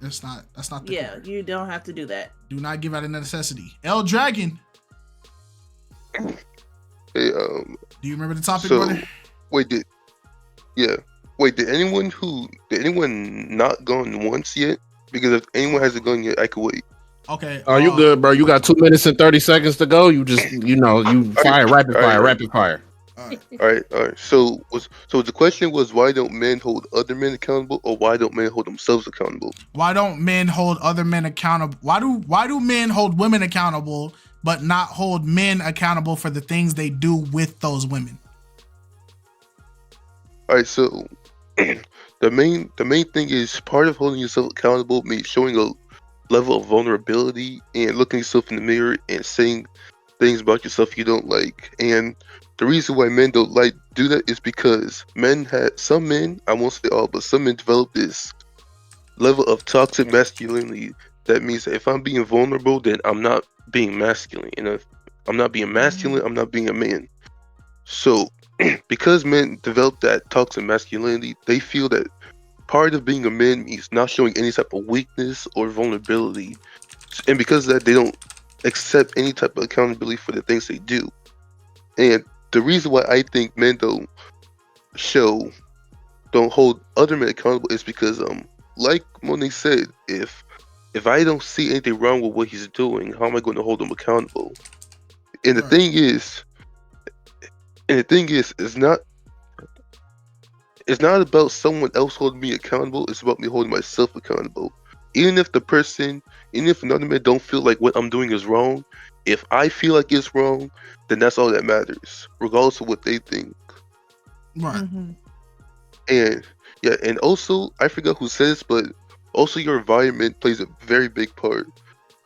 That's not the Yeah, you don't have to do that. do not give out a necessity. L Dragon. Hey, Do you remember the topic, so brother? did anyone not gone once yet? Because if anyone hasn't gone yet, I could wait. Okay. Are you good, bro? You got 2 minutes and 30 seconds to go. You just, you fire, rapid fire. All right. So the question was, why don't men hold other men accountable, or why don't men hold themselves accountable? Why don't men hold other men accountable? Why do men hold women accountable, but not hold men accountable for the things they do with those women? All right. So the main thing is, part of holding yourself accountable means showing a level of vulnerability and looking yourself in the mirror and saying things about yourself you don't like. And the reason why men don't like do that is because some men, I won't say all, but some men develop this level of toxic masculinity. That means that if I'm being vulnerable, then I'm not being masculine. And if I'm not being masculine, I'm not being a man. So because men develop that toxic masculinity, they feel that part of being a man means not showing any type of weakness or vulnerability. And because of that, they don't accept any type of accountability for the things they do. And the reason why I think men don't hold other men accountable is because like Monique said, if I don't see anything wrong with what he's doing, how am I going to hold him accountable? And the thing is, it's not about someone else holding me accountable. It's about me holding myself accountable. Even if another man don't feel like what I'm doing is wrong, if I feel like it's wrong, then that's all that matters, regardless of what they think. Right. And yeah, and also I forgot who says, but also your environment plays a very big part.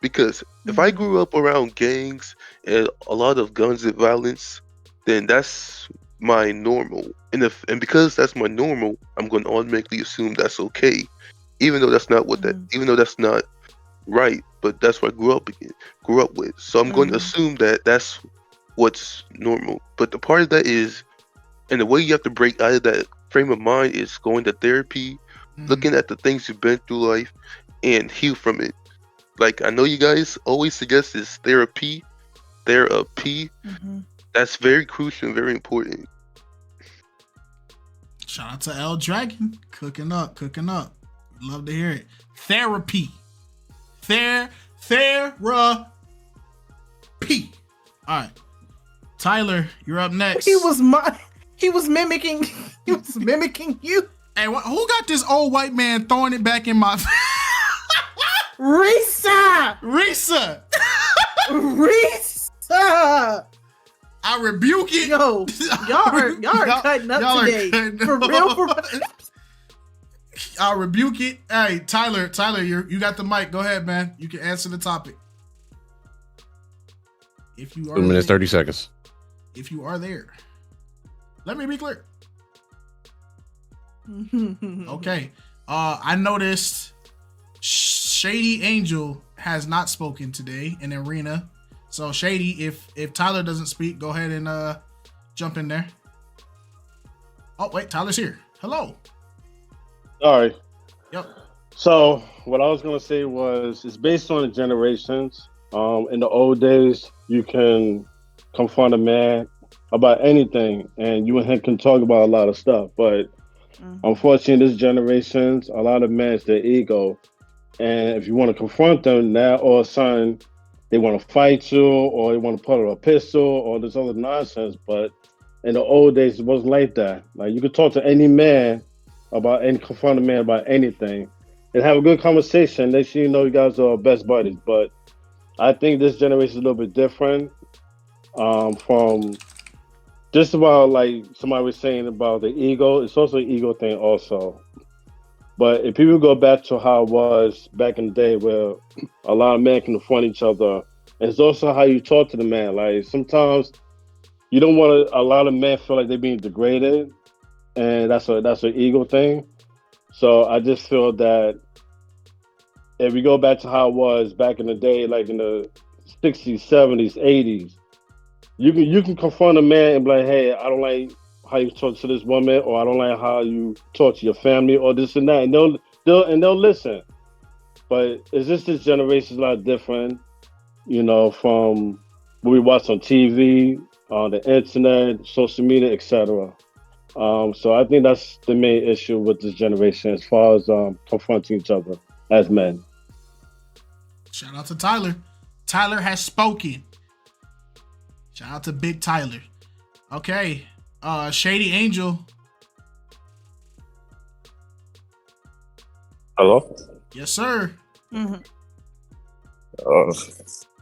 Because if I grew up around gangs and a lot of guns and violence, then that's my normal. And because that's my normal, I'm going to automatically assume that's okay, even though that's not even though that's not right. But that's what I grew up with. So I'm going to assume that that's what's normal. But the part of that is, and the way you have to break out of that frame of mind is going to therapy, looking at the things you've been through life, and heal from it. Like, I know you guys always suggest this therapy. That's very crucial and very important. Shout out to L Dragon. Cooking up. Love to hear it. Therapy. Therapy. All right. Tyler, you're up next. He was mimicking you. Hey, who got this old white man throwing it back in my Risa! I rebuke it. Yo, y'all are cutting up today. For real. I'll rebuke it. Hey, Tyler, you got the mic. Go ahead, man. You can answer the topic. If you are 2 minutes, 30 seconds. If you are there. Let me be clear. Okay. I noticed Shady Angel has not spoken today in Arena. So Shady, if Tyler doesn't speak, go ahead and jump in there. Oh wait, Tyler's here. Hello. All right. Yep. So what I was gonna say was it's based on the generations. In the old days, you can confront a man about anything, and you and him can talk about a lot of stuff. But unfortunately, this generations, a lot of men is their ego, and if you want to confront them, now all of a sudden they want to fight you, or they want to put out a pistol, or this other nonsense. But in the old days, it wasn't like that. Like, you could talk to any man confront a man about anything, and have a good conversation. Next thing you know, you guys are best buddies. But I think this generation is a little bit different from just about, like somebody was saying about the ego. It's also an ego thing also. But if people go back to how it was back in the day, where a lot of men can confront each other, it's also how you talk to the man. Like, sometimes you don't want a lot of men feel like they're being degraded, and that's an ego thing. So I just feel that if we go back to how it was back in the day, like in the 60s, 70s, 80s, you can confront a man and be like, hey, I don't like how you talk to this woman, or I don't like how you talk to your family, or this and that, and they'll listen. But it's just this generation's a lot different, from what we watch on TV, on the internet, social media, etc. So I think that's the main issue with this generation as far as confronting each other as men. Shout out to Tyler. Tyler has spoken. Shout out to Big Tyler. Okay. Shady Angel. Hello? Yes, sir. Can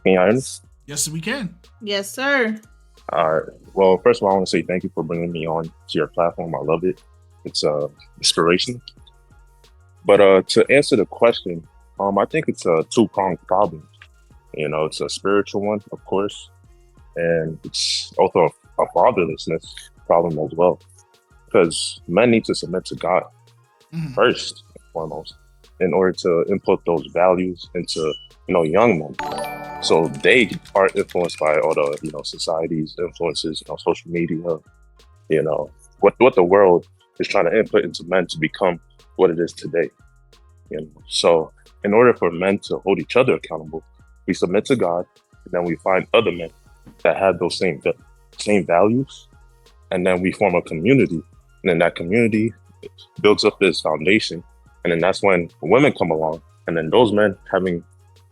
you hear me? Yes, we can. Yes, sir. All right. Well, first of all, I want to say thank you for bringing me on to your platform. I love it. It's inspiration. But to answer the question, I think it's a two-pronged problem. It's a spiritual one, of course, and it's also a fatherlessness problem as well, because men need to submit to God first and foremost in order to input those values into young men, so they are influenced by all the society's influences, social media, what the world is trying to input into men to become what it is today. So in order for men to hold each other accountable, we submit to God, and then we find other men that have those same values, and then we form a community, and then that community builds up this foundation, and then that's when women come along, and then those men having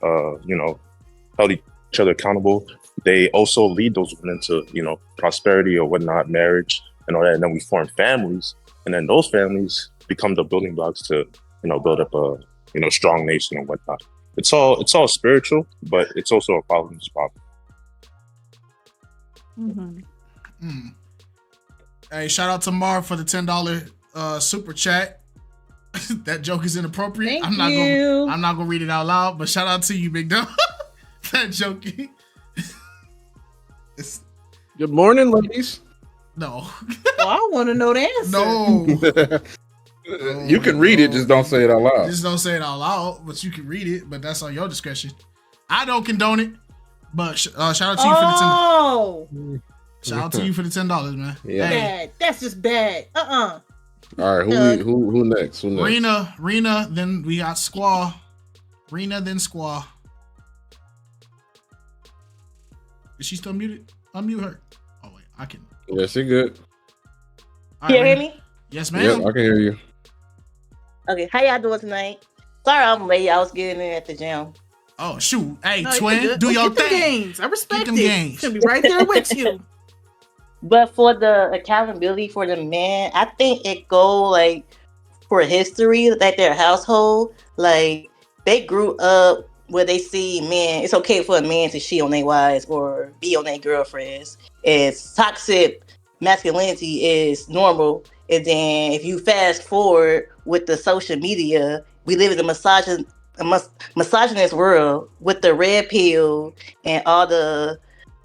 held each other accountable, they also lead those women to prosperity or whatnot, marriage and all that, and then we form families, and then those families become the building blocks to build up a strong nation and whatnot. It's all spiritual, but it's also a problem problem. Hey, shout out to Marv for the $10 super chat. That joke is inappropriate. I'm not gonna read it out loud, but shout out to you, Big Dog. That joke. Good morning, ladies. No. Well, I want to know the answer. No. You can read it, just don't say it out loud. Just don't say it out loud, but you can read it. But that's on your discretion. I don't condone it, but shout out to you for the $10. Shout out to you for the $10, man. Yeah. Bad. That's just bad. All right, who next? Who next? Rena, then we got Squaw. Rena, then Squaw. Is she still muted? Unmute her. Oh wait, I can. Yeah, she good. All Can you right, hear Rena. me? Yes, ma'am. Yep, I can hear you. Okay, how y'all doing tonight? Sorry I'm late. I was getting in at the gym. Oh shoot! Hey, No, twin, do your them thing. games. I respect Get them it. games. Should be right there with you. But for the accountability for the men, I think it go like for history, like their household, like they grew up where they see men. It's okay for a man to cheat on their wives or be on their girlfriends. It's toxic masculinity is normal. And then if you fast forward with the social media, we live in a misogynist world with the red pill and all the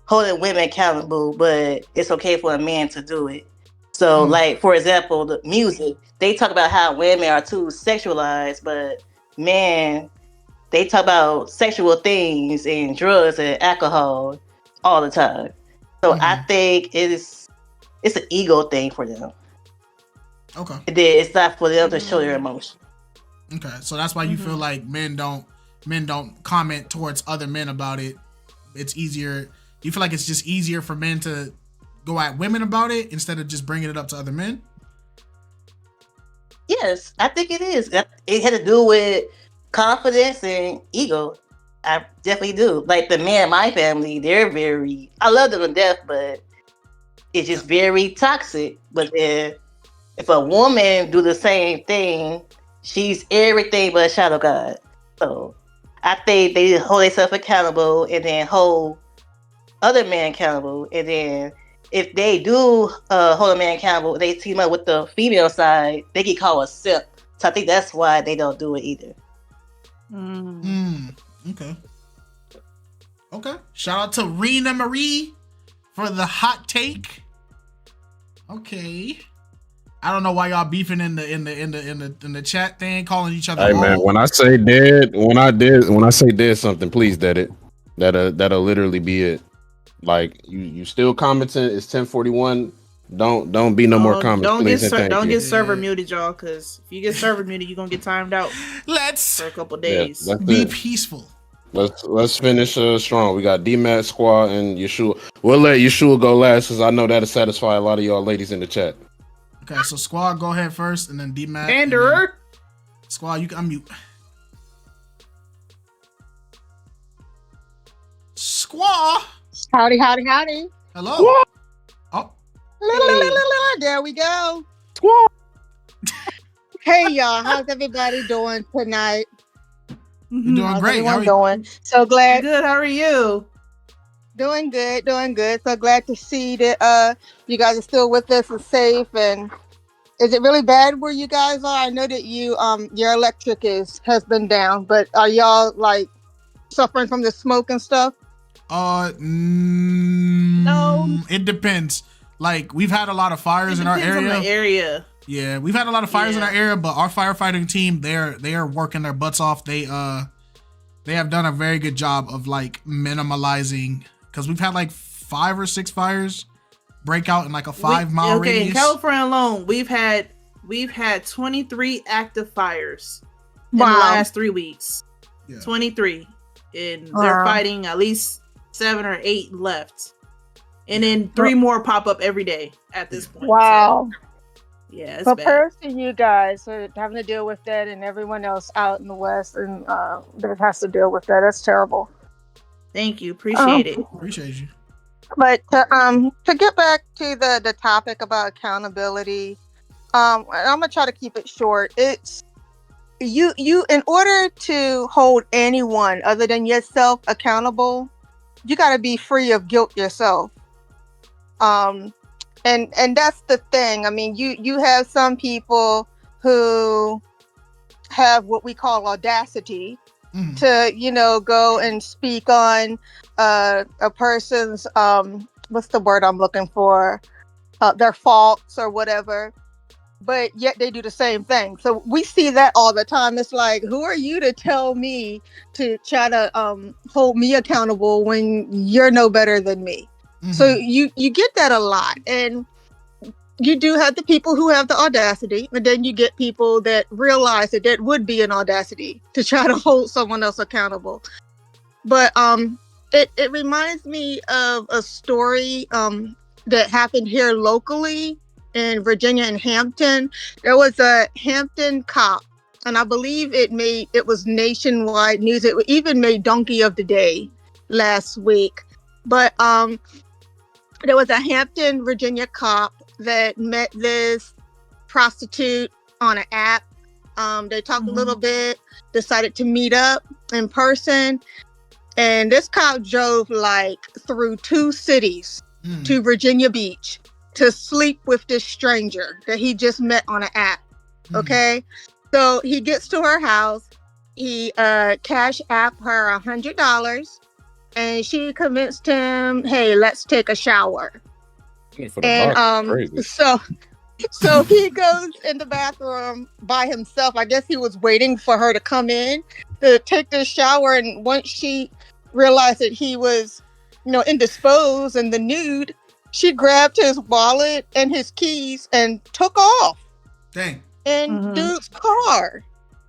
holding women accountable, but it's okay for a man to do it. So, like, for example, the music, they talk about how women are too sexualized, but men, they talk about sexual things and drugs and alcohol all the time. So I think it's an ego thing for them. Okay. It's not for them to show their emotion. Okay, so that's why you feel like men don't comment towards other men about it. It's easier. You feel like it's just easier for men to go at women about it instead of just bringing it up to other men? Yes, I think it is. It had to do with confidence and ego. I definitely do. Like the men in my family, I love them to death, but it's just very toxic. But then if a woman do the same thing, she's everything but a shadow god. So I think they hold themselves accountable and then hold other men accountable. And then if they do hold a man accountable, they team up with the female side, they get called a simp. So I think that's why they don't do it either. Okay. Okay. Shout out to Rena Marie for the hot take. Okay. I don't know why y'all beefing in the chat thing, calling each other. Hey man, when I say dead something, please dead it. That'll literally be it. Like you still commenting? It's 10:41. Don't be no more comments. Don't get server muted, y'all. Because if you get server muted, you're gonna get timed out. For a couple days. Be peaceful. Let's finish strong. We got D-Mat, Squaw, and Yeshua. We'll let Yeshua go last because I know that'll satisfy a lot of y'all ladies in the chat. Okay, so Squaw, go ahead first, and then D-Mat. Panderer. Squaw, you can unmute. Squaw. Howdy. Hello. Oh. There we go. Squaw. Hey y'all, how's everybody doing tonight? You're doing great. How are you doing? So glad. Good. How are you? Doing good. So glad to see that you guys are still with us and safe. And is it really bad where you guys are? I know that you your electric has been down, but are y'all like suffering from the smoke and stuff? No. It depends. Like we've had a lot of fires in our area. On the area. Yeah, we've had a lot of fires in our area, but our firefighting team, they are working their butts off. They have done a very good job of like minimalizing, because we've had like 5 or 6 fires break out in like a 5-mile radius. In California alone, we've had 23 active fires in the last 3 weeks. 23, and they're fighting at least 7 or 8 left. And then 3 more pop up every day at this point. Wow. So, yeah, it's So bad. prayers to you guys for having to deal with that, and everyone else out in the West and that has to deal with that. That's terrible. Thank you. Appreciate it. Appreciate you. But to get back to the topic about accountability, and I'm gonna try to keep it short. It's you in order to hold anyone other than yourself accountable, you got to be free of guilt yourself. And that's the thing. I mean, you have some people who have what we call audacity to go and speak on a person's what's the word I'm looking for, their faults or whatever, but yet they do the same thing. So we see that all the time. It's like, who are you to tell me to try to hold me accountable when you're no better than me? So you get that a lot, and you do have the people who have the audacity, and then you get people that realize that would be an audacity to try to hold someone else accountable. But it reminds me of a story that happened here locally in Virginia and Hampton. There was a Hampton cop, and I believe it was nationwide news. It even made Donkey of the Day last week. But there was a Hampton, Virginia cop that met this prostitute on an app. They talked a little bit, decided to meet up in person. And this cop drove like through 2 cities to Virginia Beach to sleep with this stranger that he just met on an app. Okay. So he gets to her house. He cash app her $100, and she convinced him, hey, let's take a shower. And so he goes in the bathroom by himself. I guess he was waiting for her to come in to take the shower. And once she realized that he was, indisposed and the nude, she grabbed his wallet and his keys and took off. Dang. In dude's car.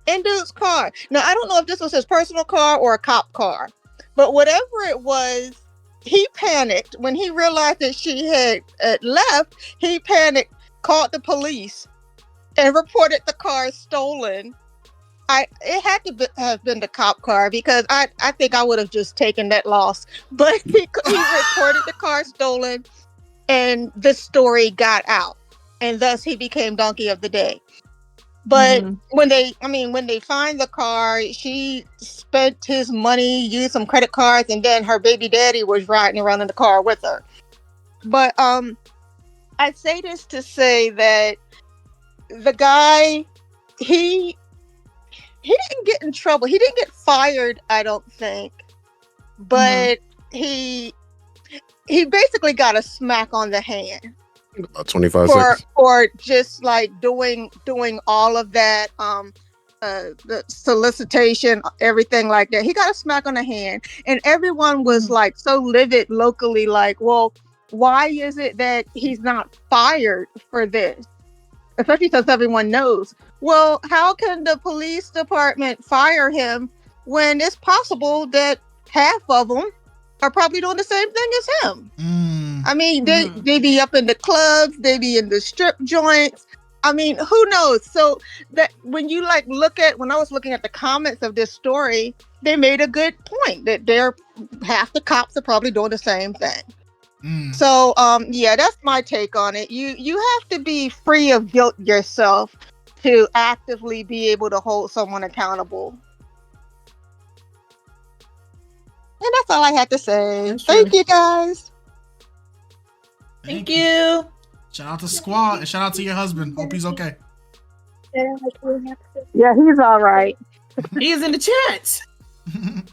Now, I don't know if this was his personal car or a cop car, but whatever it was, he panicked when he realized that she had left. He panicked, called the police, and reported the car stolen. It had to have been the cop car, because I think I would have just taken that loss. But he reported the car stolen, and this story got out, and thus he became Donkey of the Day. But when they find the car, she spent his money, used some credit cards, and then her baby daddy was riding around in the car with her. But I say this to say that the guy, he didn't get in trouble. He didn't get fired, I don't think. But he basically got a smack on the hand. About 25 seconds. For just like doing all of that, the solicitation, everything like that. He got a smack on the hand, and everyone was like so livid locally, like, well, why is it that he's not fired for this? Especially since everyone knows. Well, how can the police department fire him when it's possible that half of them are probably doing the same thing as him? I mean, they be up in the clubs, they be in the strip joints. I mean, who knows? So that when you when I was looking at the comments of this story, they made a good point that half the cops are probably doing the same thing. So yeah, that's my take on it. You have to be free of guilt yourself to actively be able to hold someone accountable. And that's all I had to say. Thank you, guys. Thank you. Shout out to Squad, and shout out to your husband. Hope he's okay. Yeah, he's all right. He's in the chat. I'm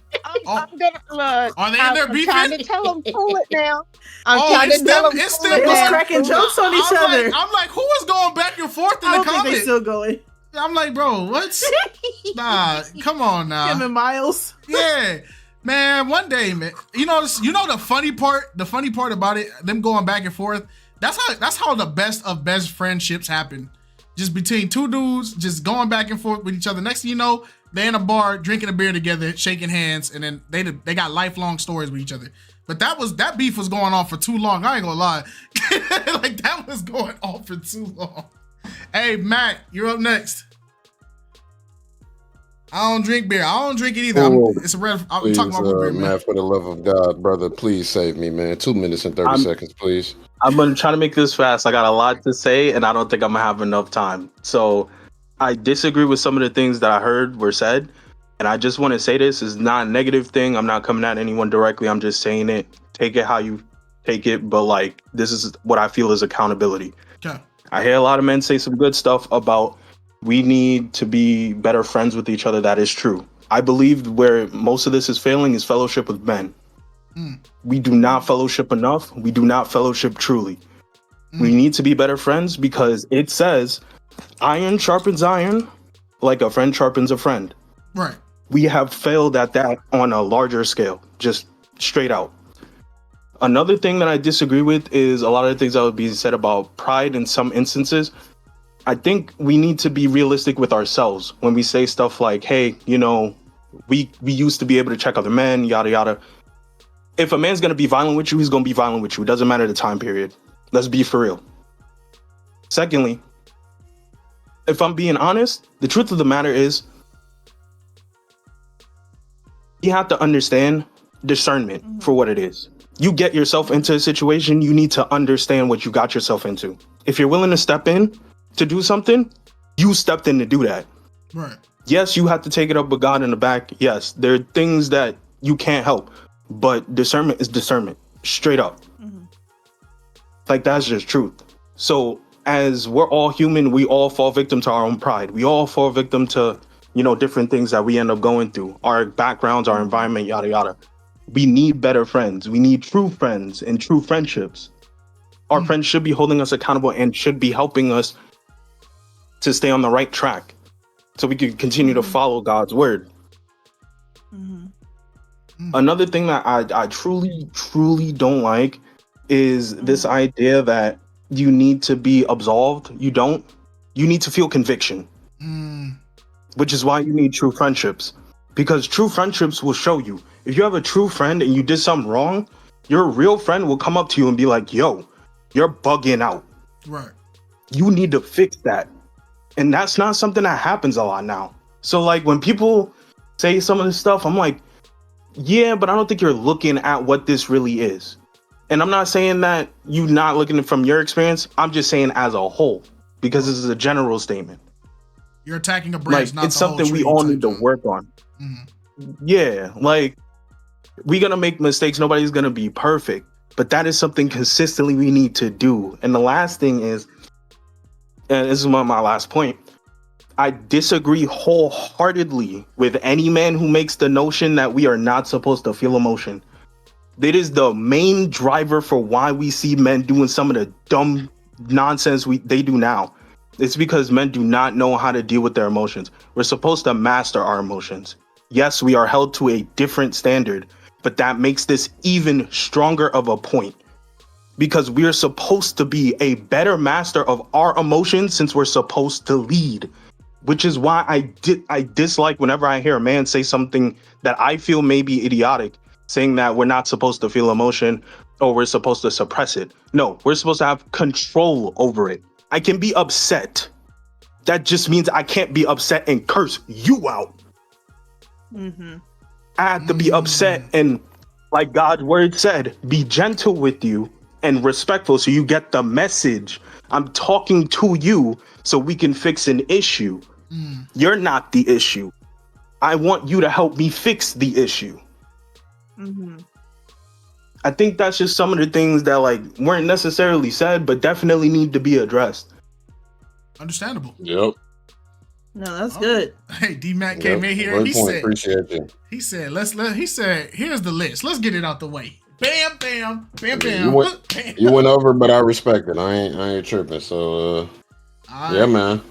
gonna look. Are they in there beefing? I'm trying to tell them cool it now. I'm trying to tell them They was cracking jokes on each other. I'm like, who is going back and forth in the comments? I don't think they still going. I'm like, bro, what? Nah, come on now. Him and Miles. Yeah. Man, one day, man. You know the funny part about it, them going back and forth. That's how the best of best friendships happen. Just between 2 dudes, just going back and forth with each other. Next thing you know, They in a bar drinking a beer together, shaking hands, and then they got lifelong stories with each other. But that beef was going on for too long. I ain't gonna lie. Like that was going on for too long. Hey Matt, you're up next. I don't drink beer. I don't drink it either. It's a red. I'm Please, talking about root beer, man. Matt, for the love of God, brother, please save me, man. 2 minutes and 30 seconds, please. I'm gonna try to make this fast. I got a lot to say, and I don't think I'm gonna have enough time. So I disagree with some of the things that I heard were said, and I just want to say this is not a negative thing. I'm not coming at anyone directly. I'm just saying it. Take it how you take it, but like this is what I feel is accountability. Okay. I hear a lot of men say some good stuff about we need to be better friends with each other. That is true. I believe where most of this is failing is fellowship with men. We do not fellowship enough. We do not fellowship truly. We need to be better friends because it says iron sharpens iron like a friend sharpens a friend. Right. We have failed at that on a larger scale, just straight out. Another thing that I disagree with is a lot of the things that would be said about pride in some instances. I think we need to be realistic with ourselves when we say stuff like, hey, you know, we used to be able to check other men, yada, yada. If a man's going to be violent with you, he's going to be violent with you. It doesn't matter the time period. Let's be for real. Secondly, if I'm being honest, the truth of the matter is you have to understand discernment for what it is. You get yourself into a situation, you need to understand what you got yourself into. If you're willing to step in to do something, you stepped in to do that. Right. Yes, you have to take it up with God in the back. Yes, there are things that you can't help, but discernment is discernment, straight up. Like that's just truth. So as we're all human, we all fall victim to our own pride. We all fall victim to, you know, different things that we end up going through, our backgrounds, our environment, yada, yada. We need better friends. We need true friends and true friendships. Our friends should be holding us accountable and should be helping us to stay on the right track so we can continue to follow God's word. Another thing that I truly don't like is this idea that you need to be absolved. You don't. You need to feel conviction, which is why you need true friendships, because true friendships will show you. If you have a true friend and you did something wrong, your real friend will come up to you and be like, yo, you're bugging out. Right. You need to fix that. And that's not something that happens a lot now. So like when people say some of this stuff, I'm like, yeah, but I don't think you're looking at what this really is. And I'm not saying that you're not looking at it from your experience. I'm just saying as a whole, because this is a general statement. You're attacking a branch, Like not it's the whole something we tree all type need to work on. Yeah, like we're gonna make mistakes. Nobody's gonna be perfect, but that is something consistently we need to do. And the last thing is, and this is my last point, I disagree wholeheartedly with any man who makes the notion that we are not supposed to feel emotion. That is the main driver for why we see men doing some of the dumb nonsense they do now. It's because men do not know how to deal with their emotions. We're supposed to master our emotions. Yes, we are held to a different standard, but that makes this even stronger of a point. Because we're supposed to be a better master of our emotions since we're supposed to lead. Which is why I dislike whenever I hear a man say something that I feel may be idiotic, saying that we're not supposed to feel emotion or we're supposed to suppress it. No, we're supposed to have control over it. I can be upset. That just means I can't be upset and curse you out. I have to be upset and, like God's word said, be gentle with you and respectful so you get the message. I'm talking to you so we can fix an issue. You're not the issue. I want you to help me fix the issue. I think that's just some of the things that like weren't necessarily said, but definitely need to be addressed. Understandable. Yep. No, that's good. Hey, D-Mac came in here. He said, appreciate you. he said, here's the list. Let's get it out the way. Bam, bam, bam, bam. You went over, but I respect it. I ain't tripping. So, yeah, man.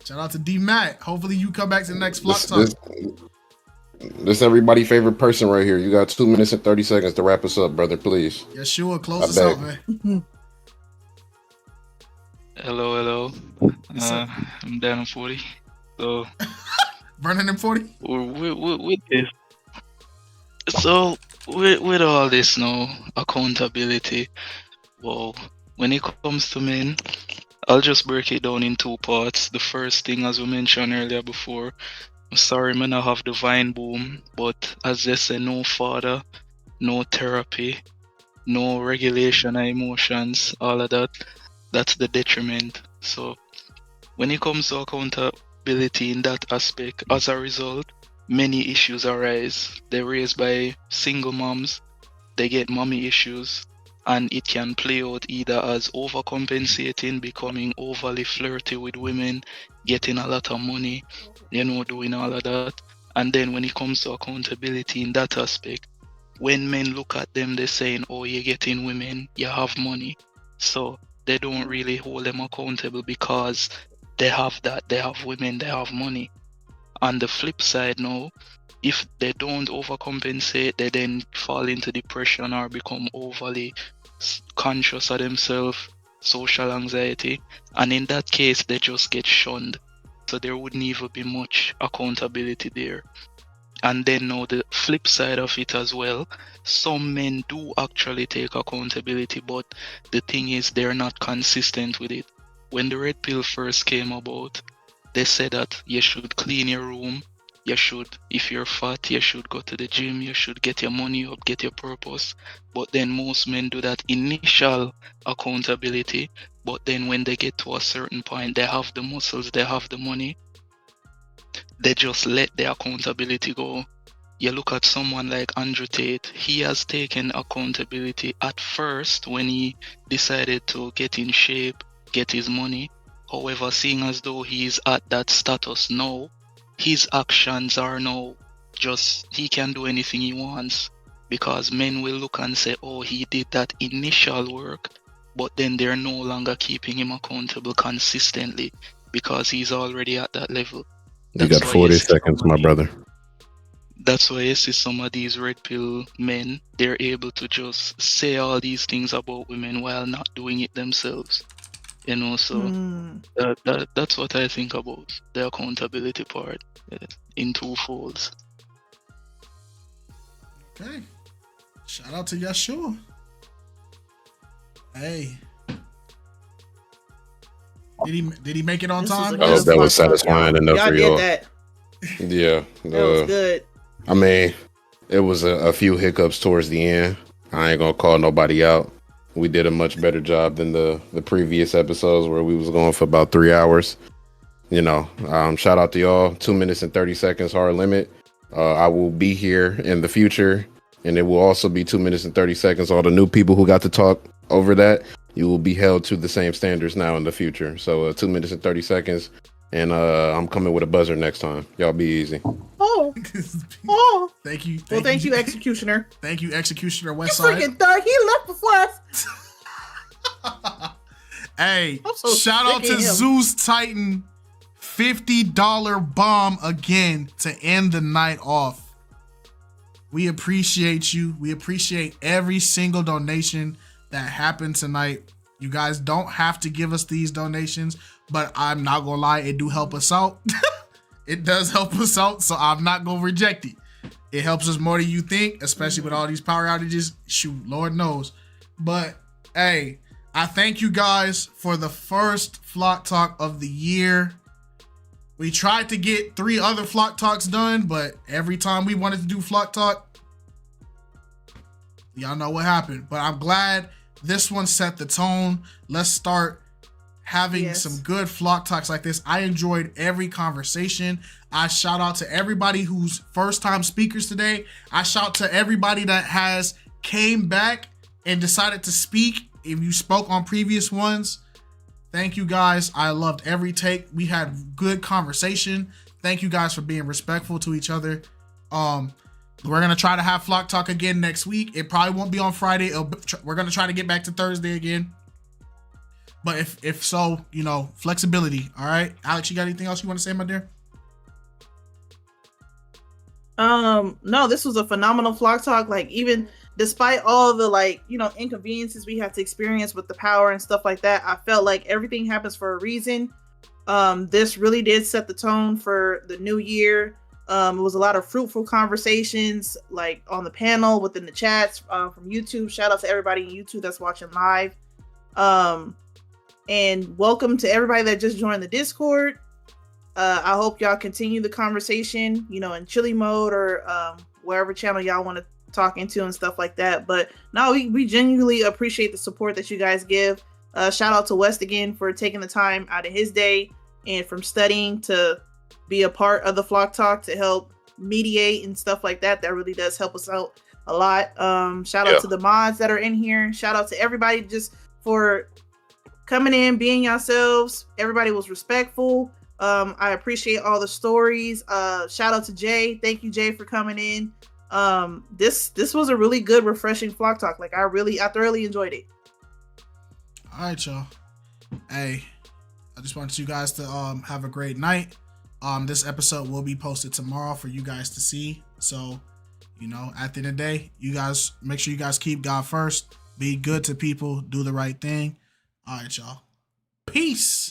Shout out to D-Mac. Hopefully you come back to the next Flock Talk. This everybody's favorite person right here. You got 2 minutes and 30 seconds to wrap us up, brother, please. Yeah, sure. Close us out, man. Hello. I'm down 40. So Burning them 40? With this. So with all this now, accountability. Well, when it comes to men, I'll just break it down in two parts. The first thing, as we mentioned earlier before, I'm sorry, man, I have the vine boom, but as they say, no father, no therapy, no regulation of emotions, all of that, that's the detriment. So when it comes to accountability in that aspect, as a result, many issues arise. They're raised by single moms, they get mommy issues, and it can play out either as overcompensating, becoming overly flirty with women, getting a lot of money, doing all of that. And then when it comes to accountability in that aspect, when men look at them, they're saying, oh, you're getting women, you have money. So they don't really hold them accountable because they have that, they have women, they have money. On the flip side now, if they don't overcompensate, they then fall into depression or become overly conscious of themselves, social anxiety, and in that case, they just get shunned. So there wouldn't even be much accountability there. And then now the flip side of it as well, some men do actually take accountability, but the thing is they're not consistent with it. When the red pill first came about, they said that you should clean your room, you should, if you're fat, you should go to the gym, you should get your money up, get your purpose. But then most men do that initial accountability, but then when they get to a certain point, they have the muscles, they have the money, they just let the accountability go. You look at someone like Andrew Tate, he has taken accountability at first when he decided to get in shape, get his money. However, seeing as though he's at that status now, his actions are now just, he can do anything he wants, because men will look and say, oh, he did that initial work, but then they're no longer keeping him accountable consistently because he's already at that level. You got 40 seconds, my brother. That's why you see some of these red pill men, they're able to just say all these things about women while not doing it themselves. So that's what I think about the accountability part in two folds. Okay. Shout out to Yeshua. Hey. Did he make it on time? I hope that was satisfying enough Y'all for y'all. did that. Yeah. That was good. I mean, it was a few hiccups towards the end. I ain't gonna call nobody out. We did a much better job than the previous episodes where we was going for about 3 hours. Shout out to y'all. 2 minutes and 30 seconds hard limit. I will be here in the future, and it will also be 2 minutes and 30 seconds. All the new people who got to talk over that, you will be held to the same standards now in the future. So 2 minutes and 30 seconds, and I'm coming with a buzzer next time. Y'all be easy. Oh. Thank you. Thank you, Executioner. Thank you, Executioner You Westside. freaking thug. He left before us. Hey, so shout out sick to of him. Zeus Titan. $50 bomb again to end the night off. We appreciate you. We appreciate every single donation that happened tonight. You guys don't have to give us these donations, but I'm not gonna lie, it do help us out. It does help us out, so I'm not gonna reject it. It helps us more than you think, especially with all these power outages. Shoot, Lord knows. But hey, I thank you guys for the first Flock Talk of the year. We tried to get 3 other Flock Talks done, but every time we wanted to do Flock Talk, y'all know what happened. But I'm glad this one set the tone. Let's start having some good Flock Talks like this. I enjoyed every conversation. I shout out to everybody who's first time speakers today. I shout to everybody that has came back and decided to speak. If you spoke on previous ones, thank you guys. I loved every take. We had good conversation. Thank you guys for being respectful to each other. We're going to try to have Flock Talk again next week. It probably won't be on Friday. We're going to try to get back to Thursday again. But if so, flexibility. All right. Alex, you got anything else you want to say, my dear? No, this was a phenomenal Flock Talk. Like, even despite all the inconveniences we had to experience with the power and stuff like that, I felt like everything happens for a reason. This really did set the tone for the new year. It was a lot of fruitful conversations, like on the panel, within the chats, from YouTube. Shout out to everybody in YouTube that's watching live. And welcome to everybody that just joined the Discord. I hope y'all continue the conversation, in chili mode or wherever channel y'all want to talk into and stuff like that. But no, we genuinely appreciate the support that you guys give. Shout out to West again for taking the time out of his day and from studying to be a part of the Flock Talk to help mediate and stuff like that. That really does help us out a lot. Shout out to the mods that are in here. Shout out to everybody just for coming in, being yourselves. Everybody was respectful. I appreciate all the stories. Shout out to Jay. Thank you, Jay, for coming in. This was a really good, refreshing Flock Talk. Like I thoroughly enjoyed it. All right, y'all. Hey, I just want you guys to have a great night. This episode will be posted tomorrow for you guys to see. So, at the end of the day, you guys make sure you guys keep God first. Be good to people. Do the right thing. All right, y'all. Peace.